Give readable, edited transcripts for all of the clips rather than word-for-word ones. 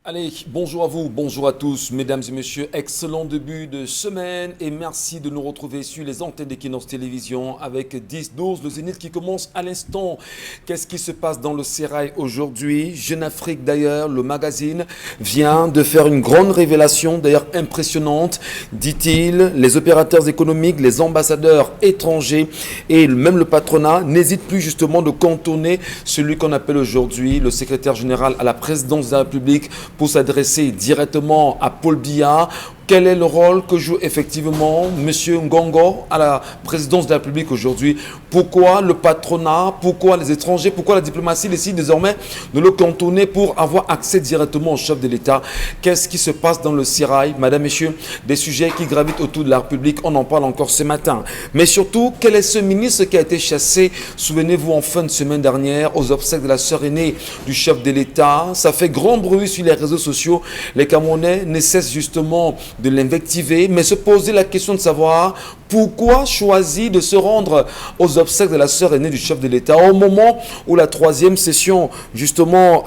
Allez, bonjour à vous, bonjour à tous, mesdames et messieurs, excellent début de semaine et merci de nous retrouver sur les antennes d'Equinox Télévision avec 10-12, le Zénith qui commence à l'instant. Qu'est-ce qui se passe dans le Sérail aujourd'hui? Jeune Afrique d'ailleurs, le magazine vient de faire une grande révélation, d'ailleurs impressionnante, dit-il. Les opérateurs économiques, les ambassadeurs étrangers et même le patronat n'hésitent plus justement de contourner celui qu'on appelle aujourd'hui le secrétaire général à la présidence de la République pour s'adresser directement à Paul Biya. Quel est le rôle que joue effectivement M. Ngongo à la présidence de la République aujourd'hui? Pourquoi le patronat, pourquoi les étrangers, pourquoi la diplomatie décide désormais de le contourner pour avoir accès directement au chef de l'État? Qu'est-ce qui se passe dans le Sérail? Madame, Messieurs, des sujets qui gravitent autour de la République, on en parle encore ce matin. Mais surtout, quel est ce ministre qui a été chassé, souvenez-vous, en fin de semaine dernière, aux obsèques de la sœur aînée du chef de l'État? Ça fait grand bruit sur les réseaux sociaux. Les Camerounais ne cessent justement de l'invectiver, mais se poser la question de savoir pourquoi choisir de se rendre aux obsèques de la sœur aînée du chef de l'État au moment où la troisième session, justement,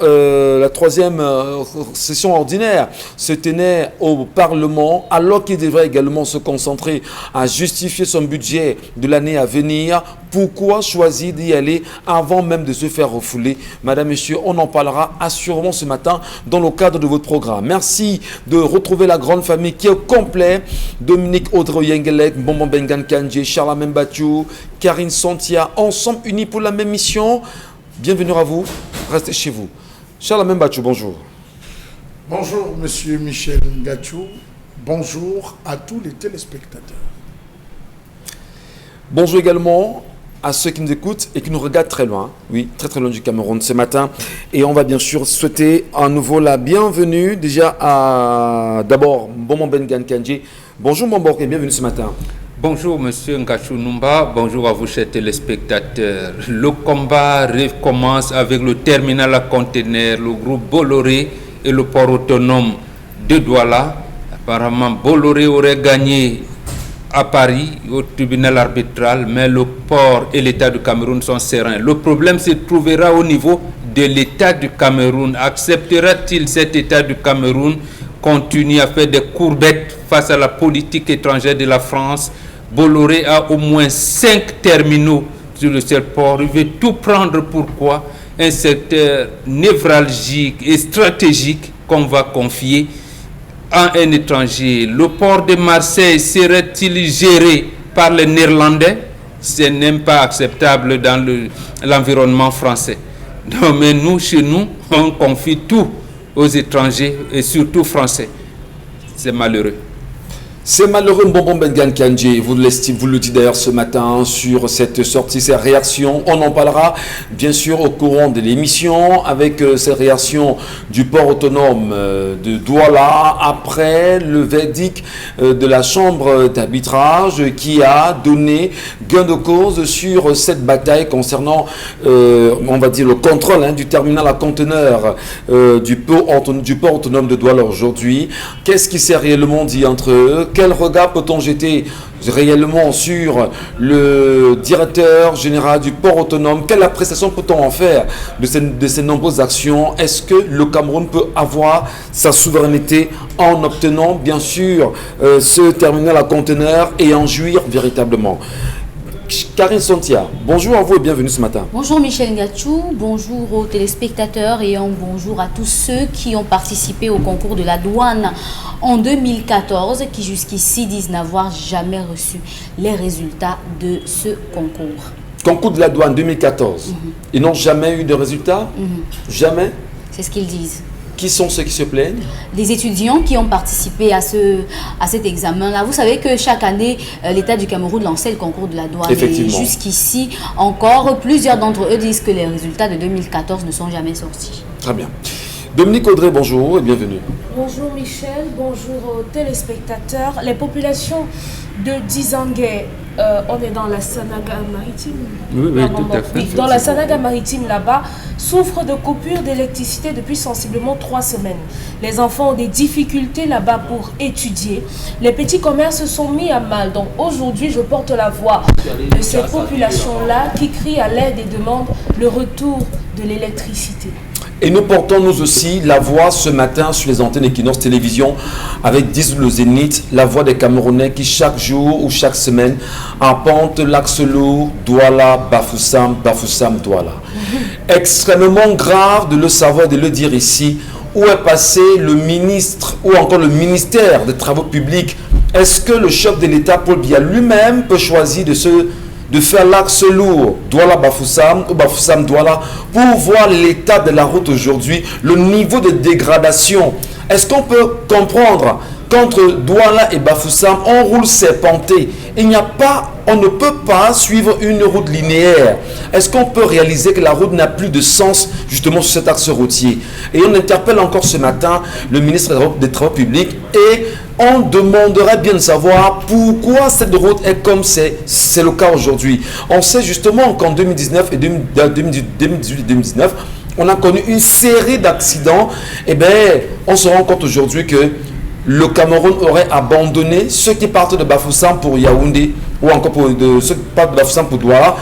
session ordinaire se tenait au Parlement, alors qu'il devrait également se concentrer à justifier son budget de l'année à venir. Pourquoi choisir d'y aller avant même de se faire refouler? Madame, Messieurs, on en parlera assurément ce matin dans le cadre de votre programme. Merci de retrouver la grande famille qui est au complet. Dominique Audrey Yengelek, Bonbon Bengan Kandji, Charles Bachou, Karine Santia, ensemble unis pour la même mission. Bienvenue à vous, restez chez vous. Charles Bachou, bonjour. Bonjour Monsieur Michel Ngachou, bonjour à tous les téléspectateurs. Bonjour également à ceux qui nous écoutent et qui nous regardent très loin, oui, très très loin du Cameroun ce matin. Et on va bien sûr souhaiter à nouveau la bienvenue déjà à d'abord Bonbon Bengan Kandji. Bonjour Bonbon et bienvenue ce matin. Bonjour Monsieur Ngachou Numba, bonjour à vous chers téléspectateurs. Le combat recommence avec le terminal à conteneurs, le groupe Bolloré et le port autonome de Douala. Apparemment Bolloré aurait gagné à Paris, au tribunal arbitral, mais le port et l'État du Cameroun sont sereins. Le problème se trouvera au niveau de l'État du Cameroun. Acceptera-t-il cet État du Cameroun continuer à faire des courbettes face à la politique étrangère de la France? Bolloré a au moins 5 terminaux sur le seul port. Il veut tout prendre. Pourquoi? Un secteur névralgique et stratégique qu'on va confier à un étranger. Le port de Marseille serait-il géré par les Néerlandais? Ce n'est pas acceptable dans l'environnement français. Non, mais nous, chez nous, on confie tout aux étrangers et surtout français. C'est malheureux. C'est malheureux, Bonbon Bengan Kandji, vous le dites d'ailleurs ce matin sur cette sortie, ces réactions. On en parlera bien sûr au courant de l'émission avec ces réactions du port autonome de Douala après le verdict de la chambre d'arbitrage qui a donné gain de cause sur cette bataille concernant, on va dire, le contrôle du terminal à conteneurs du port autonome de Douala aujourd'hui. Qu'est-ce qui s'est réellement dit entre eux? Quel regard peut-on jeter réellement sur le directeur général du port autonome? Quelle appréciation peut-on en faire de ces nombreuses actions? Est-ce que le Cameroun peut avoir sa souveraineté en obtenant bien sûr ce terminal à conteneurs et en jouir véritablement? Karine Santia, bonjour à vous et bienvenue ce matin. Bonjour Michel Ngachou, bonjour aux téléspectateurs et bonjour à tous ceux qui ont participé au concours de la douane en 2014, qui jusqu'ici disent n'avoir jamais reçu les résultats de ce concours. Concours de la douane 2014, Ils n'ont jamais eu de résultats? Jamais? C'est ce qu'ils disent. Qui sont ceux qui se plaignent? Des étudiants qui ont participé à cet examen-là. Vous savez que chaque année, l'État du Cameroun lançait le concours de la douane. Effectivement. Et jusqu'ici, encore, plusieurs d'entre eux disent que les résultats de 2014 ne sont jamais sortis. Très bien. Dominique Audrey, bonjour et bienvenue. Bonjour Michel, bonjour aux téléspectateurs. Les populations de Dizangué, on est dans la Sanaga maritime. Oui, tout à fait. Oui, dans la Sanaga maritime là-bas, souffrent de coupures d'électricité depuis sensiblement 3 semaines. Les enfants ont des difficultés là-bas pour étudier. Les petits commerces se sont mis à mal. Donc aujourd'hui, je porte la voix de ces populations-là qui crient à l'aide et demandent le retour de l'électricité. Et nous portons nous aussi la voix ce matin sur les antennes Equinox Télévision avec 10 le Zénith, la voix des Camerounais qui chaque jour ou chaque semaine arpentent l'axe lourd Douala, Bafoussam, Bafoussam, Douala. Extrêmement grave de le savoir et de le dire ici. Où est passé le ministre ou encore le ministère des Travaux publics? Est-ce que le chef de l'État, Paul Biya lui-même, peut choisir de faire l'axe lourd Douala Bafoussam ou Bafoussam Douala pour voir l'état de la route aujourd'hui, le niveau de dégradation? Est-ce qu'on peut comprendre qu'entre Douala et Bafoussam, on roule serpenté? On ne peut pas suivre une route linéaire. Est-ce qu'on peut réaliser que la route n'a plus de sens justement sur cet axe routier? Et on interpelle encore ce matin le ministre des Travaux publics et on demanderait bien de savoir pourquoi cette route est comme c'est le cas aujourd'hui. On sait justement qu'en 2019 et 2018-2019, on a connu une série d'accidents. Et bien, on se rend compte aujourd'hui que le Cameroun aurait abandonné ceux qui partent de Bafoussam pour Yaoundé ou encore ceux qui partent de Bafoussam pour Douala,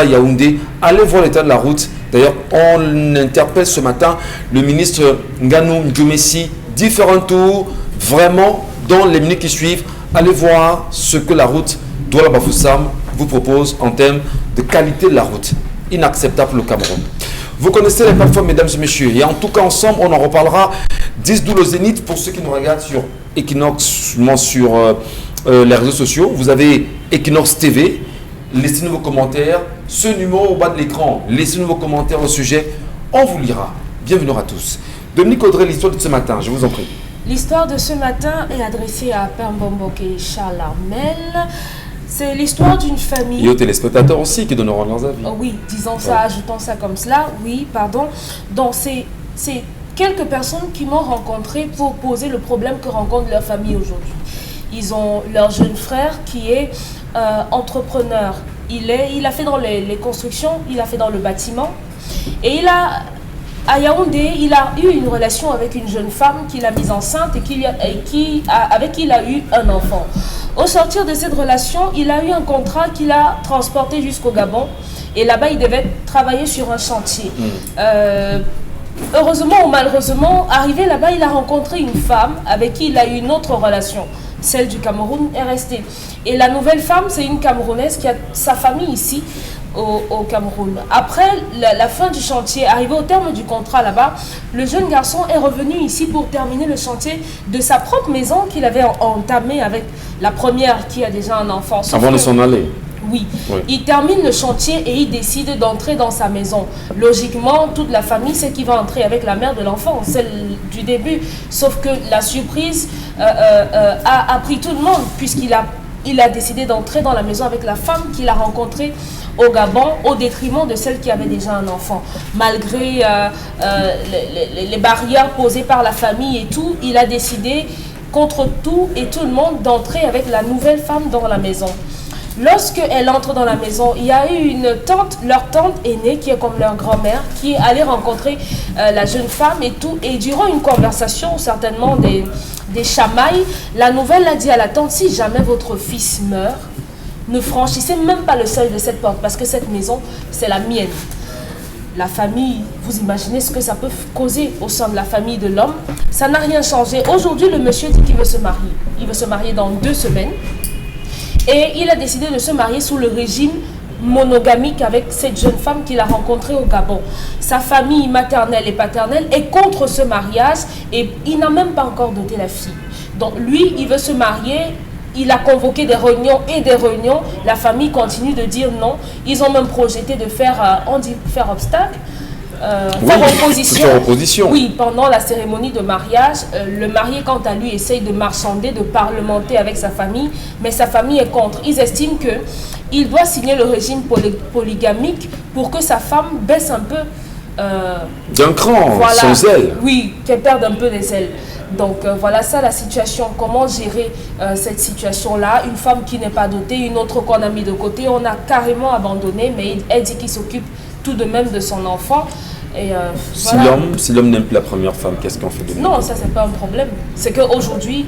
Yaoundé. Allez voir l'état de la route. D'ailleurs, on interpelle ce matin le ministre Nganou Ndjoumessi. Différents tours, vraiment, dans les minutes qui suivent, allez voir ce que la route Douala Bafoussam vous propose en termes de qualité de la route. Inacceptable pour le Cameroun. Vous connaissez les plateformes, mesdames et messieurs. Et en tout cas, ensemble, on en reparlera. 10 le Zénith pour ceux qui nous regardent sur Equinox, sur les réseaux sociaux. Vous avez Equinox TV. Laissez-nous vos commentaires. Ce numéro au bas de l'écran, laissez-nous vos commentaires au sujet. On vous lira. Bienvenue à tous. Dominique Audrey, l'histoire de ce matin, je vous en prie. L'histoire de ce matin est adressée à Père Mbomboke Chalamel. C'est l'histoire d'une famille. Et aux téléspectateurs aussi qui donneront leurs avis. Oh oui, disons ça, ajoutons ça comme cela. Oui, pardon. Donc, c'est quelques personnes qui m'ont rencontré pour poser le problème que rencontre leur famille aujourd'hui. Ils ont leur jeune frère qui est entrepreneur. Il a fait dans les constructions, il a fait dans le bâtiment. Et à Yaoundé, il a eu une relation avec une jeune femme qu'il a mise enceinte et avec qui il a eu un enfant. Au sortir de cette relation, il a eu un contrat qu'il a transporté jusqu'au Gabon. Et là-bas, il devait travailler sur un chantier. Heureusement ou malheureusement, arrivé là-bas, il a rencontré une femme avec qui il a eu une autre relation. Celle du Cameroun est restée. Et la nouvelle femme, c'est une Camerounaise qui a sa famille ici, au Cameroun. Après la fin du chantier, arrivé au terme du contrat là-bas, le jeune garçon est revenu ici pour terminer le chantier de sa propre maison qu'il avait entamé avec la première qui a déjà un enfant. Avant de s'en aller. Oui. Il termine le chantier et il décide d'entrer dans sa maison. Logiquement, toute la famille sait qu'il va entrer avec la mère de l'enfant, celle du début. Sauf que la surprise a pris tout le monde puisqu'il a décidé d'entrer dans la maison avec la femme qu'il a rencontrée au Gabon, au détriment de celle qui avait déjà un enfant. Malgré les barrières posées par la famille et tout, il a décidé, contre tout et tout le monde, d'entrer avec la nouvelle femme dans la maison. Lorsqu'elle entre dans la maison, il y a eu une tante, leur tante aînée, qui est comme leur grand-mère, qui est allée rencontrer la jeune femme et tout. Et durant une conversation, certainement des chamailles, la nouvelle a dit à la tante, si jamais votre fils meurt, ne franchissez même pas le seuil de cette porte, parce que cette maison, c'est la mienne. La famille, vous imaginez ce que ça peut causer au sein de la famille de l'homme. Ça n'a rien changé. Aujourd'hui, le monsieur dit qu'il veut se marier. Il veut se marier dans 2 semaines. Et il a décidé de se marier sous le régime monogamique avec cette jeune femme qu'il a rencontrée au Gabon. Sa famille maternelle et paternelle est contre ce mariage et il n'a même pas encore doté la fille. Donc lui, il veut se marier. Il a convoqué des réunions et des réunions. La famille continue de dire non. Ils ont même projeté de faire obstacle. Faire opposition. Oui, pendant la cérémonie de mariage, le marié, quant à lui, essaye de marchander, de parlementer avec sa famille, mais sa famille est contre. Ils estiment qu'il doit signer le régime polygamique pour que sa femme baisse un peu d'un cran, sans ailes. Oui, qu'elle perde un peu les ailes. Donc voilà ça la situation. Comment gérer cette situation-là? Une femme qui n'est pas dotée, une autre qu'on a mis de côté, on a carrément abandonné, mais elle dit qu'il s'occupe tout de même de son enfant. Et si l'homme n'aime plus la première femme, qu'est-ce qu'on fait de lui? Non, ça c'est pas un problème. C'est qu'aujourd'hui,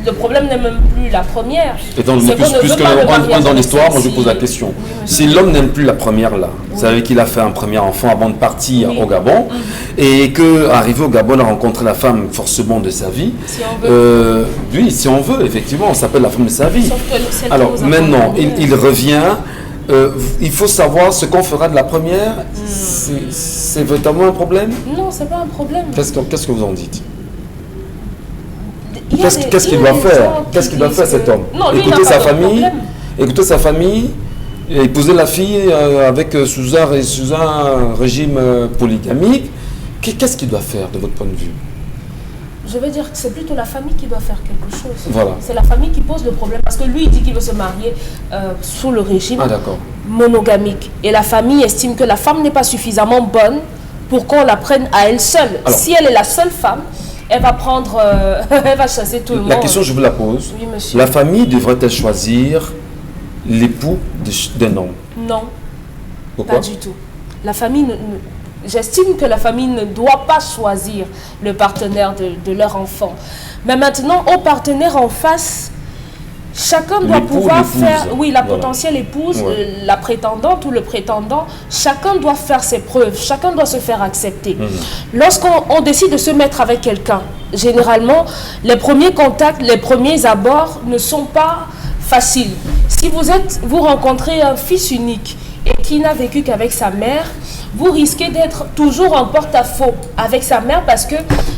le problème n'est même plus la première. Et donc, C'est qu'on ne puisque veut pas le on rentre mariage dans avec l'histoire, moi je celle-ci. pose la question. Oui, monsieur. Si l'homme n'aime plus la première là, vous savez qu'il a fait un premier enfant avant de partir Oui. au Gabon, et qu'arrivé au Gabon, il a rencontré la femme forcément de sa vie. Si on veut. Oui, si on veut, effectivement, on s'appelle la femme de sa vie. Sauf que celle qui Alors vous maintenant, accompagne, il revient. Il faut savoir ce qu'on fera de la première. C'est véritablement un problème. Non, c'est pas un problème. Qu'est-ce que vous en dites? Il y a des- Qu'est-ce il y qu'il a doit des faire? gens qui Qu'est-ce qu'il doit disent faire cet que- homme? Non, lui, il n'a Écouter pas sa de famille, problème. écouter sa famille, et épouser la fille sous un régime polygamique. Qu'est-ce qu'il doit faire de votre point de vue? Je veux dire que c'est plutôt la famille qui doit faire quelque chose. Voilà. C'est la famille qui pose le problème. Parce que lui, il dit qu'il veut se marier sous le régime Ah d'accord. monogamique. Et la famille estime que la femme n'est pas suffisamment bonne pour qu'on la prenne à elle seule. Alors. Si elle est la seule femme, elle va prendre, elle va chasser tout le monde. La question, je vous la pose. Oui, monsieur. La famille devrait-elle choisir l'époux d'un homme? Non, Pourquoi? pas du tout. La famille, j'estime que la famille ne doit pas choisir le partenaire de leur enfant. Mais maintenant, au partenaire en face, chacun doit L'époux, pouvoir l'épouse. faire, oui, la Voilà. potentielle épouse, Ouais. la prétendante ou le prétendant, chacun doit faire ses preuves, chacun doit se faire accepter. Lorsqu'on décide de se mettre avec quelqu'un, généralement, les premiers contacts, les premiers abords ne sont pas faciles. Si vous rencontrez un fils unique et qui n'a vécu qu'avec sa mère, vous risquez d'être toujours en porte-à-faux avec sa mère parce que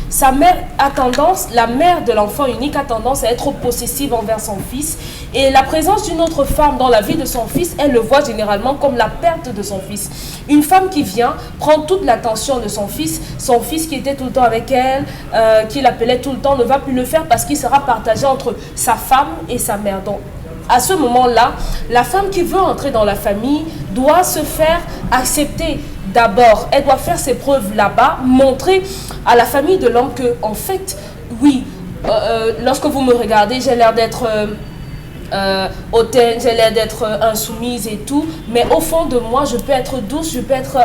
sa mère a tendance, la mère de l'enfant unique a tendance à être possessive envers son fils et la présence d'une autre femme dans la vie de son fils, elle le voit généralement comme la perte de son fils. Une femme qui vient prend toute l'attention de son fils qui était tout le temps avec elle, qui l'appelait tout le temps, ne va plus le faire parce qu'il sera partagé entre sa femme et sa mère. Donc, à ce moment-là, la femme qui veut entrer dans la famille doit se faire accepter. D'abord, elle doit faire ses preuves là-bas, montrer à la famille de l'homme que, en fait, oui, lorsque vous me regardez, j'ai l'air d'être hautaine, j'ai l'air d'être insoumise et tout, mais au fond de moi, je peux être douce, je peux être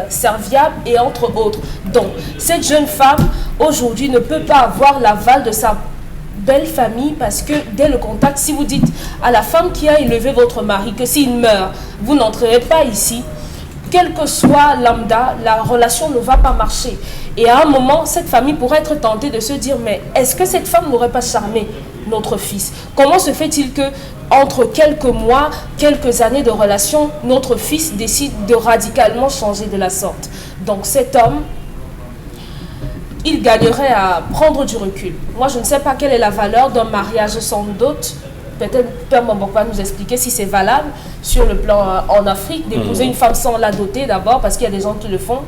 serviable et entre autres. Donc, cette jeune femme, aujourd'hui, ne peut pas avoir l'aval de sa belle famille parce que dès le contact, si vous dites à la femme qui a élevé votre mari que s'il meurt, vous n'entrerez pas ici, quel que soit lambda, la relation ne va pas marcher. Et à un moment, cette famille pourrait être tentée de se dire, mais est-ce que cette femme n'aurait pas charmé notre fils? Comment se fait-il que, entre quelques mois, quelques années de relation, notre fils décide de radicalement changer de la sorte? Donc cet homme, il gagnerait à prendre du recul. Moi, je ne sais pas quelle est la valeur d'un mariage sans dot. Peut-être Père Mambok va nous expliquer si c'est valable sur le plan en Afrique, d'épouser une femme sans la doter d'abord, parce qu'il y a des gens qui le font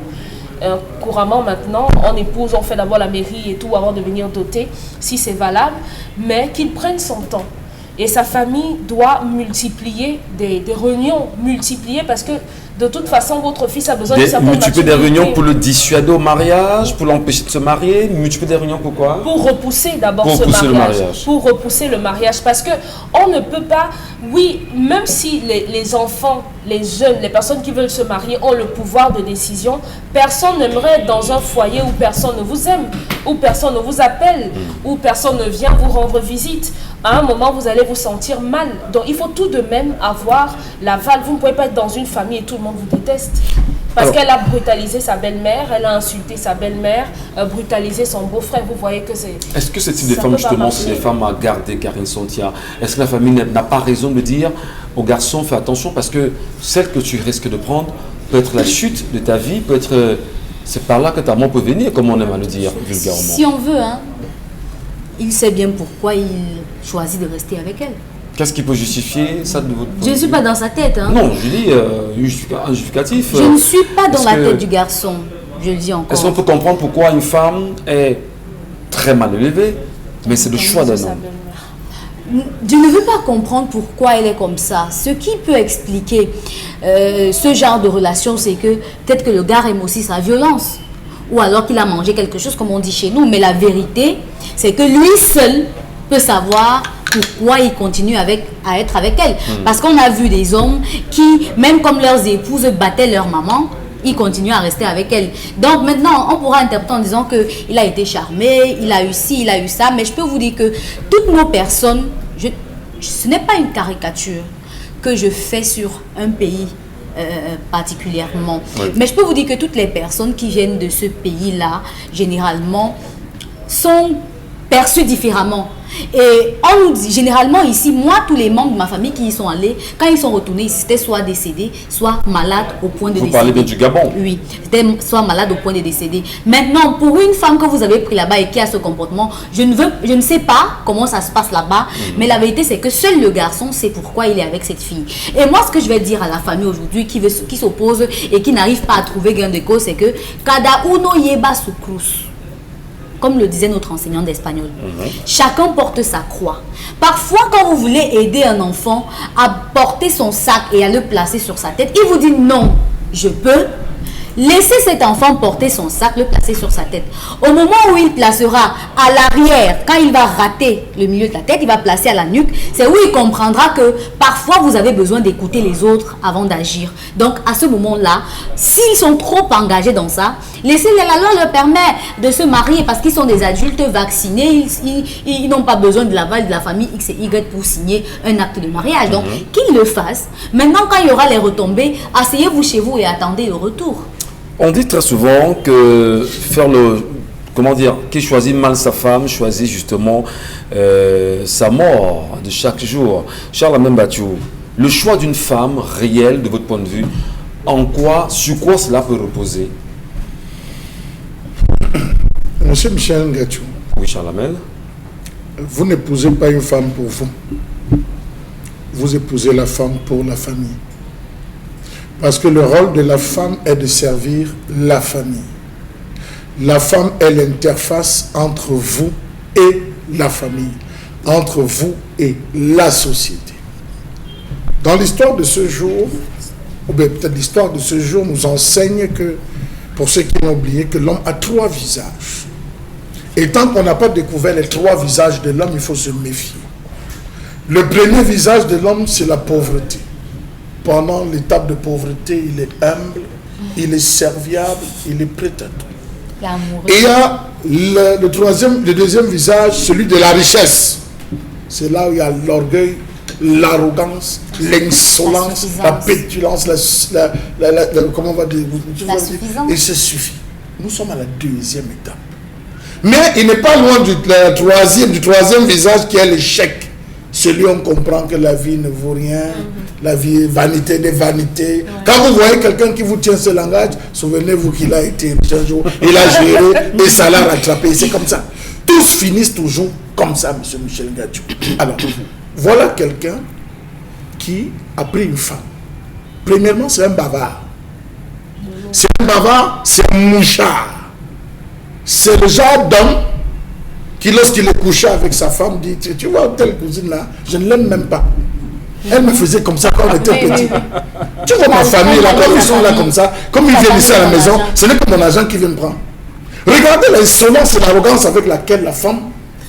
couramment maintenant. On épouse, on fait d'abord la mairie et tout avant de venir doter, si c'est valable, mais qu'il prenne son temps. Et sa famille doit multiplier des réunions, multiplier parce que de toute façon, votre fils a besoin de certaines Multiplier des maturités. réunions pour le dissuader au mariage, pour l'empêcher de se marier. Multiplier des réunions pourquoi? Pour repousser d'abord Pour ce repousser le mariage. mariage. Pour repousser le mariage. Parce que on ne peut pas, oui, même si les enfants, les jeunes, les personnes qui veulent se marier ont le pouvoir de décision, personne n'aimerait être dans un foyer où personne ne vous aime, où personne ne vous appelle, où personne ne vient vous rendre visite. À un moment, vous allez vous sentir mal. Donc, il faut tout de même avoir l'aval. Vous ne pouvez pas être dans une famille et tout le monde vous déteste. Parce qu'elle a brutalisé sa belle-mère, elle a insulté sa belle-mère, brutalisé son beau-frère. Vous voyez que c'est... Est-ce que ce type de ça femmes, peut pas justement, marcher. c'est des femmes à garder, Karine Santia? Est-ce que la famille n'a pas raison de dire aux garçons, fais attention, parce que celle que tu risques de prendre peut être la chute de ta vie, peut être... C'est par là que ta mort peut venir, comme on aime à le dire vulgairement. Si on veut, hein, il sait bien pourquoi il choisit de rester avec elle. Qu'est-ce qui peut justifier ça de votre point Je ne de suis vue? pas dans sa tête. Hein. Non, je dis un justificatif. Je ne suis pas dans Est-ce la que- tête du garçon. Je le dis encore. Est-ce qu'on peut comprendre pourquoi une femme est très mal élevée, mais c'est le choix d'un Sa homme? belle-mère. Je ne veux pas comprendre pourquoi elle est comme ça. Ce qui peut expliquer ce genre de relation, c'est que peut-être que le gars aime aussi sa violence. Ou alors qu'il a mangé quelque chose, comme on dit chez nous. Mais la vérité, c'est que lui seul peut savoir pourquoi il continue à être avec elle. Parce qu'on a vu des hommes qui, même comme leurs épouses battaient leur maman, il continue à rester avec elle. Donc maintenant, on pourra interpréter en disant qu'il a été charmé, il a eu ci, il a eu ça, mais je peux vous dire que toutes nos personnes, ce n'est pas une caricature que je fais sur un pays particulièrement. Oui. Mais je peux vous dire que toutes les personnes qui viennent de ce pays-là, généralement, sont perçues différemment. Et on nous dit, généralement ici, moi, tous les membres de ma famille qui y sont allés, quand ils sont retournés, ils étaient soit décédés, soit malades au point de décéder. Vous parlez bien du Gabon? Oui, c'était soit malade au point de décéder. Maintenant, pour une femme que vous avez pris là-bas et qui a ce comportement, je ne sais pas comment ça se passe là-bas, mais la vérité, c'est que seul le garçon sait pourquoi il est avec cette fille. Et moi, ce que je vais dire à la famille aujourd'hui qui s'oppose et qui n'arrive pas à trouver gain de cause, c'est que cada uno lleva su cruz. Comme le disait notre enseignant d'espagnol. Chacun porte sa croix. Parfois, quand vous voulez aider un enfant à porter son sac et à le placer sur sa tête, il vous dit non, je peux. Laissez cet enfant porter son sac, le placer sur sa tête. Au moment où il placera à l'arrière, quand il va rater le milieu de la tête, il va placer à la nuque, c'est où il comprendra que parfois vous avez besoin d'écouter les autres avant d'agir. Donc à ce moment-là, s'ils sont trop engagés dans ça, laissez-les, la loi leur permet de se marier parce qu'ils sont des adultes vaccinés, ils n'ont pas besoin de l'aval de la famille X et Y pour signer un acte de mariage. Donc qu'ils le fassent. Maintenant, quand il y aura les retombées, asseyez-vous chez vous et attendez le retour. On dit très souvent que faire qui choisit mal sa femme, choisit justement sa mort de chaque jour. Charles Membachou, le choix d'une femme réelle, de votre point de vue, sur quoi cela peut reposer? Monsieur Michel Ngachou. Oui, Charles Amel. Vous n'épousez pas une femme pour vous. Vous épousez la femme pour la famille. Parce que le rôle de la femme est de servir la famille. La femme est l'interface entre vous et la famille, entre vous et la société. Dans l'histoire de ce jour, ou bien peut-être l'histoire de ce jour nous enseigne que, pour ceux qui ont oublié, que l'homme a 3 visages. Et tant qu'on n'a pas découvert les 3 visages de l'homme, il faut se méfier. Le premier visage de l'homme, c'est la pauvreté. Pendant l'étape de pauvreté, il est humble, il est serviable, il est prêt à tout. Et il y a le deuxième visage, celui de la richesse. C'est là où il y a l'orgueil, l'arrogance, l'insolence, la pétulance, comment on va dire, et ça suffit. Nous sommes à la 2e étape. Mais il n'est pas loin du troisième visage qui est l'échec. Celui où on comprend que la vie ne vaut rien, la vie est vanité des vanités. Quand vous voyez quelqu'un qui vous tient ce langage, souvenez-vous qu'il a été un jour, il a géré et ça l'a rattrapé. C'est comme ça. Tous finissent toujours comme ça, monsieur Michel Ngachou. Alors, voilà quelqu'un qui a pris une femme. Premièrement, c'est un bavard. C'est un bavard, c'est un mouchard. C'est le genre d'homme qui, lorsqu'il est couché avec sa femme, dit, tu vois, telle cousine là, je ne l'aime même pas. Elle me faisait comme ça quand on était petit. Tu vois ma famille là, comme ils sont là comme ça, comme ils viennent ici à la maison, ce n'est que mon agent qui vient me prendre. Regardez l'insolence et l'arrogance avec laquelle la femme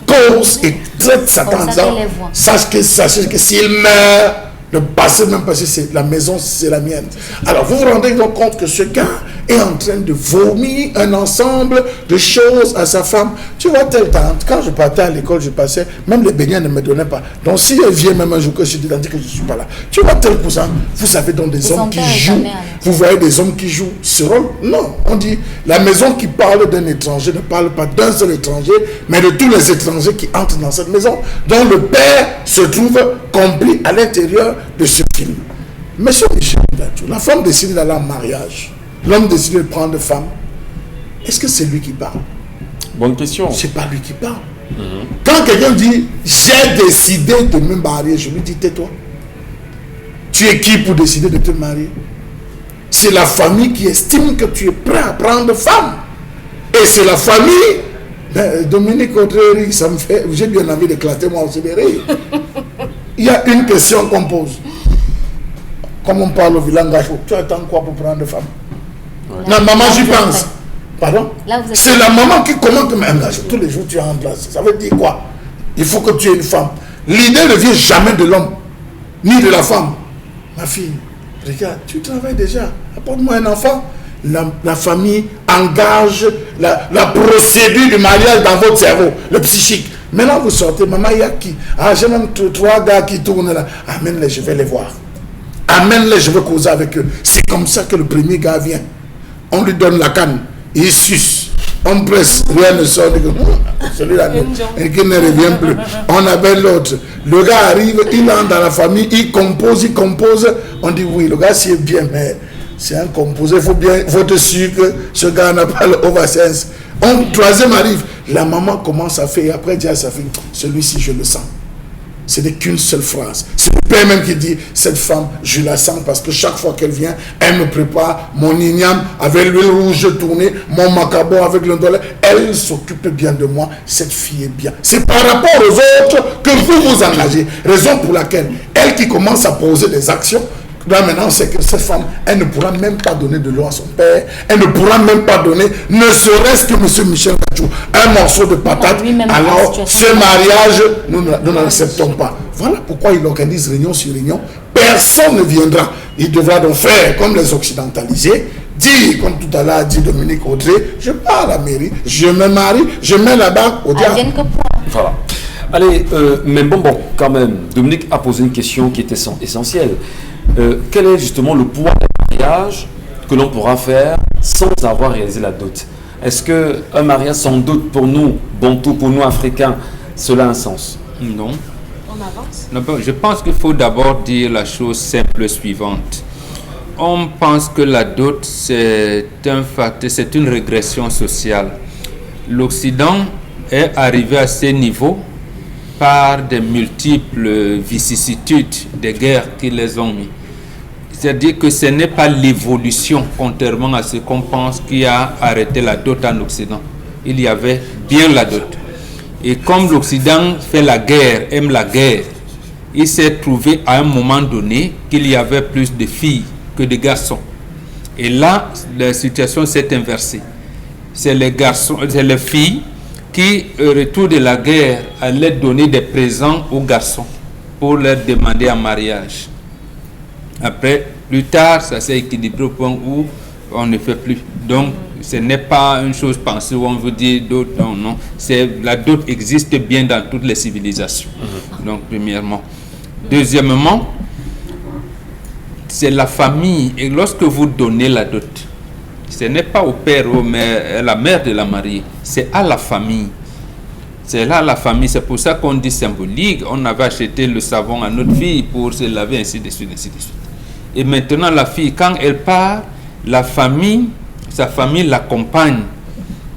cause et traite Satan en disant, sachez que s'il meurt, ne passez même pas si la maison, c'est la mienne. Alors vous vous rendez donc compte que ce gars est en train de vomir un ensemble de choses à sa femme. Tu vois, telle tante, quand je partais à l'école, je passais, même les beignets ne me donnaient pas. Donc si elle vient même un jour que je suis dit que je ne suis pas là, tu vois, tel cousin, vous savez donc des hommes qui jouent, vous voyez des hommes qui jouent ce rôle. Non, on dit, la maison qui parle d'un étranger ne parle pas d'un seul étranger, mais de tous les étrangers qui entrent dans cette maison. Donc le père se trouve compris à l'intérieur de ce film. Monsieur Michel Ngachou, la femme décide d'aller en mariage. L'homme décide de prendre femme. Est-ce que c'est lui qui parle? Bonne question. C'est pas lui qui parle. Quand quelqu'un dit j'ai décidé de me marier, je lui dis tais-toi. Tu es qui pour décider de te marier? C'est la famille qui estime que tu es prêt à prendre femme. Et c'est la famille. Dominique Audrey, ça me fait. J'ai bien envie d'éclater moi aussi de rire. Il y a une question qu'on pose. Comme on parle au village Ngachou, tu attends quoi pour prendre femme? Non, maman, j'y pense. Pardon? C'est la maman qui commande un Ngachou. Tous les jours, tu es en place. Ça veut dire quoi? Il faut que tu aies une femme. L'idée ne vient jamais de l'homme, ni de la femme. Ma fille, regarde, tu travailles déjà. Apporte-moi un enfant. la famille engage la procédure du mariage dans votre cerveau, le psychique. Maintenant, vous sortez, maman, il y a qui? Ah, j'ai même 3 gars qui tournent là. Amène-les, je vais les voir. Amène-les, je vais causer avec eux. C'est comme ça que le premier gars vient. On lui donne la canne, il suce. On presse, rien ne sort. Celui-là, et qui ne revient plus. On appelle l'autre. Le gars arrive, il entre dans la famille, il compose. On dit oui, le gars c'est bien, mais c'est un composé. Il faut être sûr que ce gars n'a pas le ovacense. Troisième arrive, la maman commence à faire, et après dit à sa fille, celui-ci je le sens. Ce n'est qu'une seule phrase. C'est le père même qui dit, cette femme, je la sens parce que chaque fois qu'elle vient, elle me prépare mon igname avec l'huile rouge tournée, mon macabon avec le dollar. Elle s'occupe bien de moi. Cette fille est bien. C'est par rapport aux autres que vous vous engagez. Raison pour laquelle, elle qui commence à poser des actions, là maintenant, c'est que cette femme, elle ne pourra même pas donner de l'eau à son père. Elle ne pourra même pas donner, ne serait-ce que M. Michel Kachou, un morceau de patate. Alors, ce mariage, nous n'acceptons pas. Voilà pourquoi il organise réunion sur réunion. Personne ne viendra. Il devra donc faire comme les occidentalisés. Dire, comme tout à l'heure a dit Dominique Audrey, je pars à la mairie, je me marie, je mets la bague au diable. Voilà. Allez, mais bon, quand même, Dominique a posé une question qui était essentielle. Quel est justement le poids du mariage que l'on pourra faire sans avoir réalisé la dot? Est-ce qu'un mariage sans dot pour nous, Bantou, pour nous Africains, cela a un sens? Non. On avance. Je pense qu'il faut d'abord dire la chose simple suivante. On pense que la dot, c'est un facteur, c'est une régression sociale. L'Occident est arrivé à ces niveaux par des multiples vicissitudes des guerres qui les ont mis. C'est-à-dire que ce n'est pas l'évolution, contrairement à ce qu'on pense, qui a arrêté la dot en Occident. Il y avait bien la dot. Et comme l'Occident fait la guerre, aime la guerre, il s'est trouvé à un moment donné qu'il y avait plus de filles que de garçons. Et là, la situation s'est inversée. C'est les garçons, c'est les filles qui, au retour de la guerre, allaient donner des présents aux garçons pour leur demander en mariage. Après, plus tard, ça s'est équilibré au point où on ne fait plus. Donc, ce n'est pas une chose pensée où on veut dire dot, non. La dot existe bien dans toutes les civilisations. Donc, premièrement. Deuxièmement, c'est la famille. Et lorsque vous donnez la dot, ce n'est pas au père ou à la mère de la mariée, c'est à la famille. C'est là la famille, c'est pour ça qu'on dit symbolique. On avait acheté le savon à notre fille pour se laver, ainsi de suite, ainsi de suite. Et maintenant, la fille, quand elle part, la famille, sa famille l'accompagne,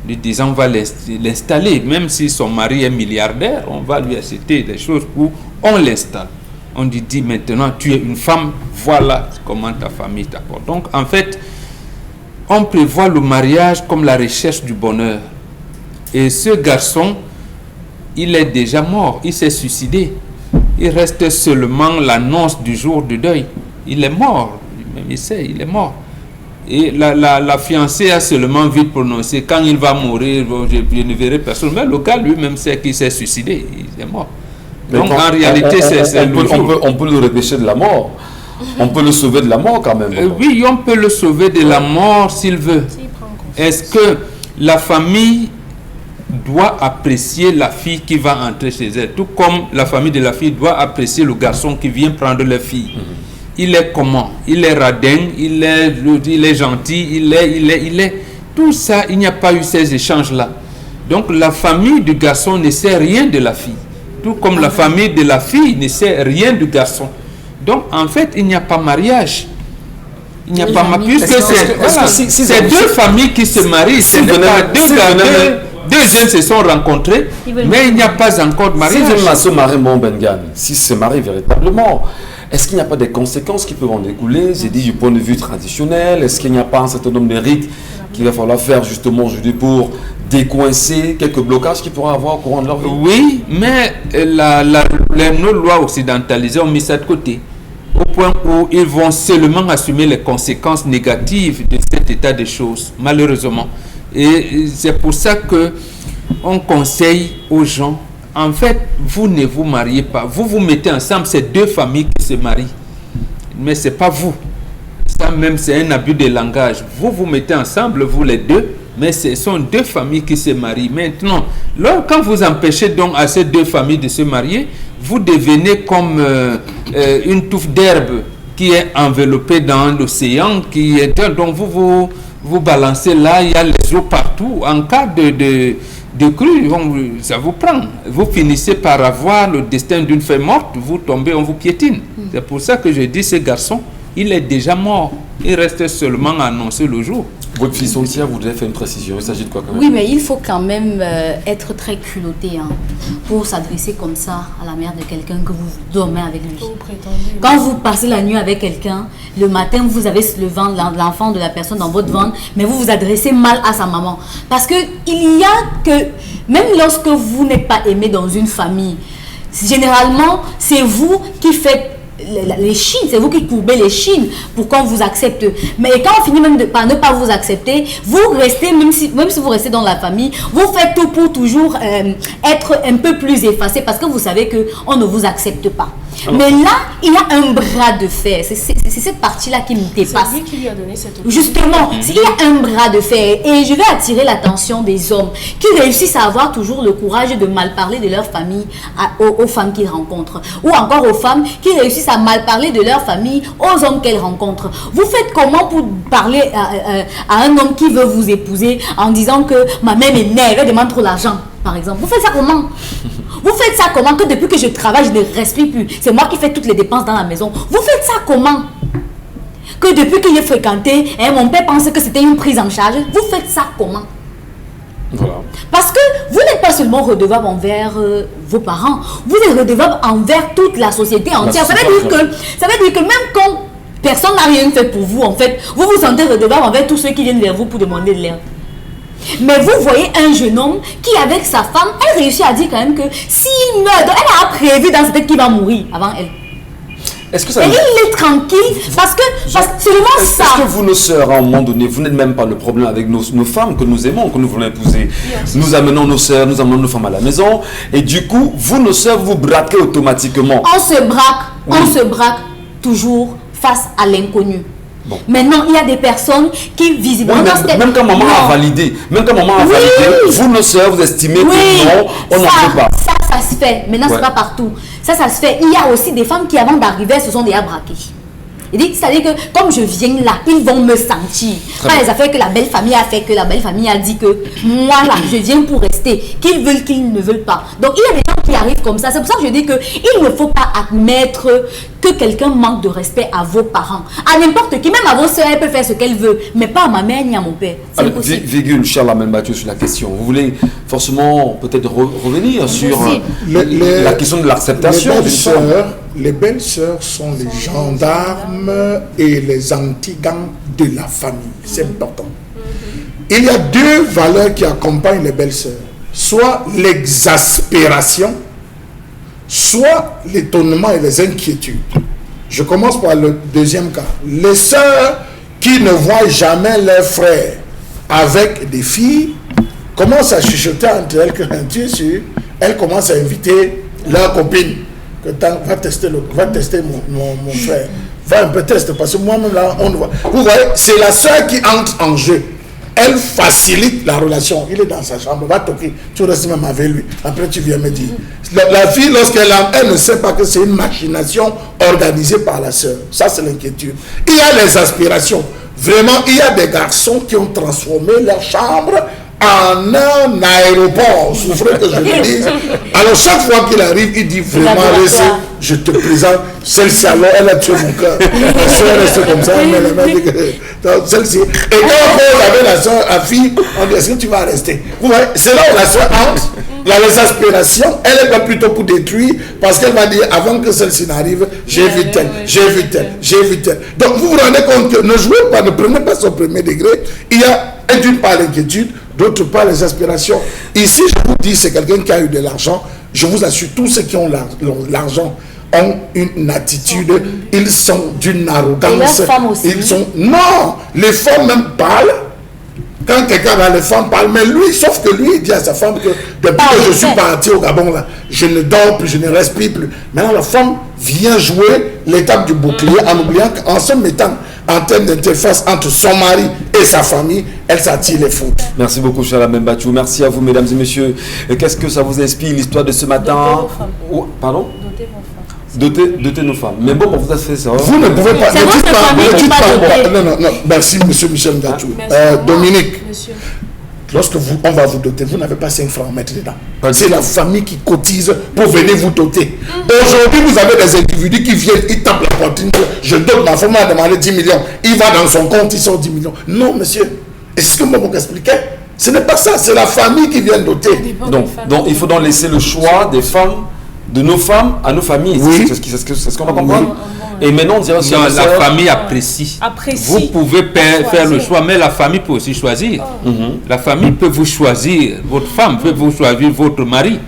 lui disant on va l'installer. Même si son mari est milliardaire, on va lui acheter des choses où on l'installe. On lui dit maintenant, tu es une femme, voilà comment ta famille t'apporte. Donc, en fait, on prévoit le mariage comme la recherche du bonheur. Et ce garçon, il est déjà mort, il s'est suicidé. Il reste seulement l'annonce du jour du deuil. Il est mort, lui-même il sait, il est mort. Et la fiancée a seulement vite prononcé, quand il va mourir, je ne verrai personne. Mais le gars lui-même sait qu'il s'est suicidé, il est mort. Donc en réalité, on peut le repêcher de la mort. On peut le sauver de la mort quand même. Oui, on peut le sauver de la mort s'il veut. Est-ce que la famille doit apprécier la fille qui va entrer chez elle, tout comme la famille de la fille doit apprécier le garçon qui vient prendre leur fille? Il est comment? Il est radin, il est gentil, il est. Tout ça, il n'y a pas eu ces échanges-là. Donc la famille du garçon ne sait rien de la fille. Tout comme la famille de la fille ne sait rien du garçon. Donc en fait, il n'y a pas mariage. Il n'y a pas mariage. Puisque c'est deux familles qui se marient. Ce n'est pas deux jeunes se sont rencontrés, mais il n'y a pas encore de mariage. Si se marie si se marie véritablement, est-ce qu'il n'y a pas des conséquences qui peuvent en découler? J'ai dit du point de vue traditionnel, est-ce qu'il n'y a pas un certain nombre de rites qu'il va falloir faire justement aujourd'hui pour décoincer quelques blocages qu'ils pourraient avoir au courant de leur vie? Oui, mais nos lois occidentalisées ont mis ça de côté, au point où ils vont seulement assumer les conséquences négatives de cet état de choses, malheureusement. Et c'est pour ça que on conseille aux gens, en fait, vous ne vous mariez pas. Vous vous mettez ensemble, c'est deux familles qui se marient. Mais ce n'est pas vous. Ça, ça même, c'est un abus de langage. Vous vous mettez ensemble, vous les deux, mais ce sont deux familles qui se marient. Maintenant, quand vous empêchez donc à ces deux familles de se marier, vous devenez comme une touffe d'herbe qui est enveloppée dans l'océan, donc vous balancez là, il y a les eaux partout. En cas de crue, ça vous prend. Vous finissez par avoir le destin d'une femme morte, vous tombez, on vous piétine. C'est pour ça que je dis, ce garçon, il est déjà mort. Il reste seulement à annoncer le jour. Votre fille Cynthia voudrait faire une précision. Il s'agit de quoi quand même? Oui, mais il faut quand même être très culotté pour s'adresser comme ça à la mère de quelqu'un que vous dormez avec lui. Quand vous passez la nuit avec quelqu'un, le matin, vous avez le ventre, l'enfant de la personne dans votre ventre, mais vous vous adressez mal à sa maman. Parce que il y a que, même lorsque vous n'êtes pas aimé dans une famille, généralement, c'est vous qui faites les chines, c'est vous qui courbez les chines pour qu'on vous accepte. Mais quand on finit même par ne pas vous accepter, vous restez, même si vous restez dans la famille, vous faites tout pour toujours être un peu plus effacé parce que vous savez qu'on ne vous accepte pas. Mais là, il y a un bras de fer. C'est cette partie-là qui me dépasse. C'est lui qui lui a donné cette opinion. Justement, il y a un bras de fer. Et je vais attirer l'attention des hommes qui réussissent à avoir toujours le courage de mal parler de leur famille aux femmes qu'ils rencontrent. Ou encore aux femmes qui réussissent à mal parler de leur famille aux hommes qu'elles rencontrent. Vous faites comment pour parler à un homme qui veut vous épouser en disant que ma mère est née, elle demande trop d'argent, par exemple? Vous faites ça comment? Vous faites ça comment? Que depuis que je travaille, je ne respire plus. C'est moi qui fais toutes les dépenses dans la maison. Vous faites ça comment? Que depuis que j'ai fréquenté, mon père pensait que c'était une prise en charge. Vous faites ça comment? Voilà. Parce que vous n'êtes pas seulement redevable envers vos parents, vous êtes redevable envers toute la société entière. Ça veut dire que même quand personne n'a rien fait pour vous, en fait, vous vous sentez redevable envers tous ceux qui viennent vers vous pour demander de l'aide. Mais vous voyez un jeune homme qui, avec sa femme, elle réussit à dire quand même que s'il meurt, donc elle a prévu dans sa tête qu'il va mourir avant elle. Est-ce que ça... Et il est tranquille parce que seulement ça. Est-ce que vous, nos sœurs, à un moment donné, vous n'êtes même pas le problème avec nos femmes que nous aimons, que nous voulons épouser? Nous amenons nos sœurs, nous amenons nos femmes à la maison, et du coup, vous, nos sœurs, vous braquez automatiquement. On se braque toujours face à l'inconnu. Bon. Maintenant, il y a des personnes qui visiblement... Oui, même quand maman a validé, vous, nos sœurs, vous estimez que non, on n'en peut pas. Ça se fait. Maintenant, c'est pas partout. Ça se fait. Il y a aussi des femmes qui, avant d'arriver, se sont déjà braquées. C'est-à-dire que, comme je viens là, ils vont me sentir. Pas les affaires que la belle famille a fait, que la belle famille a dit que moi là, je viens pour rester. Qu'ils veulent, qu'ils ne veulent pas. Donc, il y a des gens qui arrivent comme ça. C'est pour ça que je dis qu'il ne faut pas admettre que quelqu'un manque de respect à vos parents. À n'importe qui, même à vos soeurs, elle peut faire ce qu'elle veut, mais pas à ma mère ni à mon père. C'est impossible. Virgule, Charles Amel Mathieu, sur la question. Vous voulez forcément peut-être revenir sur la question de l'acceptation d'une femme? Les belles-sœurs sont les gendarmes et les antigants de la famille. C'est important. Il y a deux valeurs qui accompagnent les belles-sœurs. Soit l'exaspération, soit l'étonnement et les inquiétudes. Je commence par le deuxième cas. Les sœurs qui ne voient jamais leurs frères avec des filles commencent à chuchoter entre elles que tu es sûr, elles commencent à inviter leurs copines. Que va tester mon frère, va un peu tester parce que moi-même là on voit. Vous voyez, c'est la soeur qui entre en jeu. Elle facilite la relation. Il est dans sa chambre, va toquer, tu restes même avec lui. Après tu viens me dire. La fille, lorsqu'elle elle ne sait pas que c'est une machination organisée par la soeur. Ça c'est l'inquiétude. Il y a les aspirations. Vraiment, il y a des garçons qui ont transformé leur chambre en un aéroport, souffrez que je le dise. Alors chaque fois qu'il arrive, il dit vraiment, je te présente, celle-ci alors, elle a tué mon cœur. La soeur reste comme ça, mais la mère dit que celle-ci. Et quand vous avez la soeur, la fille, on dit, est-ce que tu vas rester? Vous voyez, c'est là où la soeur entre. Il y a les aspirations, elle est pas plutôt pour détruire, parce qu'elle va dire, avant que celle-ci n'arrive, j'ai vu tel, j'ai vu tel, j'ai vu tel. Donc vous vous rendez compte que ne jouez pas, ne prenez pas son premier degré. Il y a d'une part l'inquiétude, d'autre part les aspirations. Ici, je vous dis, c'est quelqu'un qui a eu de l'argent. Je vous assure, tous ceux qui ont l'argent ont une attitude, ils sont d'une arrogance. Et les femmes aussi. Ils sont... Non, les femmes même parlent. Quand quelqu'un va, les femmes parlent, mais lui, sauf que lui, il dit à sa femme que depuis que je suis parti au Gabon, là, je ne dors plus, je ne respire plus. Maintenant, la femme vient jouer l'étape du bouclier en oubliant qu'en se mettant en termes d'interface entre son mari et sa famille, elle s'attire les fautes. Merci beaucoup, Chala Membachou. Merci à vous, mesdames et messieurs. Qu'est-ce que ça vous inspire, l'histoire de ce matin? Pardon? Doter nos femmes. Mais bon, vous avez fait ça. Vous ne pouvez pas. C'est votre famille qui n'est pas dotée. Non. Merci, monsieur Michel Ngachou. Dominique, lorsque on va vous doter, vous n'avez pas 5 francs à mettre dedans. C'est la famille qui cotise pour venir vous doter. Aujourd'hui, vous avez des individus qui viennent, ils tapent la poitrine. Je dote ma femme, m'a demandé 10 millions. Il va dans son compte, il sort 10 millions. Non, monsieur. Et c'est ce que moi, vous expliquais. Ce n'est pas ça, c'est la famille qui vient doter. Donc, il faut donc laisser le choix des femmes, de nos femmes à nos familles. Oui. C'est ce qu'on va comprendre. Et maintenant, on dirait non, la famille apprécie. Vous pouvez faire le choix, mais la famille peut aussi choisir. La famille peut vous choisir, votre femme peut vous choisir votre mari.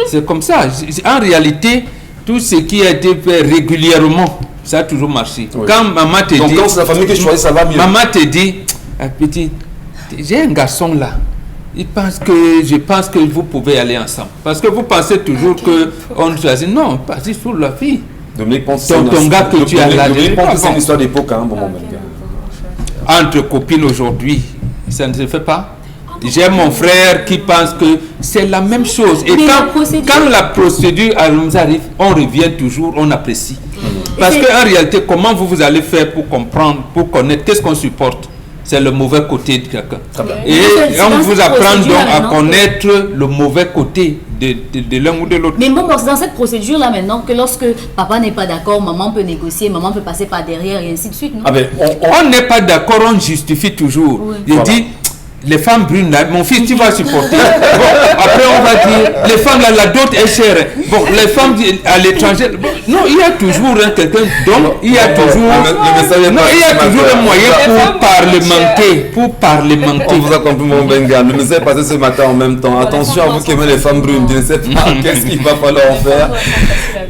C'est comme ça. En réalité, tout ce qui a été fait régulièrement, ça a toujours marché. Oui. Quand maman te dit... quand c'est la famille qui choisit, ça va mieux. Maman te dit, petit, j'ai un garçon là. Je pense que vous pouvez aller ensemble. Parce que vous pensez toujours qu'on choisit. Non, pas-y sur la fille. Dominique pense ton gars que tu as là. Dominique pense que c'est une histoire d'époque. Hein, entre copines aujourd'hui, ça ne se fait pas. J'ai mon frère qui pense que c'est la même chose. Et quand la procédure nous arrive, on revient toujours, on apprécie. Parce qu'en réalité, comment vous allez faire pour comprendre, pour connaître qu'est-ce qu'on supporte? C'est le mauvais côté de quelqu'un. Et on vous apprend donc à connaître le mauvais côté de l'un ou de l'autre. Mais bon, c'est dans cette procédure-là maintenant que lorsque papa n'est pas d'accord, maman peut négocier, maman peut passer par derrière et ainsi de suite. Non? On n'est pas d'accord, on justifie toujours. Oui. Je dis, les femmes brunes, là, mon fils, tu vas supporter. Bon, après, on va dire, les femmes, là, la dot est chère. Bon, les femmes à l'étranger. Bon, non, il y a toujours quelqu'un, donc, il y a toujours un moyen pour parlementer. On vous a compris, mon Benga. Le message est passé ce matin en même temps. Attention à vous qui aimez les femmes brunes. Je ne sais pas qu'est-ce qu'il va falloir en faire.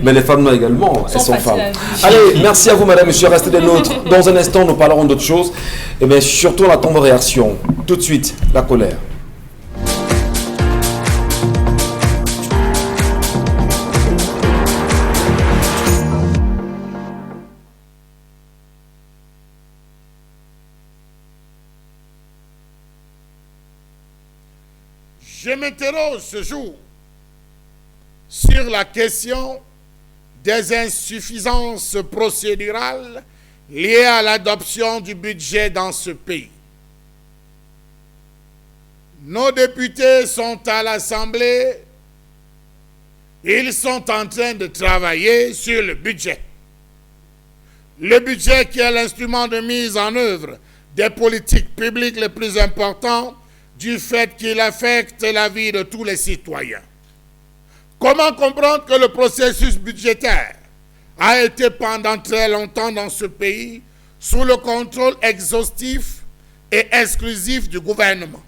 Mais les femmes noires également, elles sont femmes. Allez, merci à vous, madame, monsieur. Restez des nôtres. Dans un instant, nous parlerons d'autre chose. Et bien, surtout, on attend vos réactions. Tout de suite, la colère. Je m'interroge ce jour sur la question des insuffisances procédurales liées à l'adoption du budget dans ce pays. Nos députés sont à l'Assemblée, ils sont en train de travailler sur le budget. Le budget qui est l'instrument de mise en œuvre des politiques publiques les plus importantes du fait qu'il affecte la vie de tous les citoyens. Comment comprendre que le processus budgétaire a été pendant très longtemps dans ce pays sous le contrôle exhaustif et exclusif du gouvernement?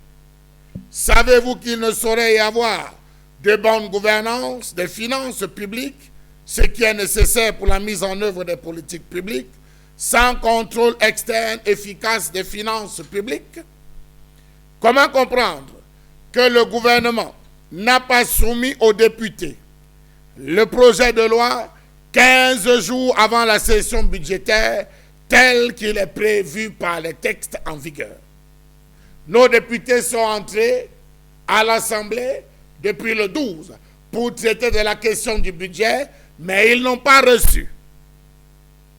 Savez-vous qu'il ne saurait y avoir de bonne gouvernance des finances publiques, ce qui est nécessaire pour la mise en œuvre des politiques publiques, sans contrôle externe efficace des finances publiques? Comment comprendre que le gouvernement n'a pas soumis aux députés le projet de loi 15 jours avant la session budgétaire tel qu'il est prévu par les textes en vigueur? Nos députés sont entrés à l'Assemblée depuis le 12 pour traiter de la question du budget, mais ils n'ont pas reçu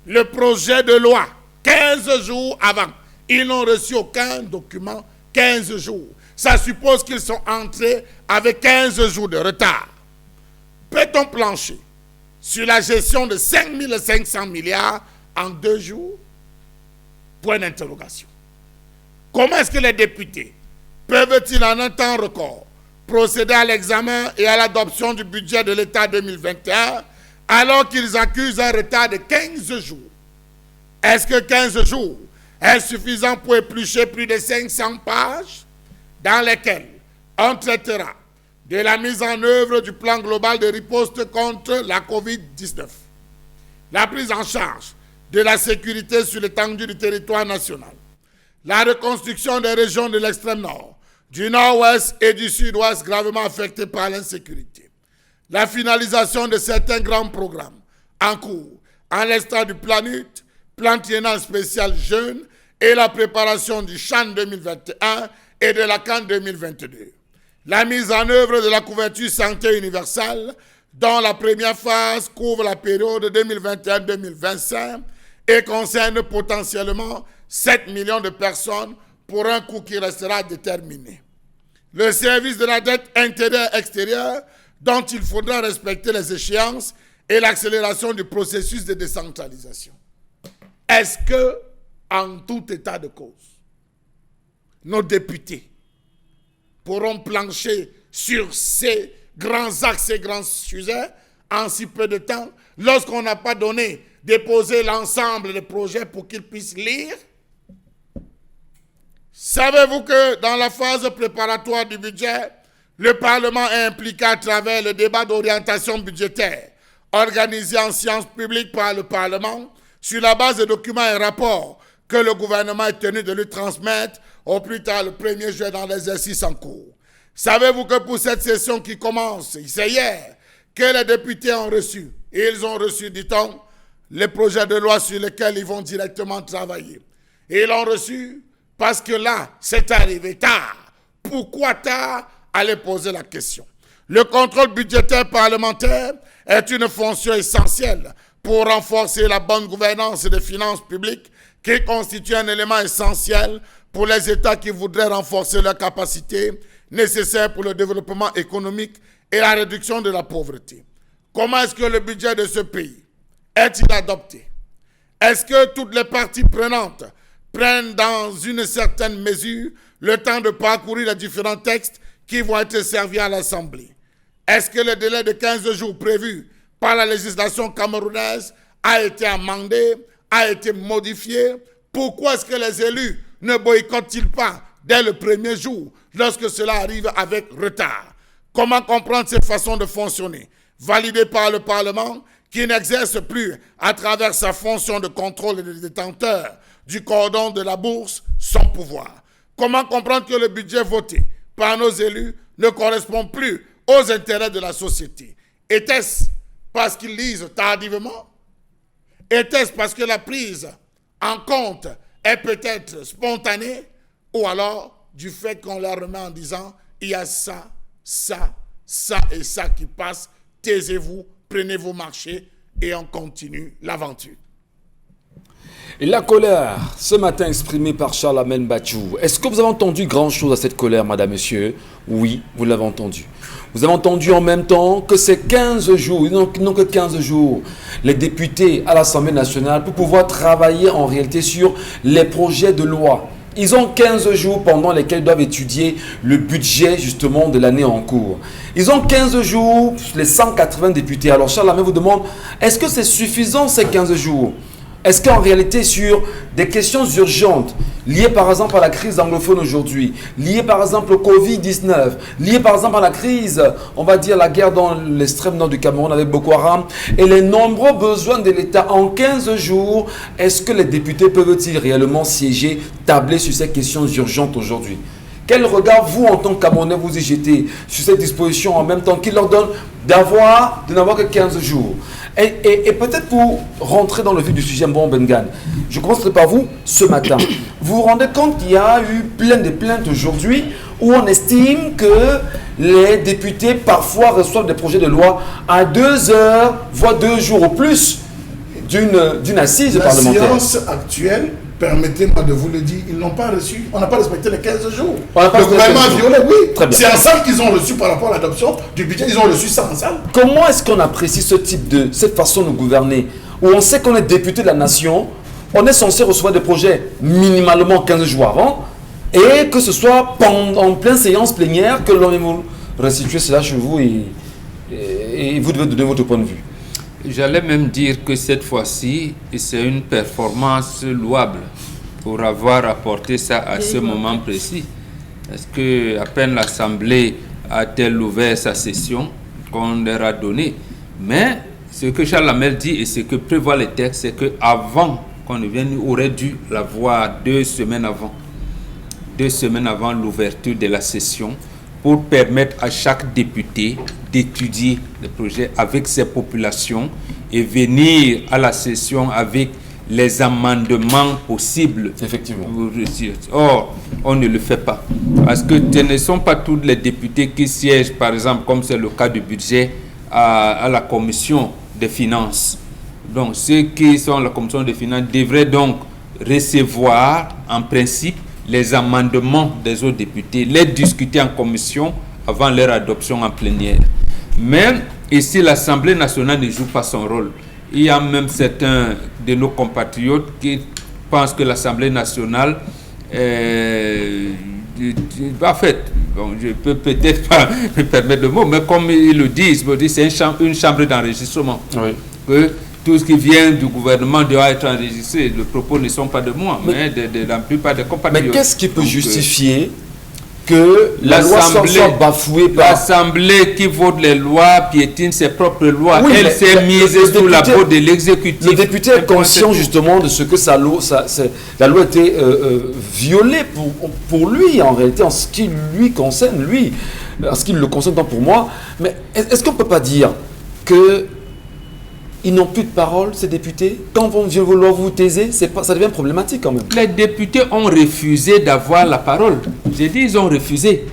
le projet de loi 15 jours avant. Ils n'ont reçu aucun document 15 jours. Ça suppose qu'ils sont entrés avec 15 jours de retard. Peut-on plancher sur la gestion de 5 500 milliards en 2 jours? Point d'interrogation. Comment est-ce que les députés peuvent-ils en un temps record procéder à l'examen et à l'adoption du budget de l'État 2021 alors qu'ils accusent un retard de 15 jours? Est-ce que 15 jours est suffisant pour éplucher plus de 500 pages dans lesquelles on traitera de la mise en œuvre du plan global de riposte contre la COVID-19, la prise en charge de la sécurité sur l'étendue du territoire national, la reconstruction des régions de l'extrême nord, du nord-ouest et du sud-ouest gravement affectées par l'insécurité, la finalisation de certains grands programmes en cours, en l'instar du plan triennal spécial jeunes et la préparation du CHAN 2021 et de la CAN 2022. La mise en œuvre de la couverture santé universelle, dont la première phase couvre la période 2021-2025 et concerne potentiellement 7 millions de personnes pour un coût qui restera déterminé. Le service de la dette intérieure-extérieure, dont il faudra respecter les échéances et l'accélération du processus de décentralisation. Est-ce que, en tout état de cause, nos députés pourront plancher sur ces grands axes, ces grands sujets en si peu de temps, lorsqu'on n'a pas déposé l'ensemble des projets pour qu'ils puissent lire? Savez-vous que dans la phase préparatoire du budget, le Parlement est impliqué à travers le débat d'orientation budgétaire organisé en séance publique par le Parlement sur la base de documents et rapports que le gouvernement est tenu de lui transmettre au plus tard le 1er juin dans l'exercice en cours. Savez-vous que pour cette session qui commence, c'est hier, que les députés ont reçu, et ils ont reçu, dit-on, les projets de loi sur lesquels ils vont directement travailler. Et ils l'ont reçu parce que là, c'est arrivé tard. Pourquoi tard? Allez poser la question. Le contrôle budgétaire parlementaire est une fonction essentielle pour renforcer la bonne gouvernance des finances publiques qui constitue un élément essentiel pour les États qui voudraient renforcer leurs capacités nécessaires pour le développement économique et la réduction de la pauvreté. Comment est-ce que le budget de ce pays est-il adopté? Est-ce que toutes les parties prenantes prennent dans une certaine mesure le temps de parcourir les différents textes qui vont être servis à l'Assemblée? Est-ce que le délai de 15 jours prévu par la législation camerounaise a été amendé, a été modifié? Pourquoi est-ce que les élus ne boycottent-ils pas dès le premier jour lorsque cela arrive avec retard? Comment comprendre ces façons de fonctionner validées par le Parlement qui n'exerce plus à travers sa fonction de contrôle et de détenteur du cordon de la bourse son pouvoir? Comment comprendre que le budget voté par nos élus ne correspond plus aux intérêts de la société? Était-ce parce qu'ils lisent tardivement? Était-ce parce que la prise en compte est peut-être spontanée? Ou alors du fait qu'on leur remet en disant il y a ça, ça, ça et ça qui passe, taisez-vous, prenez vos marchés et on continue l'aventure. Et la colère, ce matin exprimée par Charles Amel Bachou. Est-ce que vous avez entendu grand-chose à cette colère, madame, monsieur? Oui, vous l'avez entendu. Vous avez entendu en même temps que c'est 15 jours, ils n'ont que 15 jours, les députés à l'Assemblée nationale pour pouvoir travailler en réalité sur les projets de loi. Ils ont 15 jours pendant lesquels ils doivent étudier le budget justement de l'année en cours. Ils ont 15 jours, les 180 députés. Alors Charles Amel vous demande, est-ce que c'est suffisant ces 15 jours? Est-ce qu'en réalité, sur des questions urgentes, liées par exemple à la crise anglophone aujourd'hui, liées par exemple au Covid-19, liées par exemple à la crise, on va dire la guerre dans l'extrême nord du Cameroun avec Boko Haram, et les nombreux besoins de l'État en 15 jours, est-ce que les députés peuvent-ils réellement siéger, tabler sur ces questions urgentes aujourd'hui? Quel regard, vous, en tant que Camerounais, vous y jetez sur cette disposition en même temps qui leur donne de n'avoir que 15 jours? Et peut-être pour rentrer dans le vif du sujet, bon Bengan, je commencerai par vous ce matin. Vous vous rendez compte qu'il y a eu plein de plaintes aujourd'hui où on estime que les députés parfois reçoivent des projets de loi à 2 heures, voire 2 jours au plus d'une assise parlementaire. La séance actuelle, permettez-moi de vous le dire, ils n'ont pas reçu, on n'a pas respecté les 15 jours. Le gouvernement a violé, oui. C'est en salle qu'ils ont reçu par rapport à l'adoption du budget, ils ont reçu ça en salle. Comment est-ce qu'on apprécie cette façon de gouverner, où on sait qu'on est député de la nation, on est censé recevoir des projets minimalement 15 jours avant, et que ce soit en pleine séance plénière que l'on vous restituer cela chez vous et vous devez donner votre point de vue? J'allais même dire que cette fois-ci, c'est une performance louable pour avoir apporté ça à ce moment précis. Parce que à peine l'Assemblée a-t-elle ouvert sa session qu'on leur a donné. Mais ce que Charles Amel dit et ce que prévoit les textes, c'est qu'avant qu'on ne vienne, on aurait dû l'avoir 2 semaines avant. 2 semaines avant l'ouverture de la session, pour permettre à chaque député d'étudier le projet avec ses populations et venir à la session avec les amendements possibles. Effectivement. Or, on ne le fait pas. Parce que ce ne sont pas tous les députés qui siègent, par exemple, comme c'est le cas du budget, à la commission des finances. Donc, ceux qui sont à la commission des finances devraient donc recevoir, en principe, les amendements des autres députés, les discuter en commission avant leur adoption en plénière. Mais ici, l'Assemblée nationale ne joue pas son rôle. Il y a même certains de nos compatriotes qui pensent que l'Assemblée nationale en fait, bon, je peux peut-être pas me permettre le mot, mais comme ils le disent, c'est une chambre d'enregistrement. Oui. Que tout ce qui vient du gouvernement doit être enregistré. Les propos ne sont pas de moi, mais de la plupart des compatriotes. Mais qu'est-ce qui peut justifier que la loi soit bafouée par... L'Assemblée qui vote les lois piétine ses propres lois. Oui, elle s'est mise sous la peau de l'exécutif. Le député est conscient justement de ce que la loi a été violée pour lui, en réalité, en ce qui lui concerne, en ce qui le concerne tant pour moi. Mais est-ce qu'on ne peut pas dire que ils n'ont plus de parole, ces députés? Quand on vient vouloir vous taiser, ça devient problématique quand même. Les députés ont refusé d'avoir la parole. J'ai dit, ils ont refusé.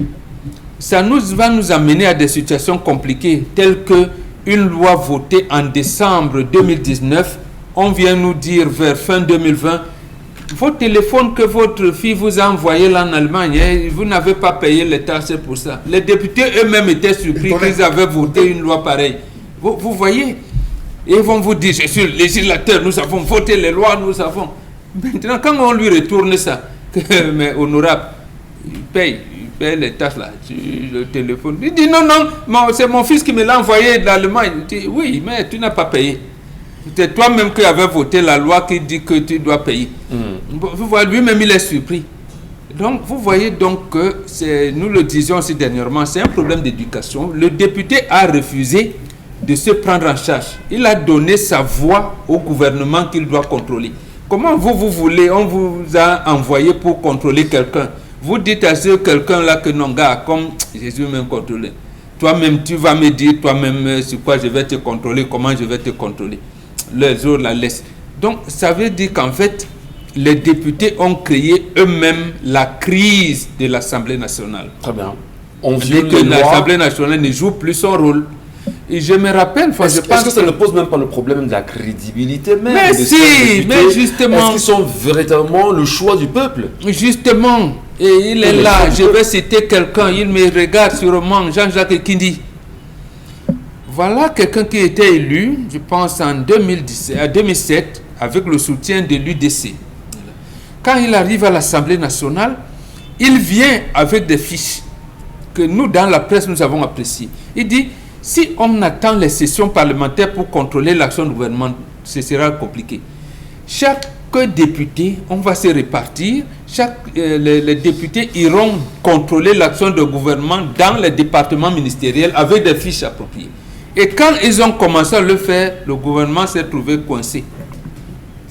Ça va nous amener à des situations compliquées, telles que une loi votée en décembre 2019, on vient nous dire vers fin 2020, vos téléphones que votre fille vous a envoyés là en Allemagne, vous n'avez pas payé les taxes pour ça. Les députés eux-mêmes étaient surpris qu'ils avaient voté une loi pareille. Vous voyez? Et ils vont vous dire, je suis le législateur, nous avons voté les lois, nous avons. Maintenant, quand on lui retourne ça, mais honorable, il paye les taxes là, le téléphone. Il dit non, c'est mon fils qui me l'a envoyé d'Allemagne. Il dit oui, mais tu n'as pas payé. C'est toi-même qui avais voté la loi qui dit que tu dois payer. Vous voyez, lui-même il est surpris. Donc, vous voyez donc que, nous le disions aussi dernièrement, c'est un problème d'éducation. Le député a refusé de se prendre en charge. Il a donné sa voix au gouvernement qu'il doit contrôler. Comment vous voulez, on vous a envoyé pour contrôler quelqu'un. Vous dites à ce quelqu'un-là que non, gars, comme Jésus même contrôlé. Toi-même, tu vas me dire, toi-même, sur quoi je vais te contrôler, comment je vais te contrôler. Les autres la laissent. Donc, ça veut dire qu'en fait, les députés ont créé eux-mêmes la crise de l'Assemblée nationale. Très bien. On dit que l'Assemblée nationale ne joue plus son rôle. Et je me rappelle, est-ce que ça ne pose même pas le problème de la crédibilité même? Mais si, mais justement. Est-ce qu'ils sont véritablement le choix du peuple? Justement, et il est là, je vais citer quelqu'un, il me regarde sûrement, Jean-Jacques Kindi. Voilà quelqu'un qui était élu, je pense en 2007, avec le soutien de l'UDC. Quand il arrive à l'Assemblée nationale, il vient avec des fiches que nous, dans la presse, nous avons appréciées. Il dit, si on attend les sessions parlementaires pour contrôler l'action du gouvernement, ce sera compliqué. Chaque député, on va se répartir. Les députés iront contrôler l'action du gouvernement dans les départements ministériels avec des fiches appropriées. Et quand ils ont commencé à le faire, le gouvernement s'est trouvé coincé.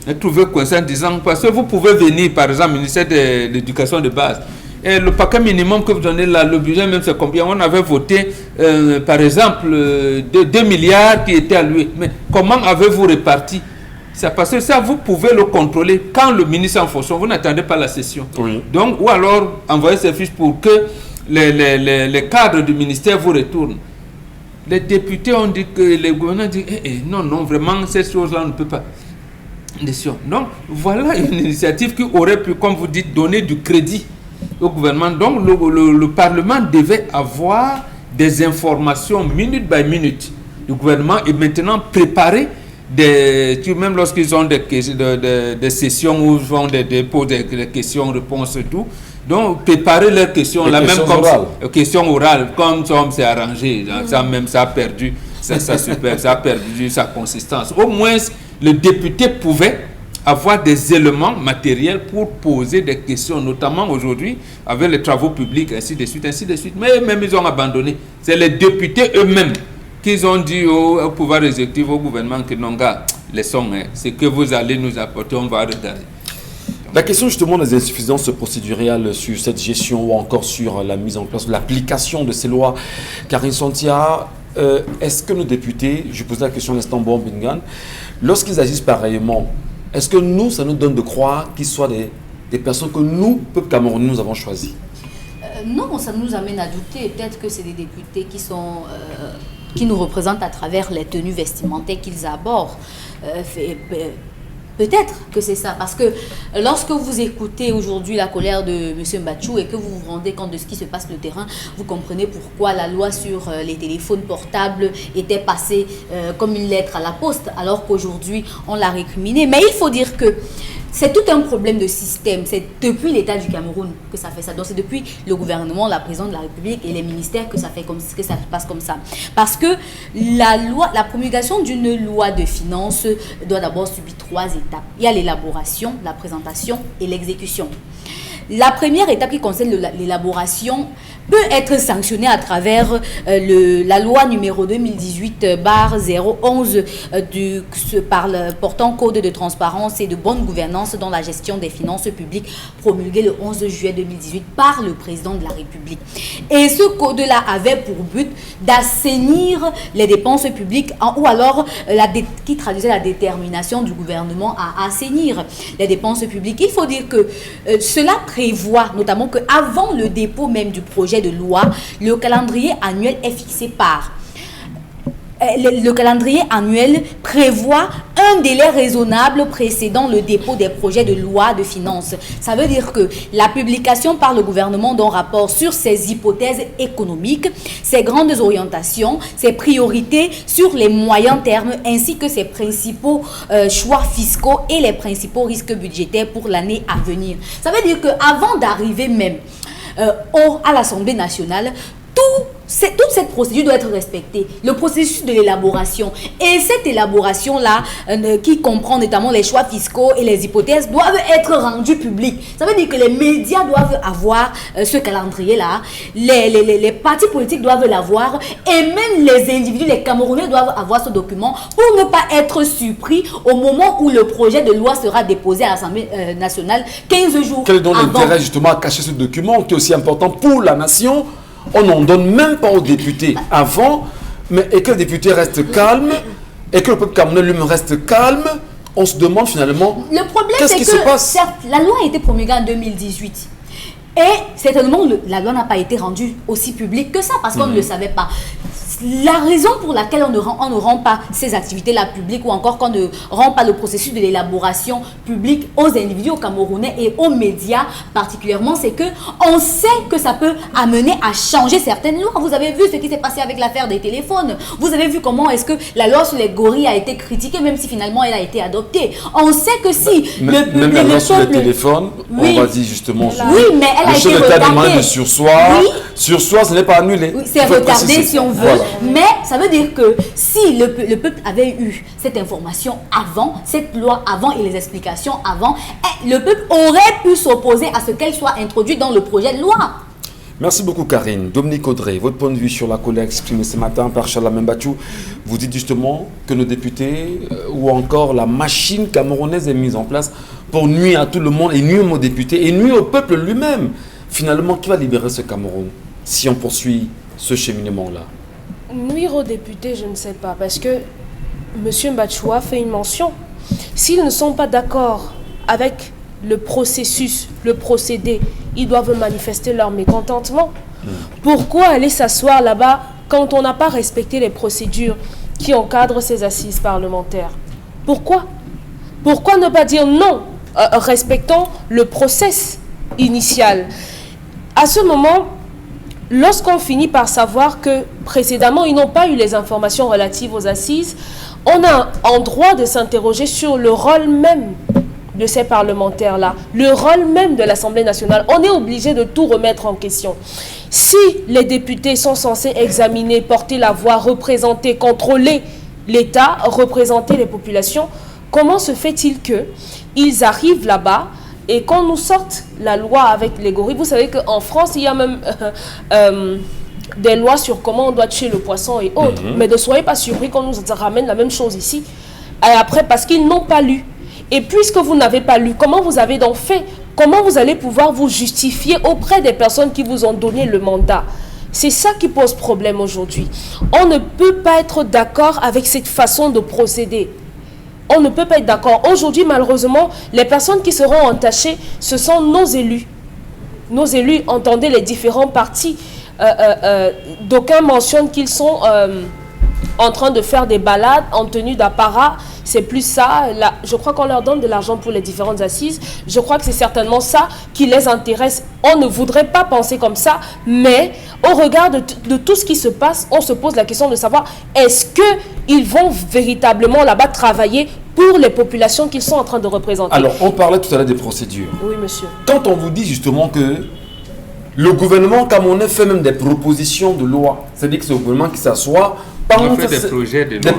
Il s'est trouvé coincé en disant, parce que vous pouvez venir, par exemple, au ministère de l'Éducation de base. Et le paquet minimum que vous donnez là, le budget même c'est combien? On avait voté par exemple 2 milliards qui étaient alloués. Mais comment avez-vous réparti? C'est parce que ça, vous pouvez le contrôler quand le ministre est en fonction. Vous n'attendez pas la session. Oui. Donc, ou alors envoyer ces fiches pour que les cadres du ministère vous retournent. Les députés ont dit que le gouvernement dit non, vraiment, cette chose-là on ne peut pas. Donc, voilà une initiative qui aurait pu, comme vous dites, donner du crédit au gouvernement. Donc le Parlement devait avoir des informations minute by minute du gouvernement et maintenant préparer même lorsqu'ils ont des sessions où ils font des dépôts, des questions, réponses et tout. Donc préparer leurs questions, la même comme questions orales, comme c'est arrangé. Ça même ça a perdu ça a perdu sa consistance. Au moins le député pouvait avoir des éléments matériels pour poser des questions, notamment aujourd'hui, avec les travaux publics, ainsi de suite. Mais même ils ont abandonné. C'est les députés eux-mêmes qui ont dit au pouvoir exécutif, au gouvernement, que non, gars, laissons, ce que vous allez nous apporter, on va regarder. La question justement des insuffisances procédurales sur cette gestion ou encore sur la mise en place, l'application de ces lois, Karine Santia, est-ce que nos députés, je posais la question à l'instant Bingan, lorsqu'ils agissent pareillement, est-ce que nous, ça nous donne de croire qu'ils soient des personnes que nous, peuple camerounais, nous avons choisies? Non, ça nous amène à douter. Peut-être que c'est des députés qui nous représentent à travers les tenues vestimentaires qu'ils abordent. Peut-être que c'est ça, parce que lorsque vous écoutez aujourd'hui la colère de M. Mbachou et que vous vous rendez compte de ce qui se passe sur le terrain, vous comprenez pourquoi la loi sur les téléphones portables était passée comme une lettre à la poste, alors qu'aujourd'hui on l'a récriminée. Mais il faut dire que c'est tout un problème de système. C'est depuis l'État du Cameroun que ça fait ça. Donc c'est depuis le gouvernement, la présidente de la République et les ministères que ça se passe comme ça. Parce que la promulgation d'une loi de finances doit d'abord subir 3 étapes. Il y a l'élaboration, la présentation et l'exécution. La première étape qui concerne l'élaboration peut être sanctionnée à travers la loi numéro 2018/011 portant code de transparence et de bonne gouvernance dans la gestion des finances publiques, promulguée le 11 juillet 2018 par le président de la République. Et ce code-là avait pour but d'assainir les dépenses publiques ou alors qui traduisait la détermination du gouvernement à assainir les dépenses publiques. Il faut dire que cela prévoit notamment qu'avant le dépôt même du projet de loi, le calendrier annuel est fixé par le calendrier annuel prévoit un délai raisonnable précédant le dépôt des projets de loi de finances. Ça veut dire que la publication par le gouvernement d'un rapport sur ses hypothèses économiques, ses grandes orientations, ses priorités sur les moyens termes, ainsi que ses principaux choix fiscaux et les principaux risques budgétaires pour l'année à venir. Ça veut dire qu'avant d'arriver même à l'Assemblée nationale, toute cette procédure doit être respectée. Le processus de l'élaboration. Et cette élaboration-là, qui comprend notamment les choix fiscaux et les hypothèses, doivent être rendus publics. Ça veut dire que les médias doivent avoir ce calendrier-là, les partis politiques doivent l'avoir, et même les individus, les Camerounais doivent avoir ce document pour ne pas être surpris au moment où le projet de loi sera déposé à l'Assemblée nationale 15 jours Quel est donc avant. l'intérêt justement à cacher ce document qui est aussi important pour la nation? On n'en donne même pas aux députés avant, et que les députés restent calmes, et que le peuple camerounais lui-même reste calme. On se demande finalement le problème, qu'est-ce qui se passe. Certes, la loi a été promulguée en 2018. Et certainement, la loi n'a pas été rendue aussi publique que ça, parce qu'on ne le savait pas. La raison pour laquelle on ne rend pas ces activités-là publiques, ou encore qu'on ne rend pas le processus de l'élaboration publique aux individus, aux Camerounais et aux médias particulièrement, c'est que on sait que ça peut amener à changer certaines lois. Vous avez vu ce qui s'est passé avec l'affaire des téléphones. Vous avez vu comment est-ce que la loi sur les gorilles a été critiquée, même si finalement elle a été adoptée. On sait que si Même la loi sur les téléphones, oui, on va dire justement, oui, mais elle a été retardée. De sursoir, oui. Sursoir, ce n'est pas annulé. Oui, c'est retardé si on veut. Voilà. Mais ça veut dire que si le peuple avait eu cette information avant, cette loi avant et les explications avant, le peuple aurait pu s'opposer à ce qu'elle soit introduite dans le projet de loi. Merci beaucoup Karine. Dominique Audrey, votre point de vue sur la colère exprimée ce matin par Charles Mbachou. Vous dites justement que nos députés ou encore la machine camerounaise est mise en place pour nuire à tout le monde et nuire aux députés et nuire au peuple lui-même. Finalement, qui va libérer ce Cameroun si on poursuit ce cheminement-là? Nuire aux députés, je ne sais pas, parce que M. Mbachou a fait une mention. S'ils ne sont pas d'accord avec le processus, le procédé, ils doivent manifester leur mécontentement. Pourquoi aller s'asseoir là-bas quand on n'a pas respecté les procédures qui encadrent ces assises parlementaires? Pourquoi? Pourquoi ne pas dire non? Respectons le process initial. À ce moment, lorsqu'on finit par savoir que précédemment, ils n'ont pas eu les informations relatives aux assises, on a en droit de s'interroger sur le rôle même de ces parlementaires-là, le rôle même de l'Assemblée nationale. On est obligé de tout remettre en question. Si les députés sont censés examiner, porter la voix, représenter, contrôler l'État, représenter les populations, comment se fait-il qu'ils arrivent là-bas et qu'on nous sorte la loi avec les gorilles? Vous savez qu'en France, il y a même des lois sur comment on doit tuer le poisson et autres. Mais ne soyez pas surpris qu'on nous ramène la même chose ici. Et après, parce qu'ils n'ont pas lu. Et puisque vous n'avez pas lu, comment vous avez donc fait? Comment vous allez pouvoir vous justifier auprès des personnes qui vous ont donné le mandat? C'est ça qui pose problème aujourd'hui. On ne peut pas être d'accord avec cette façon de procéder. on ne peut pas être d'accord. Aujourd'hui, malheureusement, les personnes qui seront entachées, ce sont nos élus. Nos élus, entendez les différents partis. D'aucuns mentionnent qu'ils sont en train de faire des balades en tenue d'apparat. C'est plus ça. Là, je crois qu'on leur donne de l'argent pour les différentes assises. Je crois que c'est certainement ça qui les intéresse. On ne voudrait pas penser comme ça, mais au regard de tout ce qui se passe, on se pose la question de savoir est-ce qu'ils vont véritablement là-bas travailler pour les populations qu'ils sont en train de représenter. Alors, on parlait tout à l'heure des procédures. Oui, monsieur. Quand on vous dit justement que le gouvernement camerounais fait même des propositions de loi, c'est-à-dire que c'est le gouvernement qui s'assoit, on fait des projets de loi. Des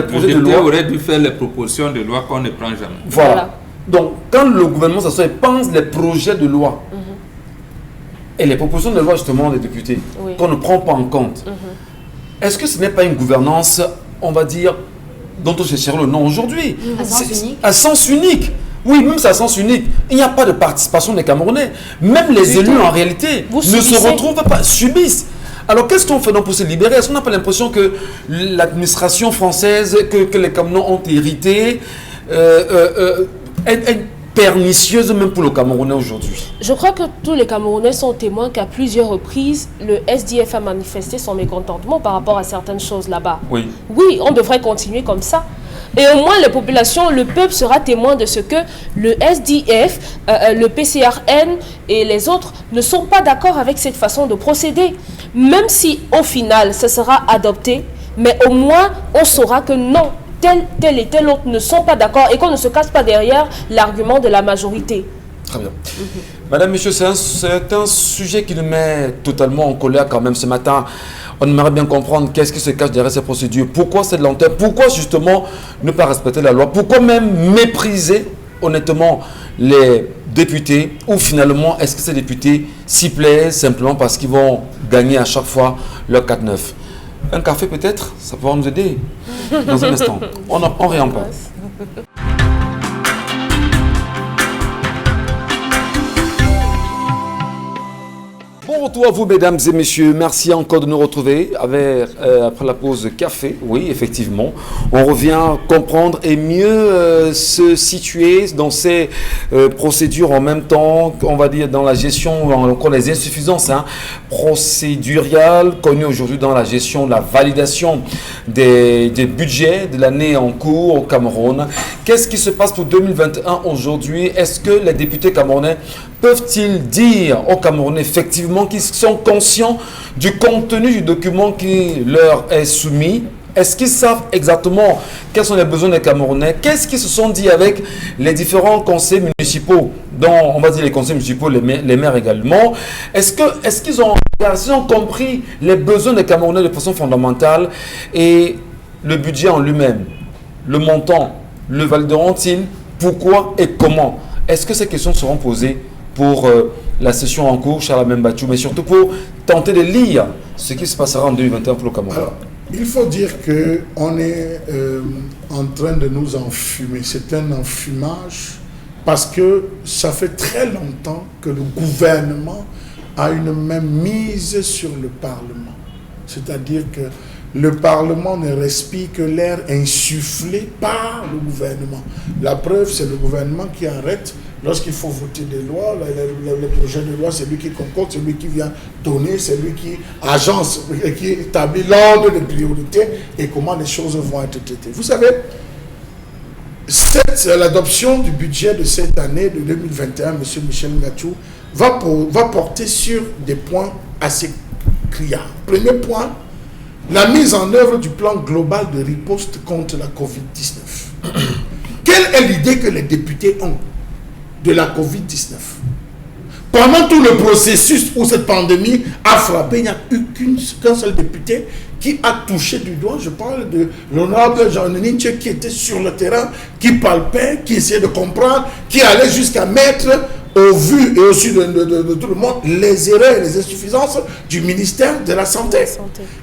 projets de loi. Aurait dû faire les propositions de loi qu'on ne prend jamais. Voilà. Donc, quand le gouvernement s'assoit et pense les projets de loi, et les propositions de loi justement des députés, qu'on ne prend pas en compte, est-ce que ce n'est pas une gouvernance, on va dire, dont on cherche le nom aujourd'hui? À sens unique. À sens unique. Oui, même c'est à sens unique. Il n'y a pas de participation des Camerounais. Même les élus, en réalité, ne se retrouvent pas, subissent. Alors, qu'est-ce qu'on fait donc pour se libérer? Est-ce qu'on n'a pas l'impression que l'administration française, que les Camerounais ont hérité, est pernicieuse même pour le Camerounais aujourd'hui? Je crois que tous les Camerounais sont témoins qu'à plusieurs reprises, le SDF a manifesté son mécontentement par rapport à certaines choses là-bas. Oui. Oui, on devrait continuer comme ça. Et au moins, les populations, le peuple sera témoin de ce que le SDF, le PCRN et les autres ne sont pas d'accord avec cette façon de procéder. Même si, au final, ce sera adopté, mais au moins, on saura que non, tel et tel autre ne sont pas d'accord et qu'on ne se casse pas derrière l'argument de la majorité. Très bien. Madame, monsieur, c'est un sujet qui nous met totalement en colère quand même ce matin. On aimerait bien comprendre qu'est-ce qui se cache derrière ces procédures. Pourquoi cette lenteur? Pourquoi justement ne pas respecter la loi? Pourquoi même mépriser honnêtement les députés? Ou finalement, est-ce que ces députés s'y plaisent simplement parce qu'ils vont gagner à chaque fois leur 4-9? Un café peut-être? Ça pourra nous aider dans un instant. On réen parle. Bon retour à vous, mesdames et messieurs. Merci encore de nous retrouver après la pause café. Oui, effectivement. On revient comprendre et mieux se situer dans ces procédures en même temps, on va dire dans la gestion, encore les insuffisances procédurales connues aujourd'hui dans la gestion de la validation des budgets de l'année en cours au Cameroun. Qu'est-ce qui se passe pour 2021 aujourd'hui? Est-ce que les députés camerounais peuvent-ils dire aux Camerounais effectivement qu'ils sont conscients du contenu du document qui leur est soumis? Est-ce qu'ils savent exactement quels sont les besoins des Camerounais? Qu'est-ce qu'ils se sont dit avec les différents conseils municipaux, dont on va dire les conseils municipaux, les maires également? Est-ce qu'ils ont compris les besoins des Camerounais de façon fondamentale et le budget en lui-même, le montant, le valideront-ils? Pourquoi et comment? Est-ce que ces questions seront posées pour la session en cours, Charles Membachou, mais surtout pour tenter de lire ce qui se passera en 2021 pour le Cameroun? Alors, il faut dire qu'on est en train de nous enfumer. C'est un enfumage parce que ça fait très longtemps que le gouvernement a une main mise sur le Parlement. C'est-à-dire que le Parlement ne respire que l'air insufflé par le gouvernement. La preuve, c'est le gouvernement qui arrête. Lorsqu'il faut voter des lois, les projets de loi, c'est lui qui concorde, c'est lui qui vient donner, c'est lui qui agence, qui établit l'ordre de priorité et comment les choses vont être traitées. Vous savez, l'adoption du budget de cette année, de 2021, M. Michel Ngachou, va porter sur des points assez criards. Premier point, la mise en œuvre du plan global de riposte contre la COVID-19. Quelle est l'idée que les députés ont de la COVID-19? Pendant tout le processus où cette pandémie a frappé, il n'y a eu qu'un seul député qui a touché du doigt. Je parle de l'honorable Jean-Denis Tché qui était sur le terrain, qui palpait, qui essayait de comprendre, qui allait jusqu'à mettre au vu et au su de tout le monde les erreurs et les insuffisances du ministère de la Santé.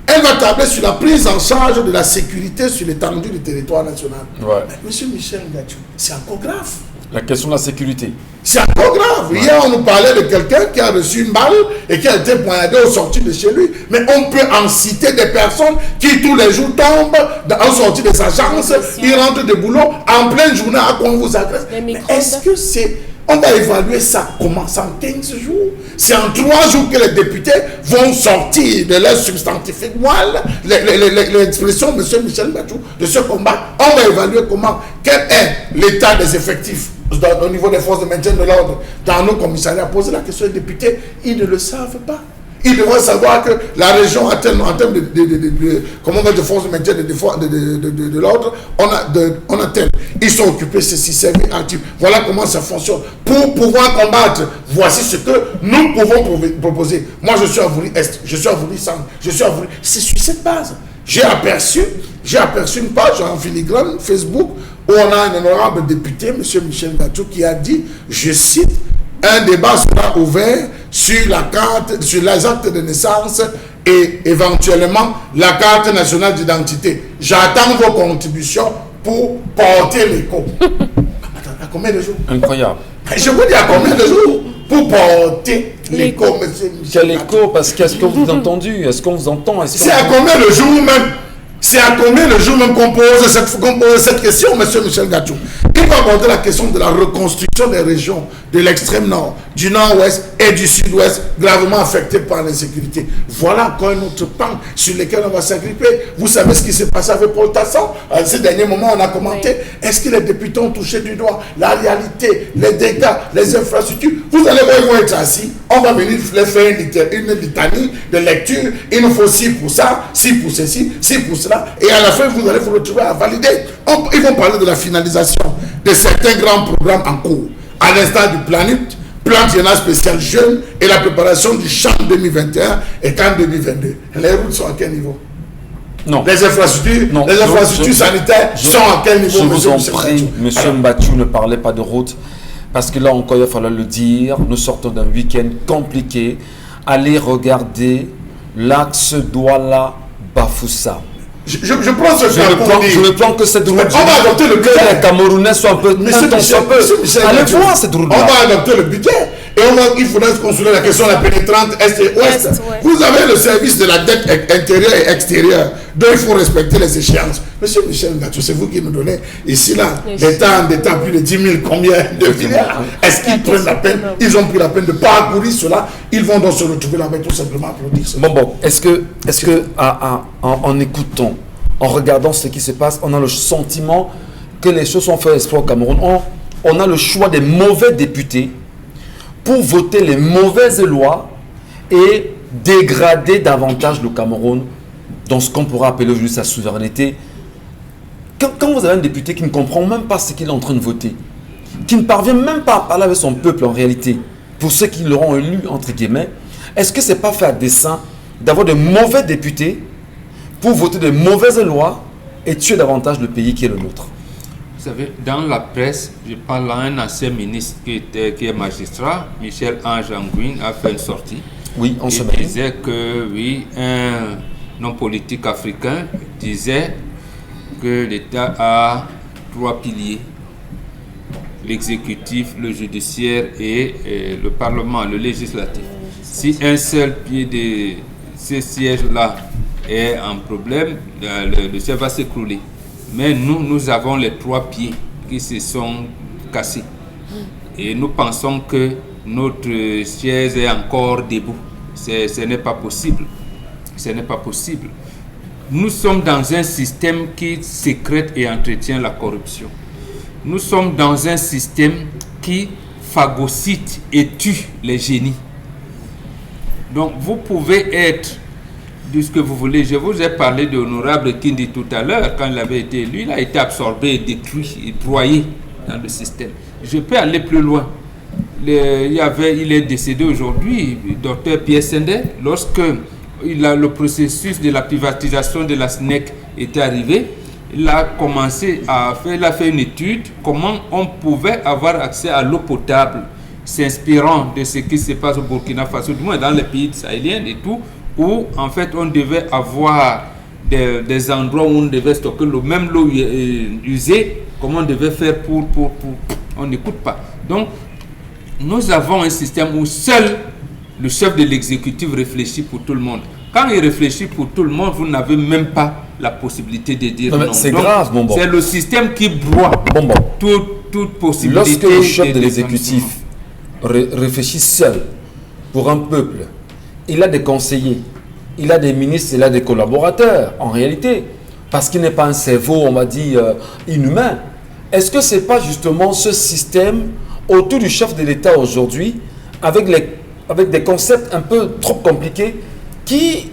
Elle va tabler sur la prise en charge de la sécurité sur l'étendue du territoire national. Ouais. Mais M. Michel Ngachou, c'est encore grave. La question de la sécurité. C'est encore grave. Hier, on nous parlait de quelqu'un qui a reçu une balle et qui a été poignardé au sorti de chez lui. Mais on peut en citer des personnes qui tous les jours tombent en sortie des agences, ils rentrent de boulot en pleine journée à quoi on vous agresse. Mais est-ce que c'est... On va évaluer ça comment? C'est en 15 jours. C'est en 3 jours que les députés vont sortir de leur substantifique moelle l'expression de M. Michel Ngachou de ce combat. On va évaluer comment, quel est l'état des effectifs au niveau des forces de maintien de l'ordre dans nos commissariats. Poser la question aux députés, ils ne le savent pas. Ils devraient savoir que la région, en termes de forces de maintien de l'ordre, on a tel. Ils sont occupés, ceci, c'est actif. Voilà comment ça fonctionne. Pour pouvoir combattre, voici ce que nous pouvons proposer. Moi, je suis à Vouli-Est, je suis à Vouli-Centre, je suis à Vouli... C'est sur cette base. J'ai aperçu une page en filigrane Facebook où on a un honorable député, M. Michel Ngachou, qui a dit, je cite, un débat sera ouvert sur la carte, sur les actes de naissance et éventuellement la carte nationale d'identité. J'attends vos contributions pour porter l'écho. Attends, à combien de jours? Incroyable. Je vous dis à combien de jours pour porter l'écho, monsieur Michel? Quel écho? Parce qu'est-ce que vous avez entendu? Est-ce qu'on vous entend? C'est à combien de jours même? C'est à combien de jours même qu'on pose cette question, monsieur Michel Ngachou? Il va aborder la question de la reconstruction des régions de l'extrême nord, du nord-ouest et du sud-ouest, gravement affectées par l'insécurité. Voilà encore un autre pan sur lequel on va s'agripper. Vous savez ce qui s'est passé avec Paul Tasson? Ces derniers moments, on a commenté. Est-ce que les députés ont touché du doigt la réalité, les dégâts, les infrastructures? Vous allez voir, ils vont être assis. On va venir les faire une litanie de lecture. Il nous faut 6 pour ça, 6 pour ceci, 6 pour cela. Et à la fin, vous allez vous retrouver à valider. Ils vont parler de la finalisation de certains grands programmes en cours. À l'instar du plan triennal spécial jeune et la préparation du champ 2021 et camp 2022. Les routes sont à quel niveau? Non. Les infrastructures sanitaires sont à quel niveau? Je vous en prie, M. Ngachou, ne parlez pas de route. Parce que là encore, il va falloir le dire, nous sortons d'un week-end compliqué. Allez regarder l'axe Douala-Bafoussa. Je prends ce je ne prends que cette route. On va adopter le budget. Que les Camerounais soient un peu... Allez voir cette route-là. On va adopter le budget. Et il faudra se consulter la question de la pénétrante Est et Ouest. Vous avez le service de la dette intérieure et extérieure. Donc il faut respecter les échéances. Monsieur Michel Ngachou, c'est vous qui nous donnez ici là, l'État endetté plus de 10 000 combien de milliards. Est-ce qu'ils prennent la peine? Ils ont pris la peine de parcourir cela. Ils vont donc se retrouver là-bas tout simplement applaudir cela. Bon, est-ce que en écoutant, en regardant ce qui se passe, on a le sentiment que les choses sont faites espoir au Cameroun? On a le choix des mauvais députés pour voter les mauvaises lois et dégrader davantage le Cameroun dans ce qu'on pourrait appeler aujourd'hui sa souveraineté. Quand vous avez un député qui ne comprend même pas ce qu'il est en train de voter, qui ne parvient même pas à parler avec son peuple en réalité, pour ceux qui l'auront élu, entre guillemets, est-ce que ce n'est pas fait à dessein d'avoir de mauvais députés pour voter de mauvaises lois et tuer davantage le pays qui est le nôtre? Vous savez, dans la presse, je parle à un ancien ministre qui est magistrat, Michel Ange Angouin, a fait une sortie. Oui, on se met. Il disait que, oui, un homme politique africain disait que l'État a 3 piliers. L'exécutif, le judiciaire et le Parlement, le législatif. Si un seul pied de ces sièges-là est en problème, le ciel va s'écrouler. Mais nous avons les 3 pieds qui se sont cassés. Et nous pensons que notre siège est encore debout. Ce n'est pas possible. Ce n'est pas possible. Nous sommes dans un système qui sécrète et entretient la corruption. Nous sommes dans un système qui phagocyte et tue les génies. Donc vous pouvez être de ce que vous voulez. Je vous ai parlé de l'honorable Kindi tout à l'heure. Quand il avait été élu, il a été absorbé, détruit et broyé dans le système. Je peux aller plus loin. Il est décédé aujourd'hui, le docteur Pierre Sendé, lorsque le processus de la privatisation de la SNEC était arrivé. Il a commencé il a fait une étude comment on pouvait avoir accès à l'eau potable, s'inspirant de ce qui se passe au Burkina Faso, du moins dans les pays sahéliens et tout, où en fait on devait avoir des endroits où on devait stocker l'eau, même l'eau usée, comment on devait faire pour on n'écoute pas. Donc, nous avons un système où seul le chef de l'exécutif réfléchit pour tout le monde. Quand il réfléchit pour tout le monde, vous n'avez même pas la possibilité de dire non. C'est grave, Bonbon. C'est le système qui broie toute possibilité. Lorsque le chef de l'exécutif réfléchit seul pour un peuple, il a des conseillers, il a des ministres, il a des collaborateurs, en réalité, parce qu'il n'est pas un cerveau, on va dire, inhumain. Est-ce que ce n'est pas justement ce système autour du chef de l'État aujourd'hui, avec des concepts un peu trop compliqués, qui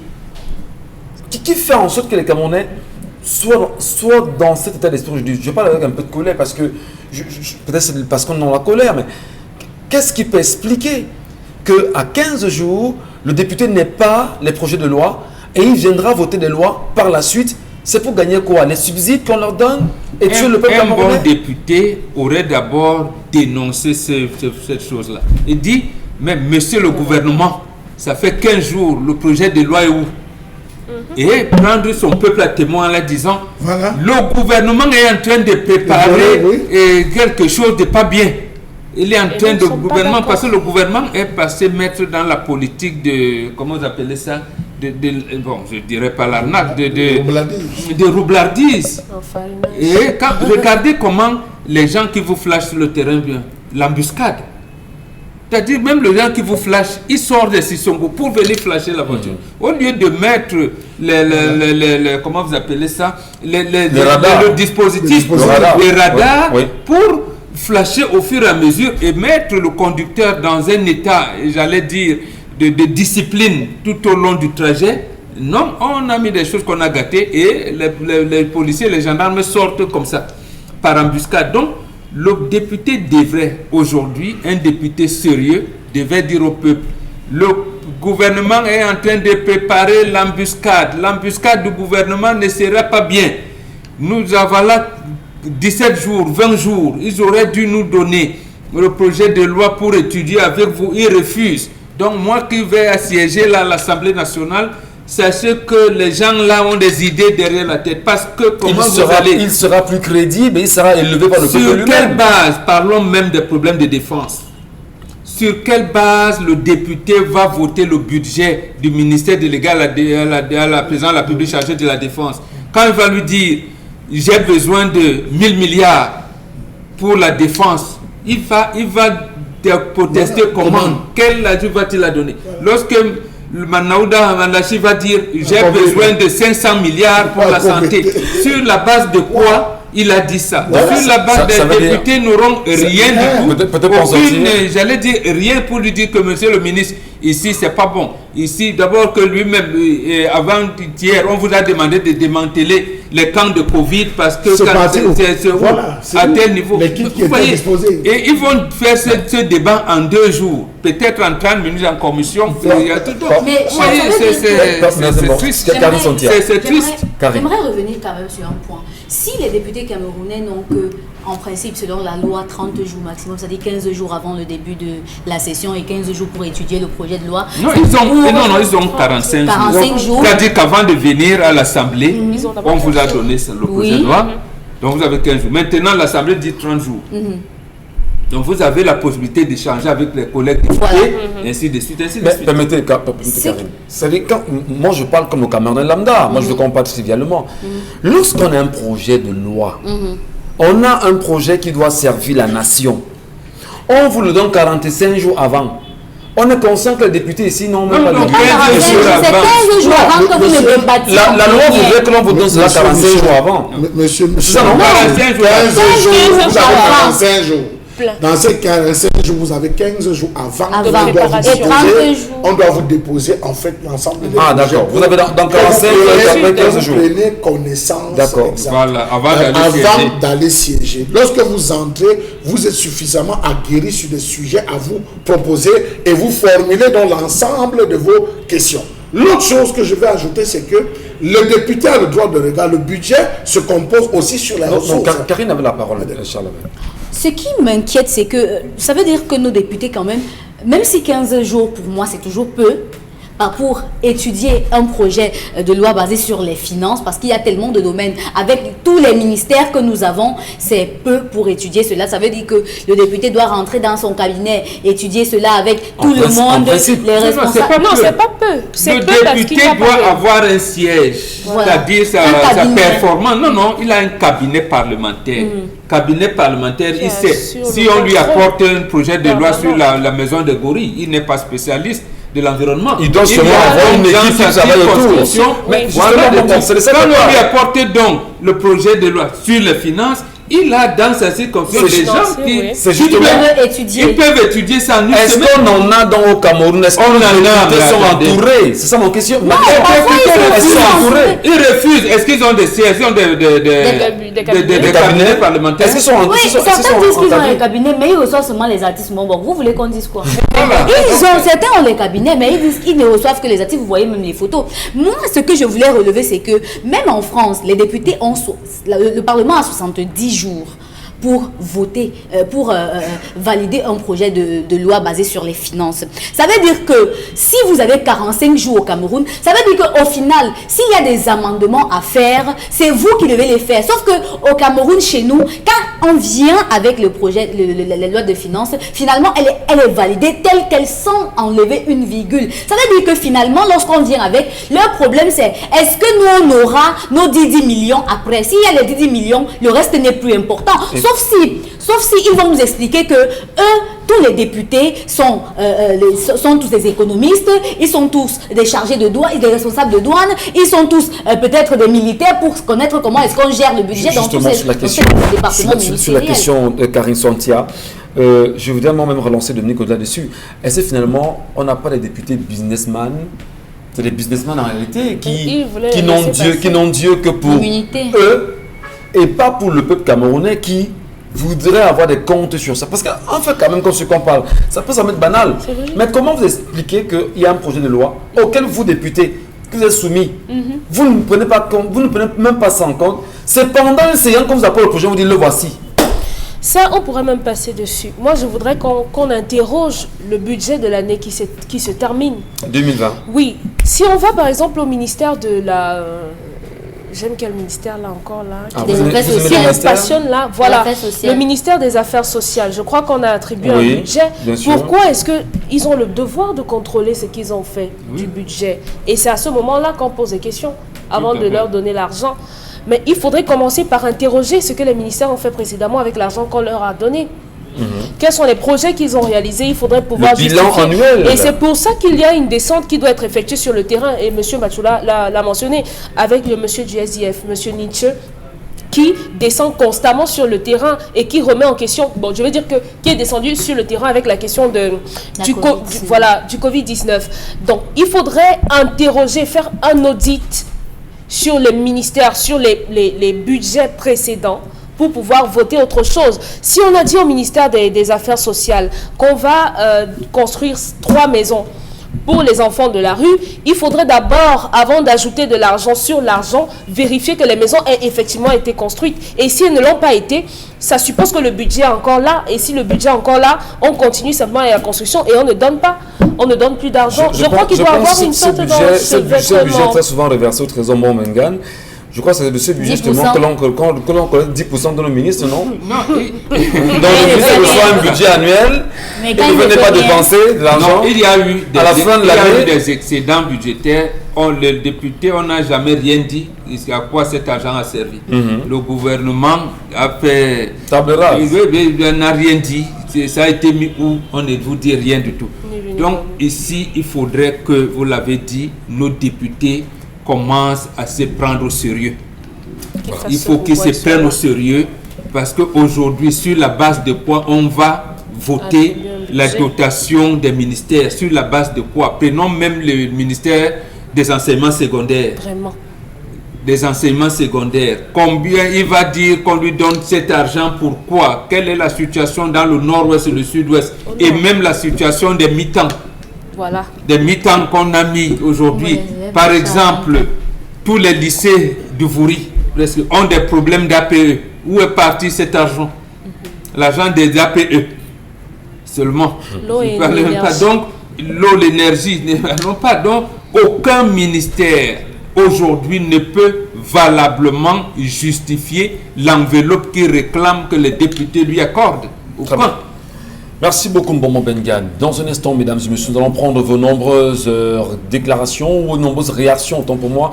fait en sorte que les Camerounais soient dans cet état d'esprit? Je parle avec un peu de colère, parce que peut-être c'est parce qu'on est dans la colère, mais qu'est-ce qui peut expliquer qu'à 15 jours, le député n'ait pas les projets de loi et il viendra voter des lois par la suite? C'est pour gagner quoi? Les subsides qu'on leur donne et tuer le peuple camerounais? Un bon député aurait d'abord dénoncé cette chose-là. Il dit, mais monsieur le gouvernement, ça fait 15 jours, le projet de loi est où? Et prendre son peuple à témoin en leur disant, voilà, le gouvernement est en train de préparer quelque chose de pas bien. Il est en train de gouvernement, parce que le gouvernement est passé maître dans la politique de, comment vous appelez ça, bon, je dirais pas l'arnaque, de roublardise. Et regardez comment les gens qui vous flashent sur le terrain, l'embuscade. C'est-à-dire, même les gens qui vous flashent, ils sortent de Sissongo pour venir flasher la voiture. Au lieu de mettre comment vous appelez ça, le dispositif, les radars, pour flasher au fur et à mesure et mettre le conducteur dans un état, j'allais dire, de discipline tout au long du trajet. Non, on a mis des choses qu'on a gâtées et les policiers, les gendarmes sortent comme ça, par embuscade. Donc, le député devrait, aujourd'hui, un député sérieux, devait dire au peuple, le gouvernement est en train de préparer l'embuscade. L'embuscade du gouvernement ne sera pas bien. Nous avons là 17 jours, 20 jours, ils auraient dû nous donner le projet de loi pour étudier avec vous, ils refusent. Donc moi qui vais assiéger là à l'Assemblée nationale, sachez que les gens là ont des idées derrière la tête. Parce que il sera plus crédible et il sera élevé par le peuple lui-même. Sur quelle base, parlons même des problèmes de défense. Sur quelle base le député va voter le budget du ministère délégué à la présidente de la République chargée de la défense? Quand il va lui dire, j'ai besoin de 1000 milliards pour la défense, il va protester comment? Quel ajout va-t-il la donner? Lorsque Manaouda Mandachi va dire j'ai besoin de 500 milliards pour la santé, sur la base de quoi il a dit ça? Sur la base des députés n'auront rien du tout. J'allais dire rien pour lui dire que monsieur le ministre, ici c'est pas bon. Ici d'abord que lui-même, avant-hier, on vous a demandé de démanteler les camps de Covid parce que c'est à tel niveau. Et ils vont faire ce débat en 2 jours, peut-être en 30 minutes en commission. Il y a tout d'autre. C'est triste. C'est triste. J'aimerais revenir quand même sur un point. Si les députés camerounais n'ont que, en principe, selon la loi, 30 jours maximum, c'est-à-dire 15 jours avant le début de la session et 15 jours pour étudier le projet de loi. Non, ils ont 45 jours. C'est-à-dire qu'avant de venir à l'Assemblée, on vous a donné le projet de loi. Donc vous avez 15 jours. Maintenant, l'Assemblée dit 30 jours. Donc vous avez la possibilité d'échanger avec les collègues députés, ainsi de suite, ainsi de suite. Permettez, Karim. C'est-à-dire, moi je parle comme le Camerounais lambda, moi je le comprends trivialement. Lorsqu'on a un projet de loi, on a un projet qui doit servir la nation. On vous le donne 45 jours avant. On est conscient que les députés ici n'ont même pas de 15 jours avant que vous ne débattiez. La loi voudrait que l'on vous donne cela 45 jours avant. Monsieur, ça non, 45 jours, vous avez 45 jours. Dans ces 45 jours, vous avez 15 jours avant. On doit vous déposer en fait l'ensemble des d'accord. Vous avez dans 45 jours, 15 jours. Vous prenez connaissance voilà, avant d'aller siéger. Lorsque vous entrez, vous êtes suffisamment aguerri sur des sujets à vous proposer et vous formulez dans l'ensemble de vos questions. L'autre chose que je vais ajouter, c'est que le député a le droit de regard. Le budget se compose aussi sur la ressource. Karine avait la parole, Charles. Ce qui m'inquiète, c'est que ça veut dire que nos députés, quand même si 15 jours pour moi c'est toujours peu, pour étudier un projet de loi basé sur les finances, parce qu'il y a tellement de domaines. Avec tous les ministères que nous avons, c'est peu pour étudier cela. Ça veut dire que le député doit rentrer dans son cabinet, étudier cela avec tout le monde, les responsables. Non, c'est pas peu. Le député doit avoir un siège, c'est-à-dire sa performance. Non, il a un cabinet parlementaire. Cabinet parlementaire, il sait. Si on lui apporte un projet de loi sur la maison de Gori, il n'est pas spécialiste de l'environnement. Il doit seulement avoir une équipe qui travaille autour. Mais voilà, quand on lui apporte donc le projet de loi sur les finances, il a dans sa circonscription des gens qui peuvent étudier ça en une semaine. Est-ce qu'on en a dans au Cameroun? Est-ce qu'on sont entourés? C'est ça mon question. Ils refusent. Est-ce qu'ils ont des sièges? Ils ont des cabinets parlementaires? Est-ce qu'ils sont en certains disent qu'ils ont des cabinets, mais ils reçoivent seulement les artistes. Bon, vous voulez qu'on dise quoi? Certains ont les cabinets, mais ils disent qu'ils ne reçoivent que les artistes. Vous voyez même les photos. Moi, ce que je voulais relever, c'est que même en France, les députés ont le Parlement a 70 jours pour voter, pour valider un projet de loi basé sur les finances. Ça veut dire que si vous avez 45 jours au Cameroun, ça veut dire qu'au final, s'il y a des amendements à faire, c'est vous qui devez les faire. Sauf qu'au Cameroun, chez nous, quand on vient avec le projet, la loi de finances, finalement, elle est validée telle qu'elle, sans enlever une virgule. Ça veut dire que finalement, lorsqu'on vient avec, leur problème c'est, est-ce que nous, on aura nos 10 millions après? S'il y a les 10 millions, le reste n'est plus important. Sauf si ils vont nous expliquer que eux, tous les députés sont tous des économistes, ils sont tous des chargés de douane, des responsables de douane, ils sont tous peut-être des militaires pour connaître comment est-ce qu'on gère le budget dans tous ces départements ministériels. Sur la question de Karine Santia, je voudrais moi-même relancer Dominique là-dessus. Est-ce que finalement, on n'a pas des députés businessmen? C'est des businessmen en réalité qui n'ont Dieu que pour eux et pas pour le peuple camerounais qui voudrait avoir des comptes sur ça. Parce qu'en fait, quand même, quand ce qu'on parle, ça peut s'en mettre banal. Mais comment vous expliquez qu'il y a un projet de loi auquel vous, députés, que vous êtes soumis, vous ne prenez pas compte, vous ne prenez même pas ça en compte. C'est pendant un séance qu'on vous apporte le projet, on vous dit le voici. Ça, on pourrait même passer dessus. Moi, je voudrais qu'on interroge le budget de l'année qui se termine. 2020. Oui. Si on va, par exemple, au ministère de la... J'aime quel ministère là encore là qui me passionne là, voilà, le ministère des Affaires sociales. Je crois qu'on a attribué un budget. Pourquoi est-ce qu'ils ont le devoir de contrôler ce qu'ils ont fait du budget? Et c'est à ce moment-là qu'on pose des questions avant de leur donner l'argent. Mais il faudrait commencer par interroger ce que les ministères ont fait précédemment avec l'argent qu'on leur a donné. Quels sont les projets qu'ils ont réalisés? Il faudrait pouvoir justifier. Bilan annuel. Et c'est pour ça qu'il y a une descente qui doit être effectuée sur le terrain. Et M. Machoula l'a mentionné avec le monsieur du SDF, M. Nietzsche, qui descend constamment sur le terrain et qui remet en question, bon, je veux dire qui est descendu sur le terrain avec la question du Covid-19. Donc, il faudrait interroger, faire un audit sur les ministères, sur les budgets précédents, pour pouvoir voter autre chose. Si on a dit au ministère des Affaires sociales qu'on va construire 3 maisons pour les enfants de la rue, il faudrait d'abord, avant d'ajouter de l'argent sur l'argent, vérifier que les maisons aient effectivement été construites. Et si elles ne l'ont pas été, ça suppose que le budget est encore là. Et si le budget est encore là, on continue simplement à la construction et on ne donne pas. On ne donne plus d'argent. Je crois qu'il doit y avoir une sorte de... Ce budget très souvent reversé au Trésor Momengan. Je crois que c'est de ce budget justement que l'on collecte 10% de nos ministres, non? Non. Donc le ministre reçoit un budget annuel et ne venez pas dépenser de l'argent. Il y a eu des excédents budgétaires. Les députés, on n'a jamais rien dit à quoi cet argent a servi. Le gouvernement a fait... Table rase. Il n'a rien dit. Ça a été mis où on ne vous dit rien du tout. Donc ici, il faudrait que, vous l'avez dit, nos députés commence à se prendre au sérieux. Il faut qu'ils se prennent au sérieux parce qu'aujourd'hui, sur la base de quoi on va voter la dotation des ministères, sur la base de quoi? Prenons même le ministère des enseignements secondaires. Vraiment. Des enseignements secondaires. Combien il va dire qu'on lui donne cet argent? Pourquoi? Quelle est la situation dans le nord-ouest et le sud-ouest? Et même la situation des mi-temps. Voilà. Des mi-temps qu'on a mis aujourd'hui. Par exemple, tous les lycées du Vouri ont des problèmes d'APE. Où est parti cet argent? L'argent des APE seulement. L'eau et donc, l'eau, l'énergie, non pardon, aucun ministère aujourd'hui ne peut valablement justifier l'enveloppe qui réclame que les députés lui accordent. Aucun. Merci beaucoup Mbombo Bengan. Dans un instant, mesdames et messieurs, nous allons prendre vos nombreuses déclarations ou vos nombreuses réactions, autant pour moi.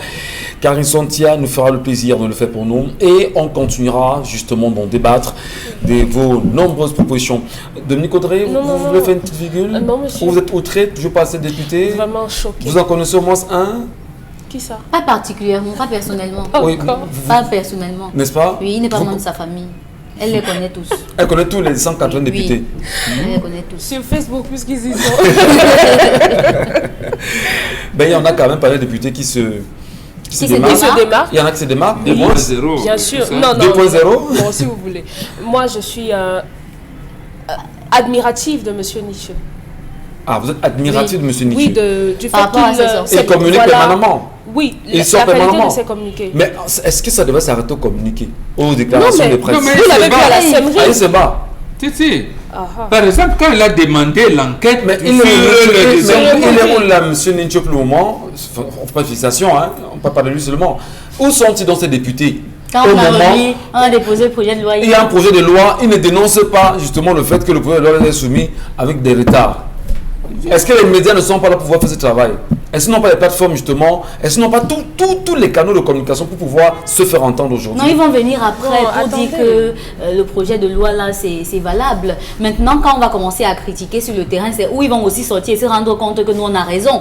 Karine Santia nous fera le plaisir de le faire pour nous et on continuera justement d'en débattre de vos nombreuses propositions. Dominique Audrey, vous voulez faire une petite virgule? Non, monsieur. Vous êtes outré, toujours pas assez député? Vraiment choqué. Vous en connaissez au moins un? Qui ça? Pas particulièrement, pas personnellement. Oui, Pas personnellement. n'est-ce pas? Oui, il n'est pas membre de sa famille. Elle les connaît tous. Elle connaît tous les 180 députés. Elle les connaît tous. Sur Facebook, puisqu'ils y sont. Ben, il y en a quand même pas mal de députés qui se se démarquent. se démarquent. Il y en a qui se démarquent. 2.0. Bien sûr. c'est ça? Non, non. 2.0. Bon, si vous voulez. Moi, je suis admirative de M. Niche. Ah, vous êtes admiratif de M. Niche. Oui, du fait Par rapport à ses sorties. Il communique permanemment. Oui, Il sort la qualité permanemment. de ses communiqués. Mais est-ce que ça devait s'arrêter au communiqué, aux déclarations Non, mais- de presse? non, mais- Vous l'avez vu à la Ah, sèmerie. il se bat. Si. Ah, ah. Par exemple, quand il a demandé l'enquête, Mais sur il est où le- là, M. Nincho pour le moment? On ne fait pas de fixation, hein? On ne parle pas de lui seulement. Où sont-ils dans ces députés? Quand Au on a moment, remis, on a déposé le projet de loi. il y a un projet de loi, il ne dénonce pas justement le fait que le projet de loi est soumis avec des retards. Est-ce que les médias ne sont pas là pour pouvoir faire ce travail? Est-ce qu'ils n'ont pas les plateformes justement? Est-ce qu'ils n'ont pas tous les canaux de communication pour pouvoir se faire entendre aujourd'hui? Non, ils vont venir après Non, pour attendez. dire que le projet de loi là c'est valable. Maintenant, quand on va commencer à critiquer sur le terrain, c'est où ils vont aussi sortir et se rendre compte que nous on a raison.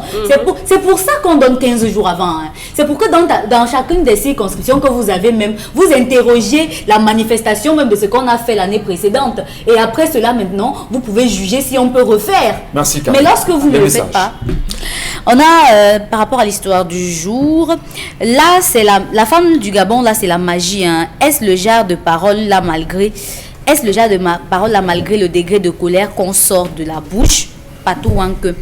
C'est pour ça qu'on donne 15 jours avant. Hein. C'est pour que dans chacune des circonscriptions que vous avez même, vous interrogez la manifestation même de ce qu'on a fait l'année précédente. Et après cela maintenant, vous pouvez juger si on peut refaire. Merci, Karine. Mais lorsque vous ne Les le messages. faites pas, on a par rapport à l'histoire du jour, là c'est la femme du Gabon, là c'est la magie. Hein. Est-ce le genre de parole là malgré le degré de colère qu'on sort de la bouche? Pas tout hein, que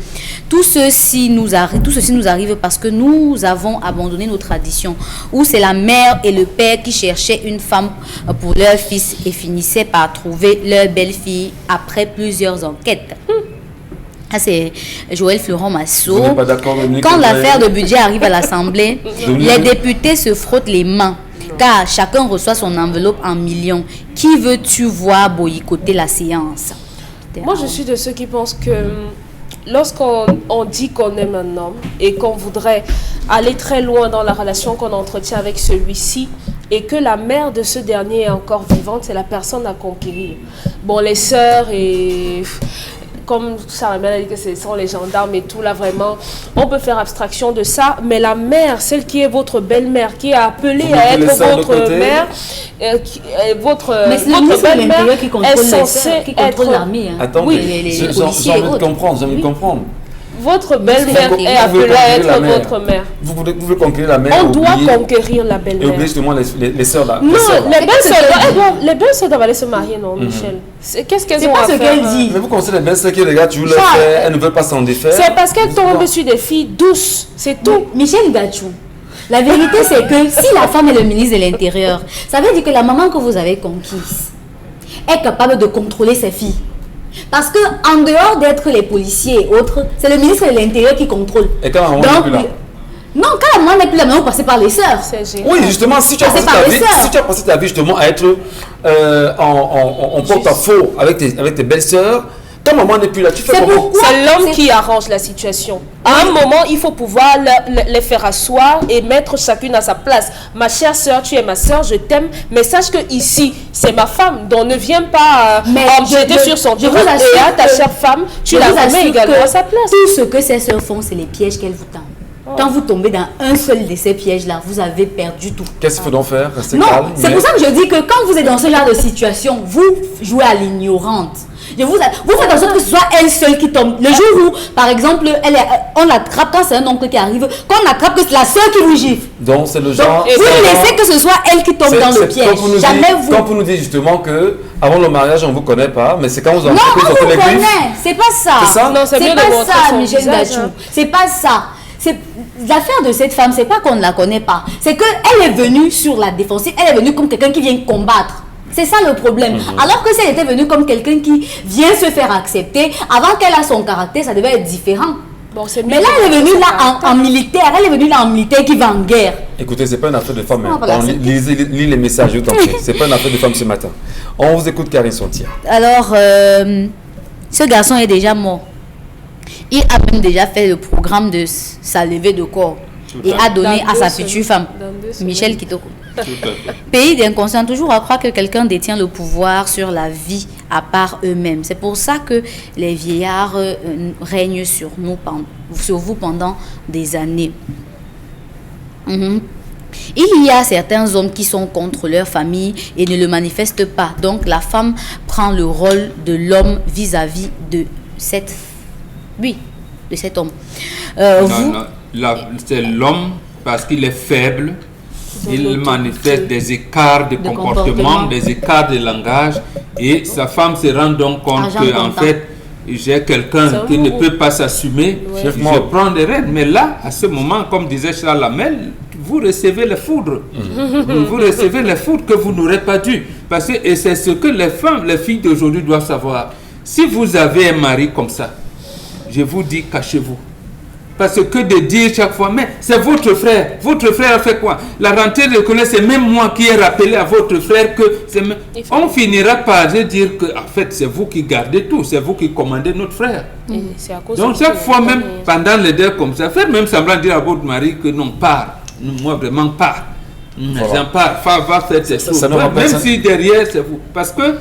tout ceci nous arrive parce que nous avons abandonné nos traditions, où c'est la mère et le père qui cherchaient une femme pour leur fils et finissaient par trouver leur belle-fille après plusieurs enquêtes. Ah, c'est Joël Florent Massot. Vous n'êtes pas d'accord, Dominique? Quand l'affaire de budget arrive à l'Assemblée, les députés se frottent les mains, car chacun reçoit son enveloppe en millions. Qui veux-tu voir boycotter la séance? Moi, je suis de ceux qui pensent que lorsqu'on dit qu'on aime un homme et qu'on voudrait aller très loin dans la relation qu'on entretient avec celui-ci, et que la mère de ce dernier est encore vivante, c'est la personne à conquérir. Bon, les sœurs et... Comme Charles a dit que ce sont les gendarmes et tout, là vraiment, on peut faire abstraction de ça, mais la mère, celle qui est votre belle-mère, qui est appelée Vous à mettez être ça de votre côté. mère, Mais c'est le ministre de l'Intérieur qui contrôle est censée qui contrôle être... l'armée. Hein. Attendez, les j'ai policiers envie et de autres. comprendre, j'ai envie de comprendre. Votre belle-mère Vous est voulez appelée à conquérir la être mère. votre mère. Vous voulez conquérir la mère On et doit oublier- conquérir la et belle-mère. oublier justement les sœurs là. Non, les sœurs, là. les belles-sœurs doivent aller se marier, non, Michel? Qu'est-ce qu'elles C'est ont pas à ce faire? qu'elle dit. Mais vous connaissez les belles-sœurs qui, les gars, tu veux leur Charles, faire, elles ne veulent pas s'en défaire. C'est parce qu'elles tombent sur des filles douces, c'est tout. Michel Gachou, la vérité c'est que si la femme est le ministre de l'Intérieur, ça veut dire que la maman que vous avez conquise est capable de contrôler ses filles. Parce que en dehors d'être les policiers et autres, c'est le ministre de l'Intérieur qui contrôle. Et quand la maman n'est plus là. Non, quand la maman n'est plus là, mais vous passez par les sœurs. C'est génial. Oui, justement, si tu as c'est passé par ta les vie, sœurs. si tu as passé ta vie justement à être en porte-à-faux avec tes belles-sœurs, quand maman n'est plus là, tu fais C'est comment? pourquoi C'est l'homme c'est- qui arrange la situation. À un moment, il faut pouvoir les faire asseoir et mettre chacune à sa place. Ma chère sœur, tu es ma sœur, je t'aime, mais sache que ici, c'est ma femme, donc ne viens pas Mais empiéter je sur son vous droit. assure Et à ta que- chère femme, tu Je la vous remets assure également que à sa place. Tout ce que ces sœurs font, c'est les pièges qu'elles vous tendent. Quand vous tombez dans un seul de ces pièges-là, vous avez perdu tout. Qu'est-ce qu'il faut donc faire? Rester Non, calme. c'est pour ça que je dis que quand vous êtes dans ce genre de situation, vous jouez à l'ignorante. Vous faites en sorte que ce soit elle seule qui tombe. Le jour où, par exemple, on l'attrape, quand c'est un oncle qui arrive, quand on attrape que c'est la soeur qui vous gifle. Donc c'est le genre. et Vous laissez que ce soit elle qui tombe dans le piège. Jamais vous. Quand vous nous dites justement que avant le mariage on ne vous connaît pas, mais c'est quand vous Non, entrez on sortez vous les griffes. connaît. C'est pas ça. C'est ça? Non, c'est bien de pas montrer ça, son Michel visage, Gachou. hein. C'est pas ça. C'est l'affaire de cette femme, c'est pas qu'on ne la connaît pas. C'est qu'elle est venue sur la défensive. Elle est venue comme quelqu'un qui vient combattre. C'est ça le problème. Alors que si elle était venue comme quelqu'un qui vient se faire accepter, avant qu'elle a son caractère, ça devait être différent. Bon, c'est Mais là, elle est venue là en militaire. Elle est venue là en militaire qui va en guerre. Écoutez, c'est pas une affaire de femme. Ah, voilà, c'est- Lis les messages, je t'en prie. C'est pas une affaire de femme ce matin. On vous écoute, Karine Sontia. Alors, ce garçon est déjà mort. Il a même déjà fait le programme de sa levée de corps et a donné Dans à sa 2 future femme, semaines. Dans 2 semaines. Michel Kitoko. Tout à fait. Pays d'inconscients, toujours à croire que quelqu'un détient le pouvoir sur la vie à part eux-mêmes. C'est pour ça que les vieillards règnent sur vous pendant des années. Il y a certains hommes qui sont contre leur famille et ne le manifestent pas. Donc la femme prend le rôle de l'homme vis-à-vis de cet homme. Non, c'est l'homme parce qu'il est faible. Il manifeste des écarts de comportement, des écarts de langage, et sa femme se rend donc compte Argent que en comptant. fait j'ai quelqu'un qui ne peut pas s'assumer. Je prends des rênes, mais là à ce moment, comme disait Charles Lamel, vous recevez les foudres. Vous recevez les foudres que vous n'aurez pas dû. Parce que, et c'est ce que les femmes, les filles d'aujourd'hui doivent savoir. Si vous avez un mari comme ça, je vous dis, cachez-vous. Parce que de dire chaque fois, mais c'est votre frère a fait quoi? La rentrée de l'école, c'est même moi qui ai rappelé à votre frère que on finira par dire que en fait c'est vous qui gardez tout, c'est vous qui commandez notre frère. Et c'est à cause Donc de chaque ça, fois la même famille. pendant les deuils comme ça, faire même semblant de dire à votre mari que non, pars. Moi vraiment pars. J'en pars, va faire tes choses. ça nous rappelle Même ça. si derrière c'est vous. Parce que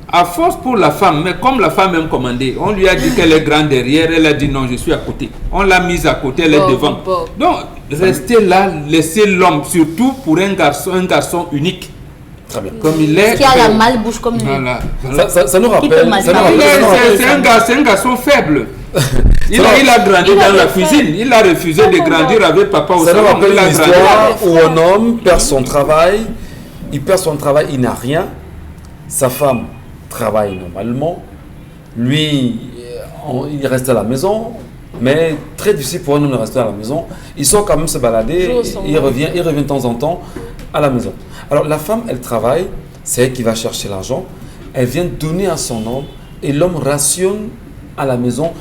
à force pour la femme, mais comme la femme aime commander, on lui a dit qu'elle est grande derrière, elle a dit non, je suis à côté. On l'a mise à côté, elle est devant. Donc, restez là, laissez l'homme, surtout pour un garçon unique, Très bien. comme il est. Qui a la malbouche comme lui. Voilà. Ça nous Qui peut rappelle. mal Ça nous parler. rappelle. C'est un garçon faible. Il a grandi dans la cuisine. Il a refusé de grandir avec papa au Ça nous salon. rappelle Il a une grandi. histoire où un homme perd son travail. Il perd son travail, il n'a rien. Sa femme travaille normalement. Lui, il reste à la maison. Mais très difficile pour un homme de rester à la maison. Il sort quand même se balader. Il revient de temps en temps à la maison. Alors la femme, elle travaille. C'est elle qui va chercher l'argent. Elle vient donner à son homme. Et l'homme rationne à la maison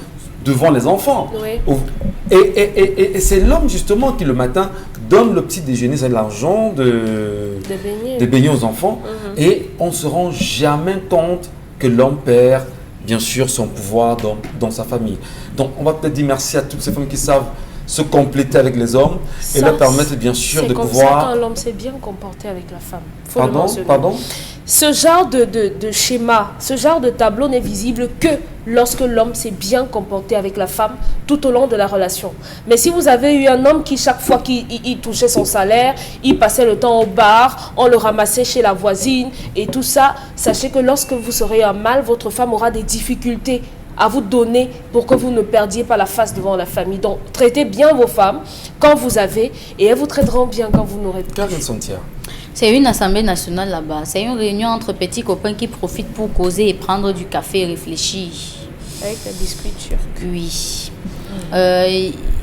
devant les enfants. Oui. Et c'est l'homme justement qui le matin donne le petit déjeuner, c'est l'argent des beignets aux enfants. Et on ne se rend jamais compte que l'homme perd bien sûr son pouvoir dans sa famille. Donc on va peut-être dire merci à toutes ces femmes qui savent se compléter avec les hommes et leur permettre bien sûr de pouvoir... C'est comme ça quand l'homme s'est bien comporté avec la femme. Faut le mentionner. Pardon. Ce genre de schéma, ce genre de tableau n'est visible que lorsque l'homme s'est bien comporté avec la femme tout au long de la relation. Mais si vous avez eu un homme qui, chaque fois qu'il touchait son salaire, il passait le temps au bar, on le ramassait chez la voisine et tout ça, sachez que lorsque vous serez en mal, votre femme aura des difficultés à vous donner pour que vous ne perdiez pas la face devant la famille. Donc, traitez bien vos femmes quand vous avez et elles vous traiteront bien quand vous n'aurez pas. Karine Sontia. C'est une assemblée nationale là-bas. C'est une réunion entre petits copains qui profitent pour causer et prendre du café et réfléchir. Avec la biscuit turc. Oui.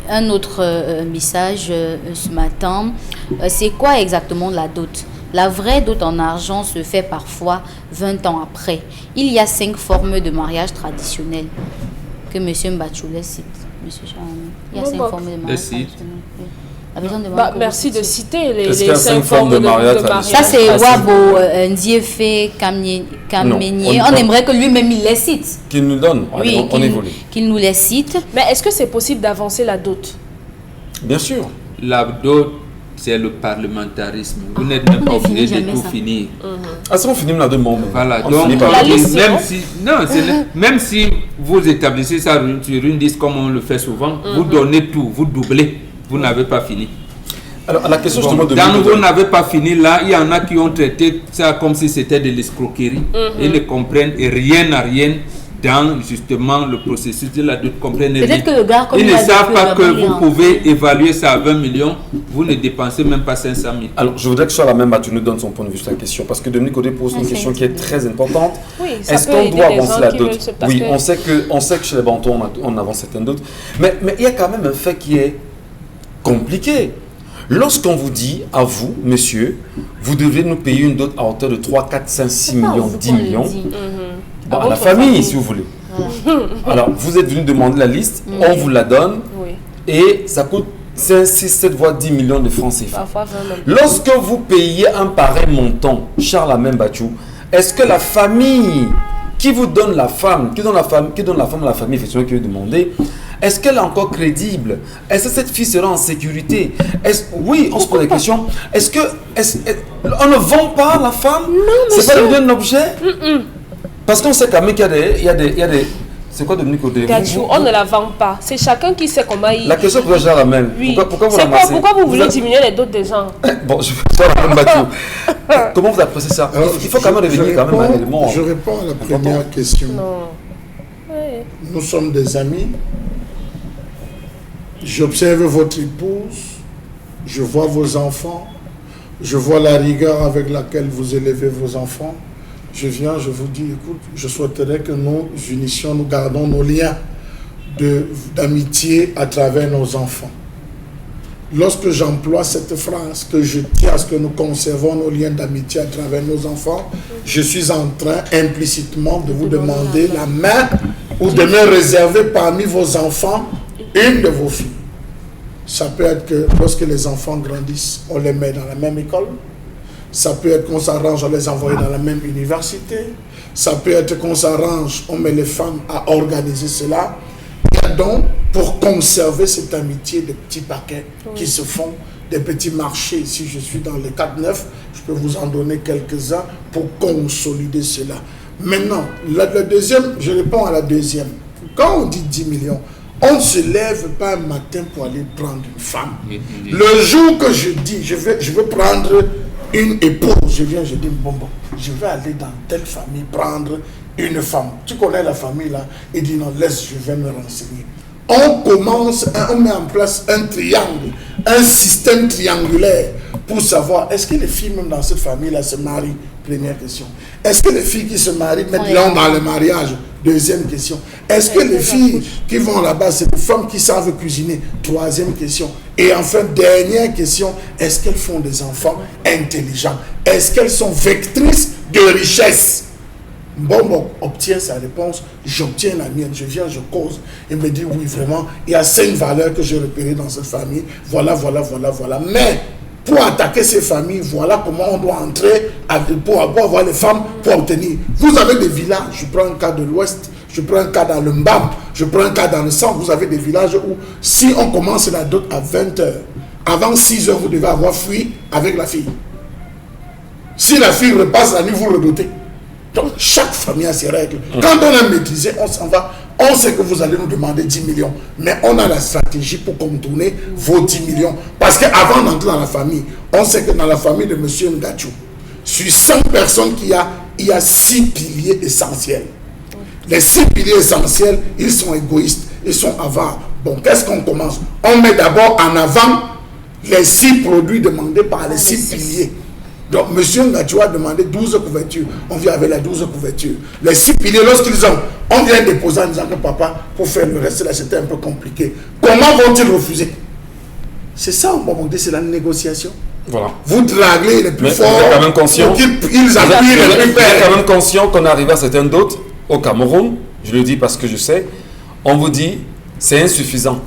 Un autre message ce matin. C'est quoi exactement la dot? La vraie dot en argent se fait parfois 20 ans après. Il y a 5 formes de mariage traditionnel que M. Mbachoulet cite. Monsieur Charles, il y a 5 formes de mariage traditionnel. Merci de citer les Est-ce qu'il y a 5 formes de mariage. Ça, c'est Wabo, Ndiéfé, Kamenye. On aimerait que lui-même il les cite. Qu'il nous donne. Oui, on évolue. qu'il nous les cite. Mais est-ce que c'est possible d'avancer la dot? Bien sûr. La dot, c'est le parlementarisme. Vous n'êtes même pas obligé de tout finir. Ah, ça, on finit la demande. Voilà, On donc finit par la liste, même si vous établissez ça sur une liste comme on le fait souvent, vous donnez tout, vous doublez, vous n'avez pas fini. Alors, à la question Bon, justement de... dans vous n'avez pas fini là, il y en a qui ont traité ça comme si c'était de l'escroquerie. Ils ne comprennent rien à rien dans justement le processus de la dot. Peut-être que le gars, comme ils ne il a savent dit, pas que vraiment, vous pouvez évaluer ça à 20 millions, vous ne dépensez même pas 500 000. Alors, je voudrais que sur la même tu nous donnes son point de vue sur la question, parce que Dominique Odé pose une question qui est très importante. Oui, ça Est-ce peut qu'on aider doit les avancer gens la qui dot? veulent se passer. Oui, on sait que chez les Bantons, on avance certaines dots. Mais il y a quand même un fait qui est compliqué. Lorsqu'on vous dit, à vous, monsieur, vous devez nous payer une dot à hauteur de 3, 4, 5, 6 millions, 10 millions, bon, à la famille, si vous voulez. Alors, vous êtes venu demander la liste, on vous la donne, et ça coûte 5, 6, 7 voire 10 millions de francs CFA. Parfois, vraiment. Lorsque vous payez un pareil montant, Charles Amen Bachou, est-ce que la famille qui vous donne la femme, qui donne la femme à la famille, effectivement, qui veut demander, est-ce qu'elle est encore crédible? Est-ce que cette fille sera en sécurité? Oui, on se pose la question. On ne vend pas la femme? Non, c'est pas devenu un objet? Parce qu'on sait quand même qu'il y a des c'est quoi Dominique Odé? Gachou, on ne la vend pas. C'est chacun qui sait comment il... La question pour Charles Amen. Oui. Pourquoi vous c'est ramassez? quoi, pourquoi vous voulez diminuer les dots des gens? Bon, je vais faire la même Bachou. Comment vous appréciez ça? Alors, Il faut quand même revenir quand même à l'élément. Je réponds à la première question. Non. Ouais. Nous sommes des amis. J'observe votre épouse. Je vois vos enfants. Je vois la rigueur avec laquelle vous élevez vos enfants. Je viens, je vous dis, écoute, je souhaiterais que nous unissions, nous gardons nos liens d'amitié à travers nos enfants. Lorsque j'emploie cette phrase, que je tiens à ce que nous conservons nos liens d'amitié à travers nos enfants, je suis en train implicitement de vous demander la main ou de me réserver parmi vos enfants une de vos filles. Ça peut être que lorsque les enfants grandissent, on les met dans la même école. Ça peut être qu'on s'arrange à les envoyer dans la même université. Ça peut être qu'on s'arrange, on met les femmes à organiser cela. Il y a donc, pour conserver cette amitié, des petits paquets qui se font, des petits marchés. Si je suis dans les 4-9, je peux vous en donner quelques-uns pour consolider cela. Maintenant, le deuxième, je réponds à la deuxième. Quand on dit 10 millions, on ne se lève pas un matin pour aller prendre une femme. Le jour que je dis, je veux prendre une épouse, je viens, je dis, bon, je vais aller dans telle famille prendre une femme. Tu connais la famille là? Il dit, non, laisse, je vais me renseigner. On met en place un triangle, un système triangulaire pour savoir, est-ce que les filles même dans cette famille-là se marient? Première question. Est-ce que les filles qui se marient mettent l'homme dans le mariage? Deuxième question. Est-ce que les filles qui vont là-bas, c'est des femmes qui savent cuisiner? Troisième question. Et enfin, dernière question, est-ce qu'elles font des enfants intelligents? Est-ce qu'elles sont vectrices de richesse? Bon, obtient sa réponse, j'obtiens la mienne, je viens, je cause, et me dit, oui, vraiment, il y a 5 valeurs que j'ai repérées dans cette famille, voilà. Mais, pour attaquer ces familles, voilà comment on doit entrer pour avoir les femmes pour obtenir. Vous avez des villages, je prends un cas de l'Ouest, je prends un cas dans le Mbam, je prends un cas dans le centre, vous avez des villages où si on commence la dot à 20h, avant 6h, vous devez avoir fui avec la fille. Si la fille repasse la nuit, vous le dotez. Donc, chaque famille a ses règles. Quand on a maîtrisé, on s'en va. On sait que vous allez nous demander 10 millions. Mais on a la stratégie pour contourner vos 10 millions. Parce qu'avant d'entrer dans la famille, on sait que dans la famille de M. Ngachou, sur 100 personnes qu'il y a, il y a 6 piliers essentiels. Les 6 piliers essentiels, ils sont égoïstes, ils sont avares. Bon, qu'est-ce qu'on commence? On met d'abord en avant les 6 produits demandés par les 6 piliers. Donc, M. Ngachou a demandé 12 couvertures. On vient avec les 12 couvertures. Les 6 piliers, lorsqu'ils ont, on vient déposer en disant que papa, pour faire le reste, là, c'était un peu compliqué. Comment vont-ils refuser? C'est ça, on va demander, c'est la négociation. Voilà. Vous draguez les plus forts. Vous êtes quand même conscient. Pour qu'ils appuient les plus Vous êtes quand même conscient qu'on est arrivé à certaines dotes au Cameroun. Je le dis parce que je sais. On vous dit, c'est insuffisant.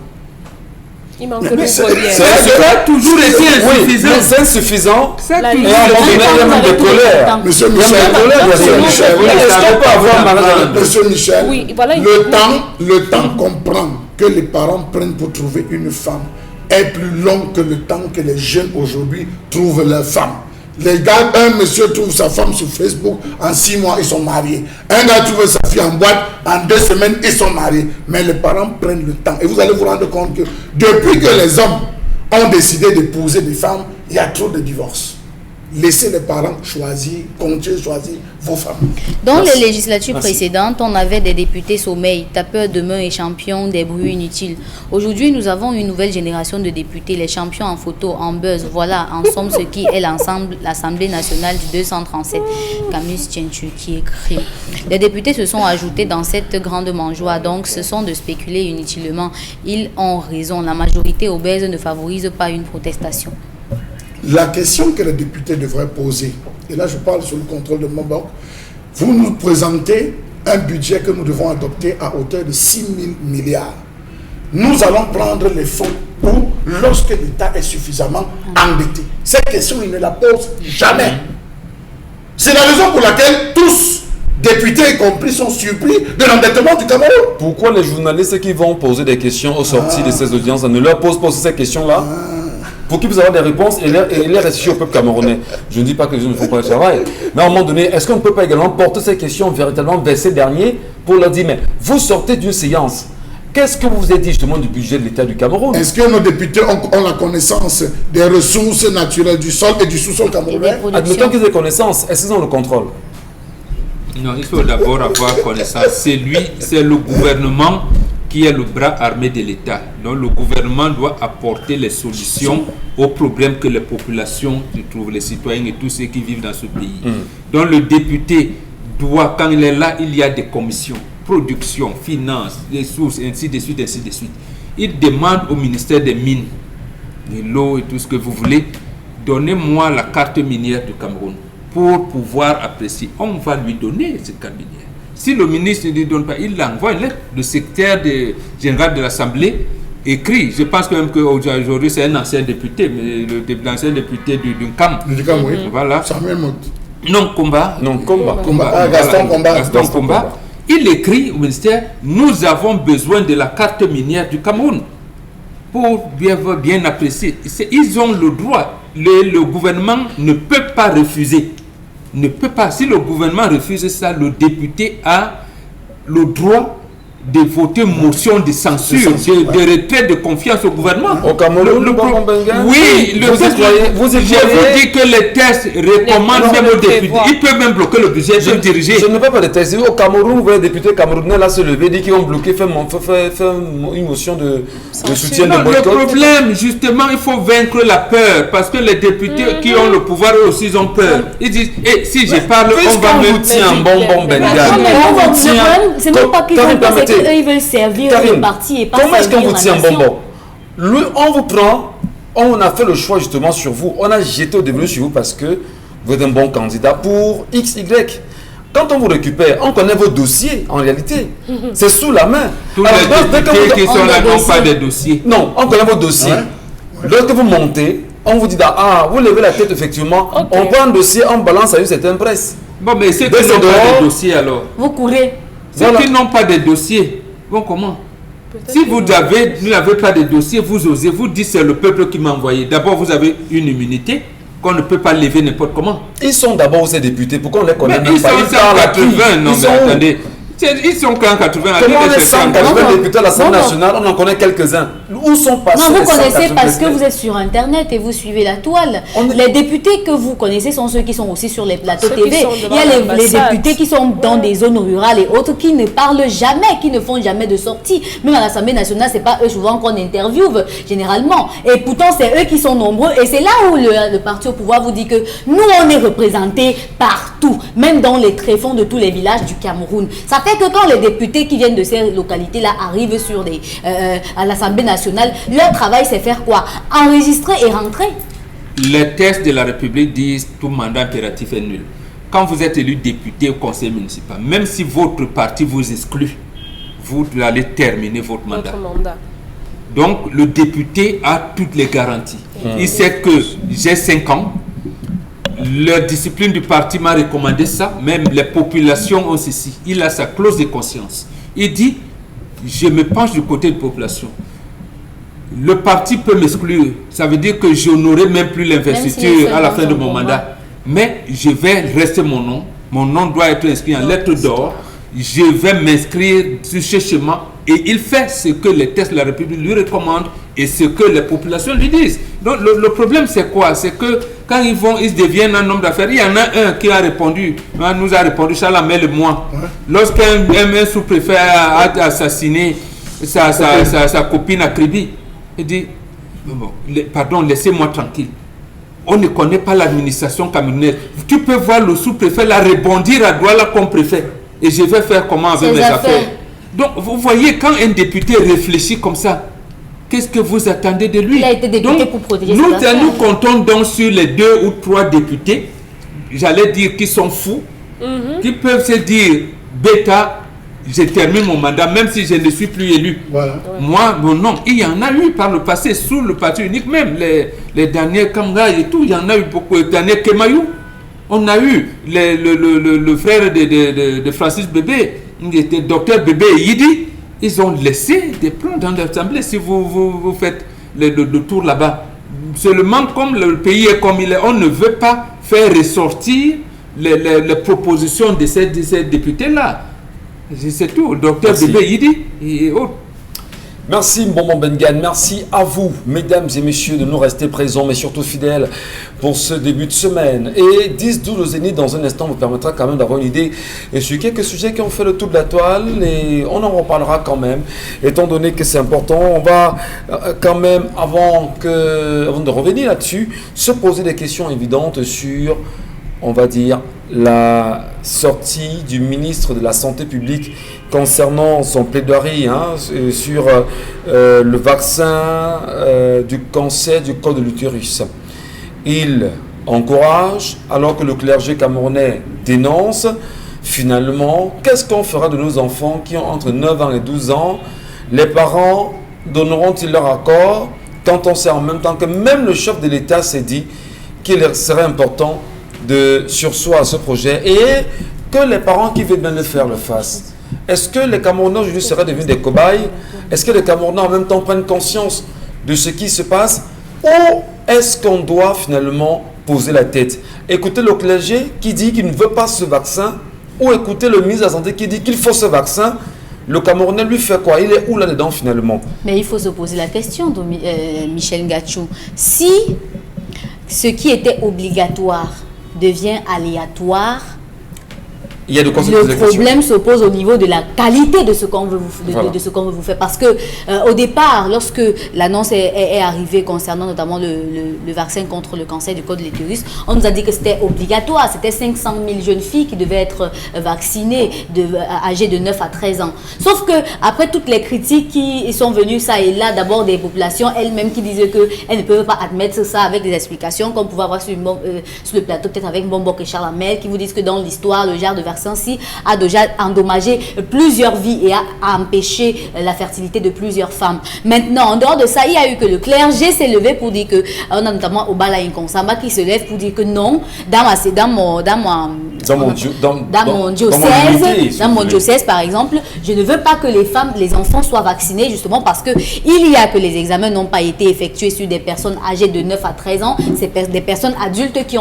Il manque Mais le c'est- voilier. Ça a toujours été Oui, insuffisant. mais c'est insuffisant. Ça a La toujours Et à un moment donné, il y a même de colère. Monsieur Il y a Michel, même de colère derrière. Michel, Oui, est-ce qu'on peut avoir malade? Monsieur Michel, Oui, voilà, le temps qu'on prend, que les parents prennent pour trouver une femme, est plus long que le temps que les jeunes aujourd'hui trouvent leur femme. Les gars, un monsieur trouve sa femme sur Facebook, en 6 mois, ils sont mariés. Un gars trouve sa fille en boîte, en 2 semaines, ils sont mariés. Mais les parents prennent le temps. Et vous allez vous rendre compte que depuis que les hommes ont décidé d'épouser des femmes, il y a trop de divorces. Laissez les parents choisir, continuez choisir vos femmes. Dans Merci. les législations Merci. précédentes, on avait des députés sommeil, tapeurs de main et champions des bruits inutiles. Aujourd'hui, nous avons une nouvelle génération de députés, les champions en photo, en buzz. Voilà, en somme, ce qui est l'Assemblée nationale du 237. Camus Tchenchu qui écrit. Les députés se sont ajoutés dans cette grande mangeoire, donc ce sont de spéculer inutilement. Ils ont raison. La majorité obèse ne favorise pas une protestation. La question que les députés devraient poser, et là je parle sur le contrôle de Mbok, vous nous présentez un budget que nous devons adopter à hauteur de 6 000 milliards. Nous allons prendre les fonds où, lorsque l'État est suffisamment endetté. Cette question, il ne la pose jamais. C'est la raison pour laquelle tous, députés y compris, sont surpris de l'endettement du Cameroun. Pourquoi les journalistes qui vont poser des questions aux sorties de ces audiences ne leur posent pas ces questions-là pour qu'ils puissent avoir des réponses et les restituer au peuple camerounais? Je ne dis pas que les gens ne font pas le travail, mais à un moment donné, est-ce qu'on ne peut pas également porter ces questions véritablement vers ces derniers pour leur dire, mais vous sortez d'une séance, qu'est-ce que vous vous êtes dit justement du budget de l'État du Cameroun? Est-ce que nos députés ont la connaissance des ressources naturelles du sol et du sous-sol camerounais? Admettons qu'ils aient connaissance, est-ce qu'ils ont le contrôle? Non, il faut d'abord avoir connaissance. C'est le gouvernement qui est le bras armé de l'État. Donc le gouvernement doit apporter les solutions aux problèmes que les populations trouvent, les citoyens et tous ceux qui vivent dans ce pays. Donc le député doit, quand il est là, il y a des commissions, production, finances, ressources, ainsi de suite, ainsi de suite. Il demande au ministère des Mines, de l'eau et tout ce que vous voulez, donnez-moi la carte minière du Cameroun pour pouvoir apprécier. On va lui donner cette carte minière. Si le ministre ne lui donne pas, il l'envoie une lettre. Le secrétaire général de l'Assemblée écrit. Je pense quand même qu'aujourd'hui c'est un ancien député, mais l'ancien député du CAM. Du CAM, oui. Voilà. Samuel Mott. Non, Combat. Gaston Combat. Gaston Combat. Il écrit au ministère, nous avons besoin de la carte minière du Cameroun pour bien apprécier. Ils ont le droit. Le gouvernement ne peut pas refuser. Ne peut pas. Si le gouvernement refuse ça, le député a le droit de voter motion de censure, de retrait de confiance au gouvernement. Au Cameroun, oui, vous je vous dis que les tests recommandent même aux députés. Ils peuvent même bloquer le budget de diriger. Je ne peux pas les tests. Au Cameroun, vous voyez les députés camerounais là se lever, dire qu'ils ont bloqué, faire une motion de soutien de boycott. Le problème, justement, il faut vaincre la peur, parce que les députés qui ont le pouvoir, eux aussi, ils ont peur. Ils disent, si je parle, on va me tirer un bonbon bengal. C'est même pas qu'ils vont passer. Eux, ils veulent servir le parti et pas comment est-ce qu'on vous tient nation. bonbon? On vous prend, on a fait le choix justement sur vous, on a jeté au début sur vous parce que vous êtes un bon candidat pour X, Y. Quand on vous récupère, on connaît vos dossiers en réalité. C'est sous la main. Tous les députés qui sont là n'ont pas de dossiers. Non, on connaît vos dossiers. Lorsque vous montez, on vous dit, vous levez la tête effectivement, on prend un dossier, on balance à une certaine presse. Bon, mais ceux qui n'ont pas de dossiers alors? Vous courez. Ceux qui n'ont pas de dossier, bon, comment? Si vous n'avez pas de dossier, vous osez, vous dites c'est le peuple qui m'a envoyé. D'abord, vous avez une immunité qu'on ne peut pas lever n'importe comment. Ils sont d'abord ces députés, pourquoi on les connaît même pas? Ils sont en 80, non mais attendez. Ils sont qu'en 80. Comment on est 180 députés à l'Assemblée nationale, on en connaît quelques-uns. Où sont passés? Non, vous connaissez parce que vous êtes sur Internet et vous suivez la toile. Les députés que vous connaissez sont ceux qui sont aussi sur les plateaux TV. Il y a les députés qui sont dans des zones rurales et autres qui ne parlent jamais, qui ne font jamais de sortie. Même à l'Assemblée nationale, c'est pas eux souvent qu'on interviewe généralement. Et pourtant, c'est eux qui sont nombreux. Et c'est là où le parti au pouvoir vous dit que nous, on est représentés partout, même dans les tréfonds de tous les villages du Cameroun. Ça fait que quand les députés qui viennent de ces localités-là arrivent à l'Assemblée nationale, leur travail c'est faire quoi? Enregistrer et rentrer. Les textes de la République disent tout mandat impératif est nul. Quand vous êtes élu député au conseil municipal, même si votre parti vous exclut, vous allez terminer votre mandat. Donc le député a toutes les garanties. Il sait que j'ai 5 ans. La discipline du parti m'a recommandé ça, même les populations ont ceci. Il a sa clause de conscience. Il dit, je me penche du côté de la population. Le parti peut m'exclure. Ça veut dire que je n'aurai même plus l'investiture à la fin de mon mandat. Mais je vais rester mon nom. Mon nom doit être inscrit en lettres d'or. Je vais m'inscrire sur ce chemin. Et il fait ce que les textes de la République lui recommandent et ce que les populations lui disent. Donc le problème c'est quoi? C'est que quand ils deviennent un homme d'affaires, il y en a un qui a répondu, nous a répondu, Chalamel et moi. Lorsqu'un sous-préfet a assassiné sa copine à Kribi, il dit, pardon, laissez-moi tranquille. On ne connaît pas l'administration camerounaise. Tu peux voir le sous-préfet là rebondir à Douala comme préfet. Et je vais faire comment avec mes affaires. Donc, vous voyez, quand un député réfléchit comme ça, qu'est-ce que vous attendez de lui? Il a été député donc, pour protéger nous, ses affaires. nous comptons donc sur les 2 ou 3 députés, j'allais dire qui sont fous, qui peuvent se dire, bêta, je termine mon mandat, même si je ne suis plus élu. Voilà. Moi, bon, non, il y en a eu par le passé, sous le parti unique, même les derniers Kamga et tout, il y en a eu beaucoup, les derniers Kemayou. On a eu le frère de Francis Bébé, il était docteur Bébé Yidi. Ils ont laissé des plans dans l'Assemblée. Si vous faites le tour là-bas, seulement comme le pays est comme il est, on ne veut pas faire ressortir les propositions de ces députés-là. C'est tout. Docteur Bébé Yidi et autres. Merci Mbombo Mbengan, merci à vous, mesdames et messieurs, de nous rester présents, mais surtout fidèles pour ce début de semaine. Et 10-12 au Zénith, dans un instant, vous permettra quand même d'avoir une idée sur quelques sujets qui ont fait le tour de la toile, et on en reparlera quand même, étant donné que c'est important. On va quand même, avant de revenir là-dessus, se poser des questions évidentes sur, on va dire, la sortie du ministre de la Santé publique concernant son plaidoirie sur le vaccin du cancer du col de l'utérus. Il encourage, alors que le clergé camerounais dénonce. Finalement, qu'est-ce qu'on fera de nos enfants qui ont entre 9 ans et 12 ans? Les parents donneront-ils leur accord quand on sait en même temps que même le chef de l'État s'est dit qu'il serait important de sursoir à ce projet et que les parents qui veulent bien le faire le fassent? Est-ce que les Camerounais aujourd'hui seraient devenus des cobayes? Est-ce que les Camerounais en même temps prennent conscience de ce qui se passe? Ou est-ce qu'on doit finalement poser la tête? Écoutez le clergé qui dit qu'il ne veut pas ce vaccin, ou écoutez le ministre de la Santé qui dit qu'il faut ce vaccin. Le Camerounais lui fait quoi? Il est où là-dedans finalement? Mais il faut se poser la question, Michel Ngachou. Si ce qui était obligatoire devient aléatoire, il y a de quoi le problème se pose au niveau de la qualité de ce qu'on veut vous faire. Parce que au départ, lorsque l'annonce est arrivée concernant notamment le vaccin contre le cancer du col de l'utérus, on nous a dit que c'était obligatoire. C'était 500 000 jeunes filles qui devaient être vaccinées, âgées de 9 à 13 ans. Sauf que après toutes les critiques qui sont venues ça et là, d'abord des populations elles-mêmes qui disaient qu'elles ne peuvent pas admettre ça avec des explications qu'on pouvait avoir sur le plateau, peut-être avec Mbombo et Charles Amel, qui vous disent que dans l'histoire, le genre de vaccin-ci a déjà endommagé plusieurs vies et a empêché la fertilité de plusieurs femmes. Maintenant, en dehors de ça, il y a eu que le clergé s'est levé pour dire que, on a notamment Obala Inkonsamba qui se lève pour dire que non, dans mon diocèse, par exemple, je ne veux pas que les enfants soient vaccinés justement parce que il y a que les examens n'ont pas été effectués sur des personnes âgées de 9 à 13 ans, c'est des personnes adultes qui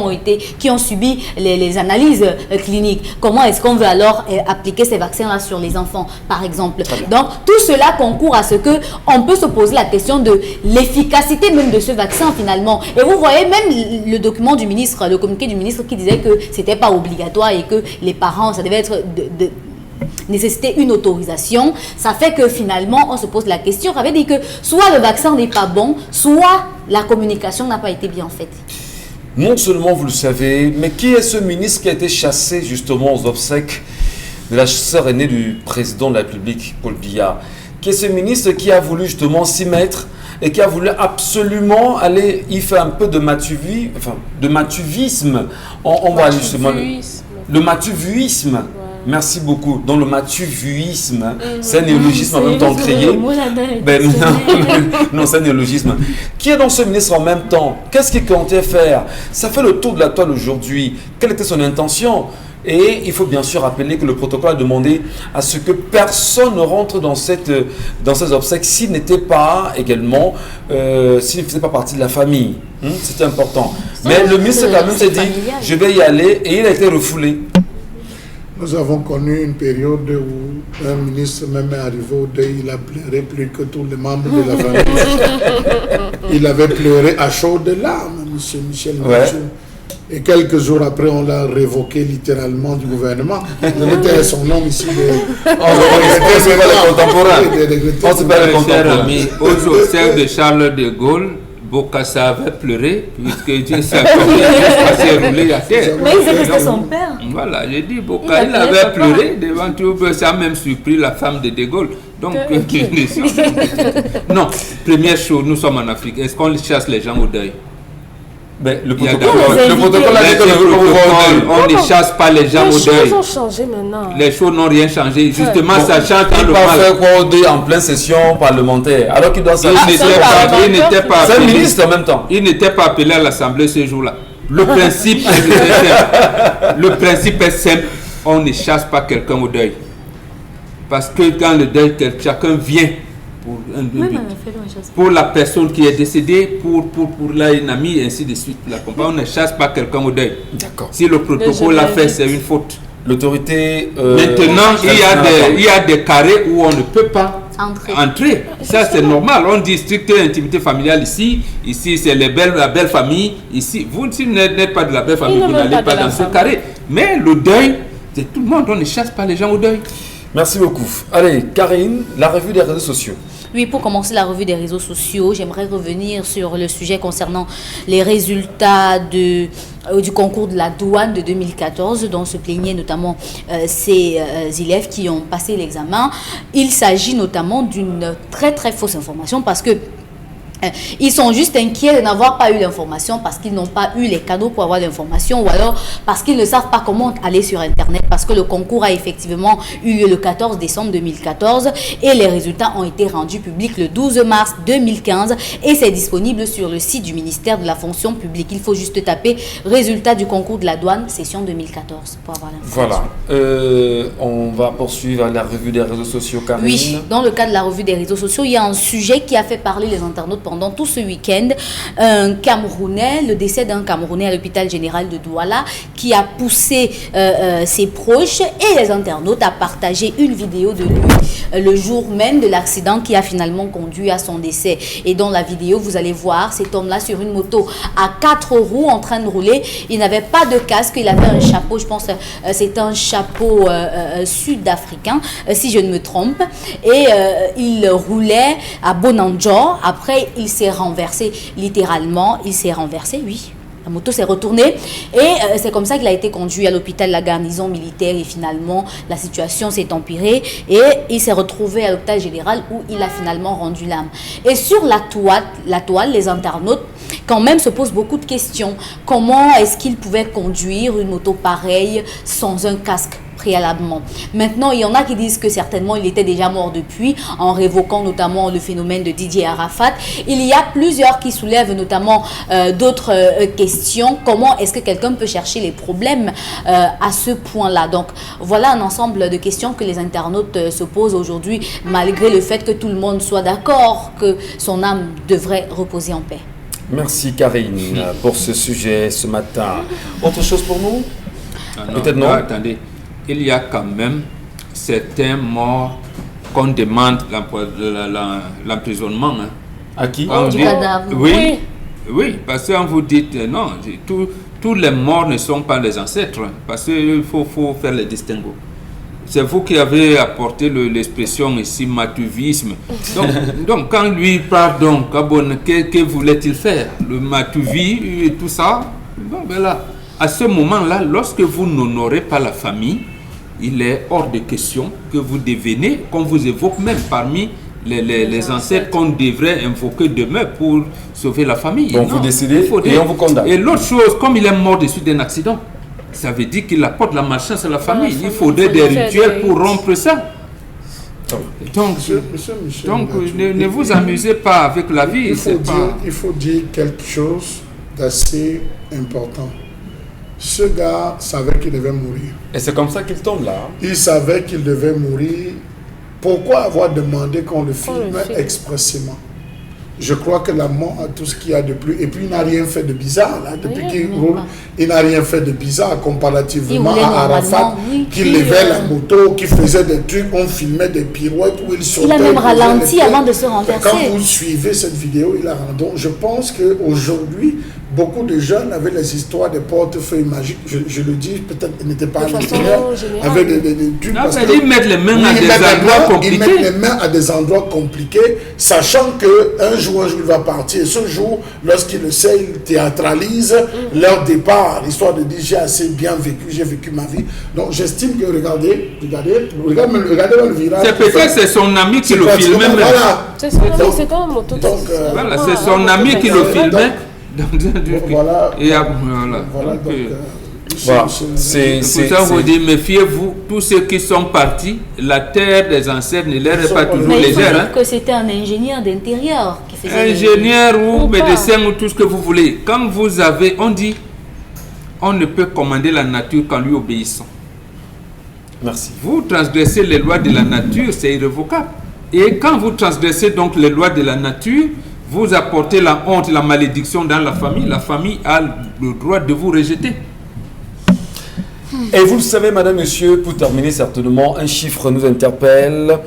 ont subi les analyses cliniques. Comment est-ce qu'on veut alors appliquer ces vaccins-là sur les enfants, par exemple? Donc, tout cela concourt à ce qu'on peut se poser la question de l'efficacité même de ce vaccin, finalement. Et vous voyez même le document du ministre, le communiqué du ministre qui disait que ce n'était pas obligatoire et que les parents, ça devait être nécessiter une autorisation. Ça fait que finalement, on se pose la question. Ça veut dire que soit le vaccin n'est pas bon, soit la communication n'a pas été bien faite. Non seulement vous le savez, mais qui est ce ministre qui a été chassé justement aux obsèques de la sœur aînée du président de la République, Paul Biya? Qui est ce ministre qui a voulu justement s'y mettre et qui a voulu absolument aller y faire un peu de matuvisme. On va justement le matuvuisme. Merci beaucoup. Dans le matuvuisme, c'est un néologisme en même temps créé. Non, c'est un néologisme. Qui est dans ce ministre en même temps? Qu'est-ce qu'il comptait faire? Ça fait le tour de la toile aujourd'hui. Quelle était son intention? Et il faut bien sûr rappeler que le protocole a demandé à ce que personne ne rentre dans ces obsèques s'il n'était pas également, s'il ne faisait pas partie de la famille. C'était important. Mais le ministre quand même s'est dit, je vais y aller, et il a été refoulé. Nous avons connu une période où un ministre même est arrivé au deuil, il a pleuré plus que tous les membres de la famille. Il avait pleuré à chaudes larmes, M. Michel Ngachou. Et quelques jours après, on l'a révoqué littéralement du gouvernement. Je mettais son nom ici. On ne sait pas les contemporains. Cher ami, aux obsèques de Charles de Gaulle, Bokassa avait pleuré, puisque Dieu s'est roulé à terre. Mais il restait son père. Voilà, j'ai dit Boka, il avait pleuré devant tout, ça a même surpris la femme de De Gaulle. Donc, non, première chose, nous sommes en Afrique. Est-ce qu'on chasse les gens au deuil? Ben, le protocole a dit que on ne chasse pas les gens au deuil. Les choses ont changé maintenant. Les choses n'ont rien changé. Justement, ça change dans il le va mal. faire quoi au deuil en pleine session parlementaire alors qu'il doit Il n'était pas c'est un appelé. ministre en même temps. Il n'était pas appelé à l'Assemblée ce jour-là. Le principe est simple. On ne chasse pas quelqu'un au deuil. Parce que dans le deuil, chacun vient pour un but. Pour la personne qui est décédée, pour une amie, et ainsi de suite. On ne chasse pas quelqu'un au deuil. D'accord. Si le protocole l'a fait, c'est une faute. L'autorité... Maintenant, il y a des carrés où on ne peut pas entrer. Ça, c'est normal. On dit stricte intimité familiale ici. Ici, c'est la belle famille. Ici, vous, si vous n'êtes pas de la belle famille, vous n'allez pas dans ce carré. Mais le deuil, c'est tout le monde. On ne chasse pas les gens au deuil. Merci beaucoup. Allez, Karine, la revue des réseaux sociaux. Oui, pour commencer la revue des réseaux sociaux, j'aimerais revenir sur le sujet concernant les résultats du concours de la douane de 2014, dont se plaignaient notamment ces élèves qui ont passé l'examen. Il s'agit notamment d'une très très fausse information parce que ils sont juste inquiets de n'avoir pas eu l'information parce qu'ils n'ont pas eu les canaux pour avoir l'information ou alors parce qu'ils ne savent pas comment aller sur Internet parce que le concours a effectivement eu lieu le 14 décembre 2014 et les résultats ont été rendus publics le 12 mars 2015 et c'est disponible sur le site du ministère de la fonction publique. Il faut juste taper résultats du concours de la douane session 2014 pour avoir l'information. Voilà. On va poursuivre la revue des réseaux sociaux, Karine. Oui, dans le cadre de la revue des réseaux sociaux, il y a un sujet qui a fait parler les internautes pendant tout ce week-end. Un Camerounais, le décès d'un Camerounais à l'hôpital général de Douala qui a poussé ses proches et les internautes à partager une vidéo de lui le jour même de l'accident qui a finalement conduit à son décès. Et dans la vidéo, vous allez voir cet homme-là sur une moto à 4 roues en train de rouler. Il n'avait pas de casque, il avait un chapeau, je pense c'est un chapeau sud-africain, si je ne me trompe. Et il roulait à Bonanjo. Après, il s'est renversé, littéralement, il s'est renversé, oui. La moto s'est retournée et c'est comme ça qu'il a été conduit à l'hôpital de la garnison militaire et finalement la situation s'est empirée et il s'est retrouvé à l'hôpital général où il a finalement rendu l'âme. Et sur la toile, les internautes quand même se posent beaucoup de questions. Comment est-ce qu'il pouvait conduire une moto pareille sans un casque préalablement? Maintenant, il y en a qui disent que certainement il était déjà mort depuis, en révoquant notamment le phénomène de Didier Arafat. Il y a plusieurs qui soulèvent notamment d'autres questions. Comment est-ce que quelqu'un peut chercher les problèmes à ce point-là? Donc, voilà un ensemble de questions que les internautes se posent aujourd'hui, malgré le fait que tout le monde soit d'accord que son âme devrait reposer en paix. Merci Karine pour ce sujet ce matin. Autre chose pour nous? Peut-être non. Attendez. Il y a quand même certains morts qu'on demande l'emprisonnement. Hein. À qui? Oui, oui, parce qu'on vous dit non, tous les morts ne sont pas les ancêtres, parce qu'il faut faire le distinguo. C'est vous qui avez apporté l'expression ici, matuvisme. Donc quand lui parle, que voulait-il faire? Le matuvi et tout ça. Bon, ben là, à ce moment-là, lorsque vous n'honorez pas la famille, il est hors de question que vous devenez, qu'on vous évoque même parmi les ancêtres qu'on devrait invoquer demain pour sauver la famille. Donc vous décidez et on vous condamne. Et l'autre chose, comme il est mort dessus d'un accident, ça veut dire qu'il apporte la malchance à la famille. Il faudrait des rituels pour rompre ça. Donc, ne vous amusez pas avec la vie. Il faut dire quelque chose d'assez important. Ce gars savait qu'il devait mourir. Et c'est comme ça qu'il tombe là. Il savait qu'il devait mourir. Pourquoi avoir demandé qu'on le filme expressément? Je crois que la mort a tout ce qu'il y a de plus. Et puis il n'a rien fait de bizarre. Là. Depuis qu'il roule, il n'a rien fait de bizarre comparativement à Arafat, qui levait la moto, qui faisait des trucs, on filmait des pirouettes où il sautait. Il a même ralenti avant de se renverser. Quand vous suivez cette vidéo, il a rendu. Je pense qu'aujourd'hui, beaucoup de jeunes avaient les histoires des portefeuilles magiques. Je le dis, peut-être qu'ils n'étaient pas à De façon l'intérieur. générale. Avec des tubes. Non, parce mais que- ils mettent les mains Oui, à ils des mettent les endroits mains- compliqués. Ils mettent les mains à des endroits compliqués, sachant qu'un jour, il va partir. Et ce jour, lorsqu'il le sait, il théâtralise leur départ. L'histoire de dire j'ai assez bien vécu, j'ai vécu ma vie. Donc j'estime que, regardez même le virage. C'est peut-être c'est son ami qui le C'est filmait même. Voilà. C'est ça, oui, c'est comme un moto. Donc, Voilà, c'est son ami qui le filmait. Voilà. Et voilà. Voilà, Donc, donc, Voilà. c'est- C'est pour ça, vous dites, méfiez-vous, tous ceux qui sont partis, la terre des ancêtres ne leur est pas toujours Mais il faut légère. dire Hein. que c'était un ingénieur d'intérieur qui faisait... Ingénieur ou Ou pas. médecin ou tout ce que vous voulez. Quand vous avez, on dit, on ne peut commander la nature qu'en lui obéissant. Merci. Vous transgressez les lois de la nature, c'est irrévocable. Et quand vous transgressez donc les lois de la nature, vous apportez la honte, la malédiction dans la famille a le droit de vous rejeter. Et vous le savez, madame, monsieur, pour terminer certainement, un chiffre nous interpelle.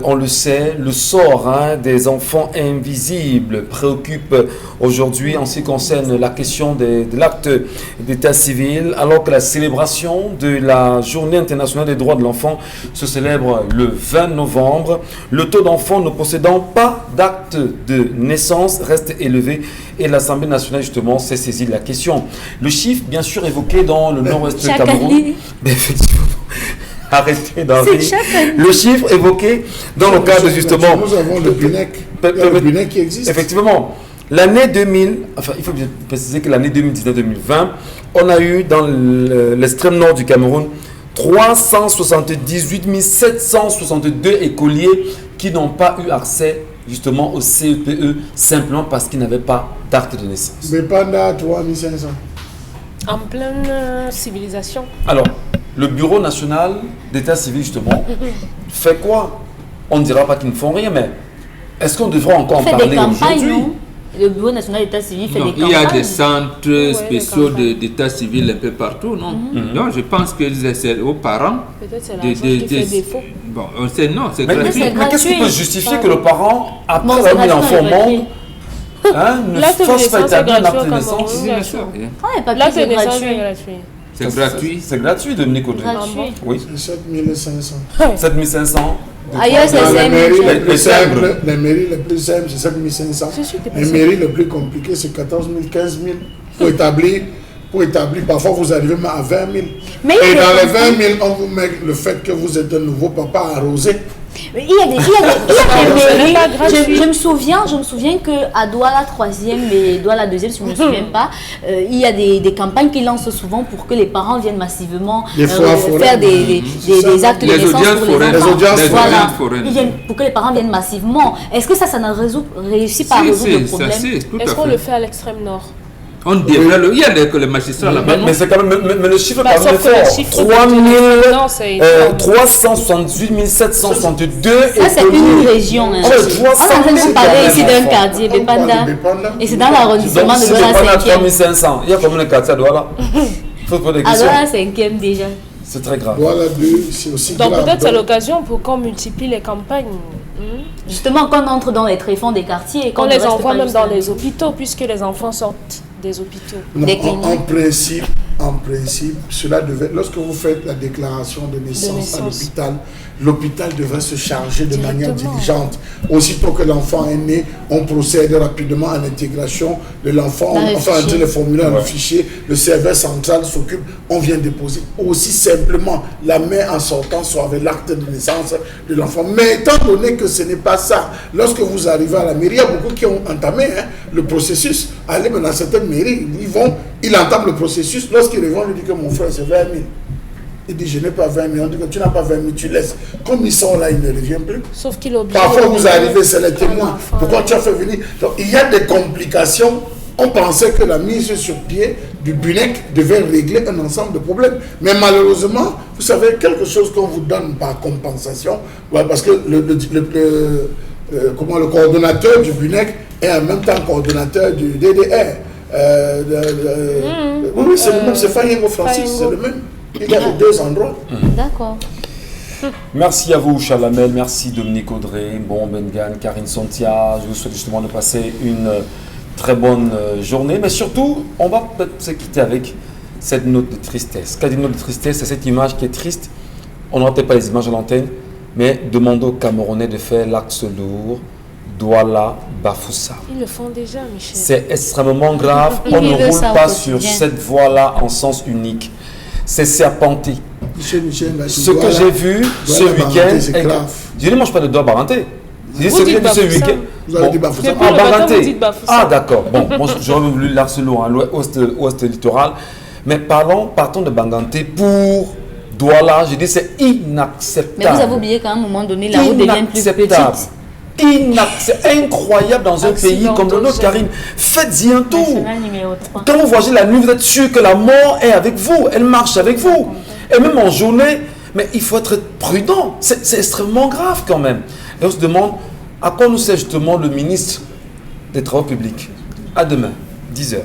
On le sait, le sort des enfants invisibles préoccupe aujourd'hui en ce qui concerne la question de l'acte d'état civil, alors que la célébration de la Journée internationale des droits de l'enfant se célèbre le 20 novembre. Le taux d'enfants ne possédant pas d'acte de naissance reste élevé et l'Assemblée nationale justement s'est saisie de la question. Le chiffre, bien sûr, évoqué dans le nord-ouest du Chaque Cameroun. année. Mais effectivement, arrêtez d'en C'est rire. chaque année. Le chiffre évoqué dans le cadre justement. Nous avons le BUNEC. Il y a le BUNEC qui existe. Effectivement, l'année 2000, enfin il faut bien préciser que l'année 2019-2020, on a eu dans l'extrême nord du Cameroun 378 762 écoliers qui n'ont pas eu accès justement au CEPE simplement parce qu'ils n'avaient pas d'acte de naissance. Bepanda, 3500. En pleine civilisation. Alors, le Bureau national d'état civil justement fait quoi? On ne dira pas qu'ils ne font rien, mais est-ce qu'on devrait encore en Il fait des parler campagnes, aujourd'hui? non? Le Bureau national d'état civil fait Non, des il y a campagnes. des centres des spéciaux campagnes. d'état civil un peu partout, non? Donc je pense que c'est aux parents. Peut-être c'est de- l'argent de- qui fait de- défaut. Bon, on sait, non, c'est Mais, gratuit. c'est mais qu'est-ce qui peut gratuit. justifier que le parent, après Bon, c'est avoir mis gratuit, l'enfant au gratuit. monde, ne L'acte de fasse pas naissance est établir un gratuit acte de au naissance? Cameroun. Oui, bien sûr, rien. Ouais, papier, L'acte de c'est naissance gratuit. est gratuit. C'est gratuit. C'est gratuit, Dominique Audrey. Gratuit. Oui. C'est 7500. 7500. Ailleurs, c'est Dans les 5 mairies 000. les plus Les simples, simples. les mairies les plus simples, c'est 7500. C'est sûr que Les mairies les plus compliquées, c'est 14 000, 15 000. Pour établir, parfois vous arrivez même à 20 000. Mais Et il y a dans des les 20 000, on vous met le fait que vous êtes un nouveau papa arrosé. Il y a des mairies. pas gratuit. Je me souviens qu'à Douala 3e et Douala 2e, si je ne me souviens pas, il y a des campagnes qui lancent souvent pour que les parents viennent massivement Des foires faire foraines. des actes de Les naissance audiences pour les foraines. enfants. Les audiences Voilà. foraines. Ils viennent pour que les parents viennent massivement. Est-ce que ça n'a réussi pas à résoudre le ça, problème? c'est tout à Est-ce qu'on fait. le fait à l'extrême nord? On devrait le. Il y a les magistrats là-bas. non? Mais c'est quand même, mais le chiffre Bah, est quand même sauf que le fort. chiffre de 378 762 Ça, c'est une région. Hein. Oh, mais 300 On est en train de 000 parler ici d'un enfants. quartier, On parle Bepanda. de Bepanda. Et c'est dans l'arrondissement Donc, de si Douala c'est pas à 5e. 3500, il y a combien de quartiers à Douala? Il faut poser des À questions. Douala 5e déjà. C'est très grave. Voilà, c'est aussi Donc grave. peut-être c'est l'occasion pour qu'on multiplie les campagnes. Justement, quand on entre dans les tréfonds des quartiers, Qu'on on les ne reste envoie pas même juste dans là. les hôpitaux, puisque les enfants sortent des hôpitaux. Non, des cliniques. en principe, cela devait, lorsque vous faites la déclaration de naissance à naissance. l'hôpital devrait se charger de manière Directement. diligente. Aussitôt que l'enfant est né, on procède rapidement à l'intégration de l'enfant, Dans le enfin fichier. entre les formulaires, le Ouais. fichier, le serveur central s'occupe, on vient déposer. Aussi simplement, la mère en sortant soit avec l'acte de naissance de l'enfant. Mais étant donné que ce n'est pas ça, lorsque vous arrivez à la mairie, il y a beaucoup qui ont entamé le processus. Allez, mais dans certaines mairies, ils entament le processus. Lorsqu'ils vont lui dire que mon frère, c'est 20 000. Il dit, je n'ai pas 20 000. On dit que tu n'as pas 20 000, tu laisses. Comme ils sont là, ils ne reviennent plus. Sauf qu'il est obligé. Parfois, de vous donner arrivez, c'est les un témoins. enfant. Pourquoi tu as fait venir? Donc, il y a des complications. On pensait que la mise sur pied du BUNEC devait régler un ensemble de problèmes. Mais malheureusement, vous savez, quelque chose qu'on vous donne par compensation, ouais, parce que le coordonnateur du BUNEC est en même temps coordonnateur du DDR. Oui, c'est le même, c'est Fayengo Francis, c'est le même. Il y a les deux endroits. D'accord. Merci à vous, Chalamel. Merci, Dominique Audrey, Bon Bengan, Karine Sontia. Je vous souhaite justement de passer une très bonne journée. Mais surtout, on va peut-être se quitter avec cette note de tristesse. Quand je dis note de tristesse, c'est cette image qui est triste. On n'aura peut-être pas les images à l'antenne, mais demandons aux Camerounais de faire l'axe lourd, Douala, Bafoussa. Ils le font déjà, Michel. C'est extrêmement grave. Ils On ne vivent roule ça au pas quotidien. sur cette voie-là en sens unique. C'est serpenté. Ce que j'ai vu ce week-end, je ne mange pas de doigts barantés. Je dis ce que j'ai vu ce week-end. Vous avez dit Bafoussa. Depuis le matin, vous dites Bafoussa. Ah d'accord. Bon, moi j'aurais voulu l'Arcelor, l'ouest littoral. Mais partons de Banganté pour Douala. Je dis c'est inacceptable. Mais vous avez oublié qu'à un moment donné, la route devient plus petite. C'est incroyable dans un pays comme le nôtre, Karine. Faites-y un tour. National numéro 3. Quand vous voyagez la nuit, vous êtes sûr que la mort est avec vous. Elle marche avec vous. Et même en journée, mais il faut être prudent. C'est extrêmement grave quand même. Et on se demande à quoi nous sert justement le ministre des Travaux publics. À demain, 10h.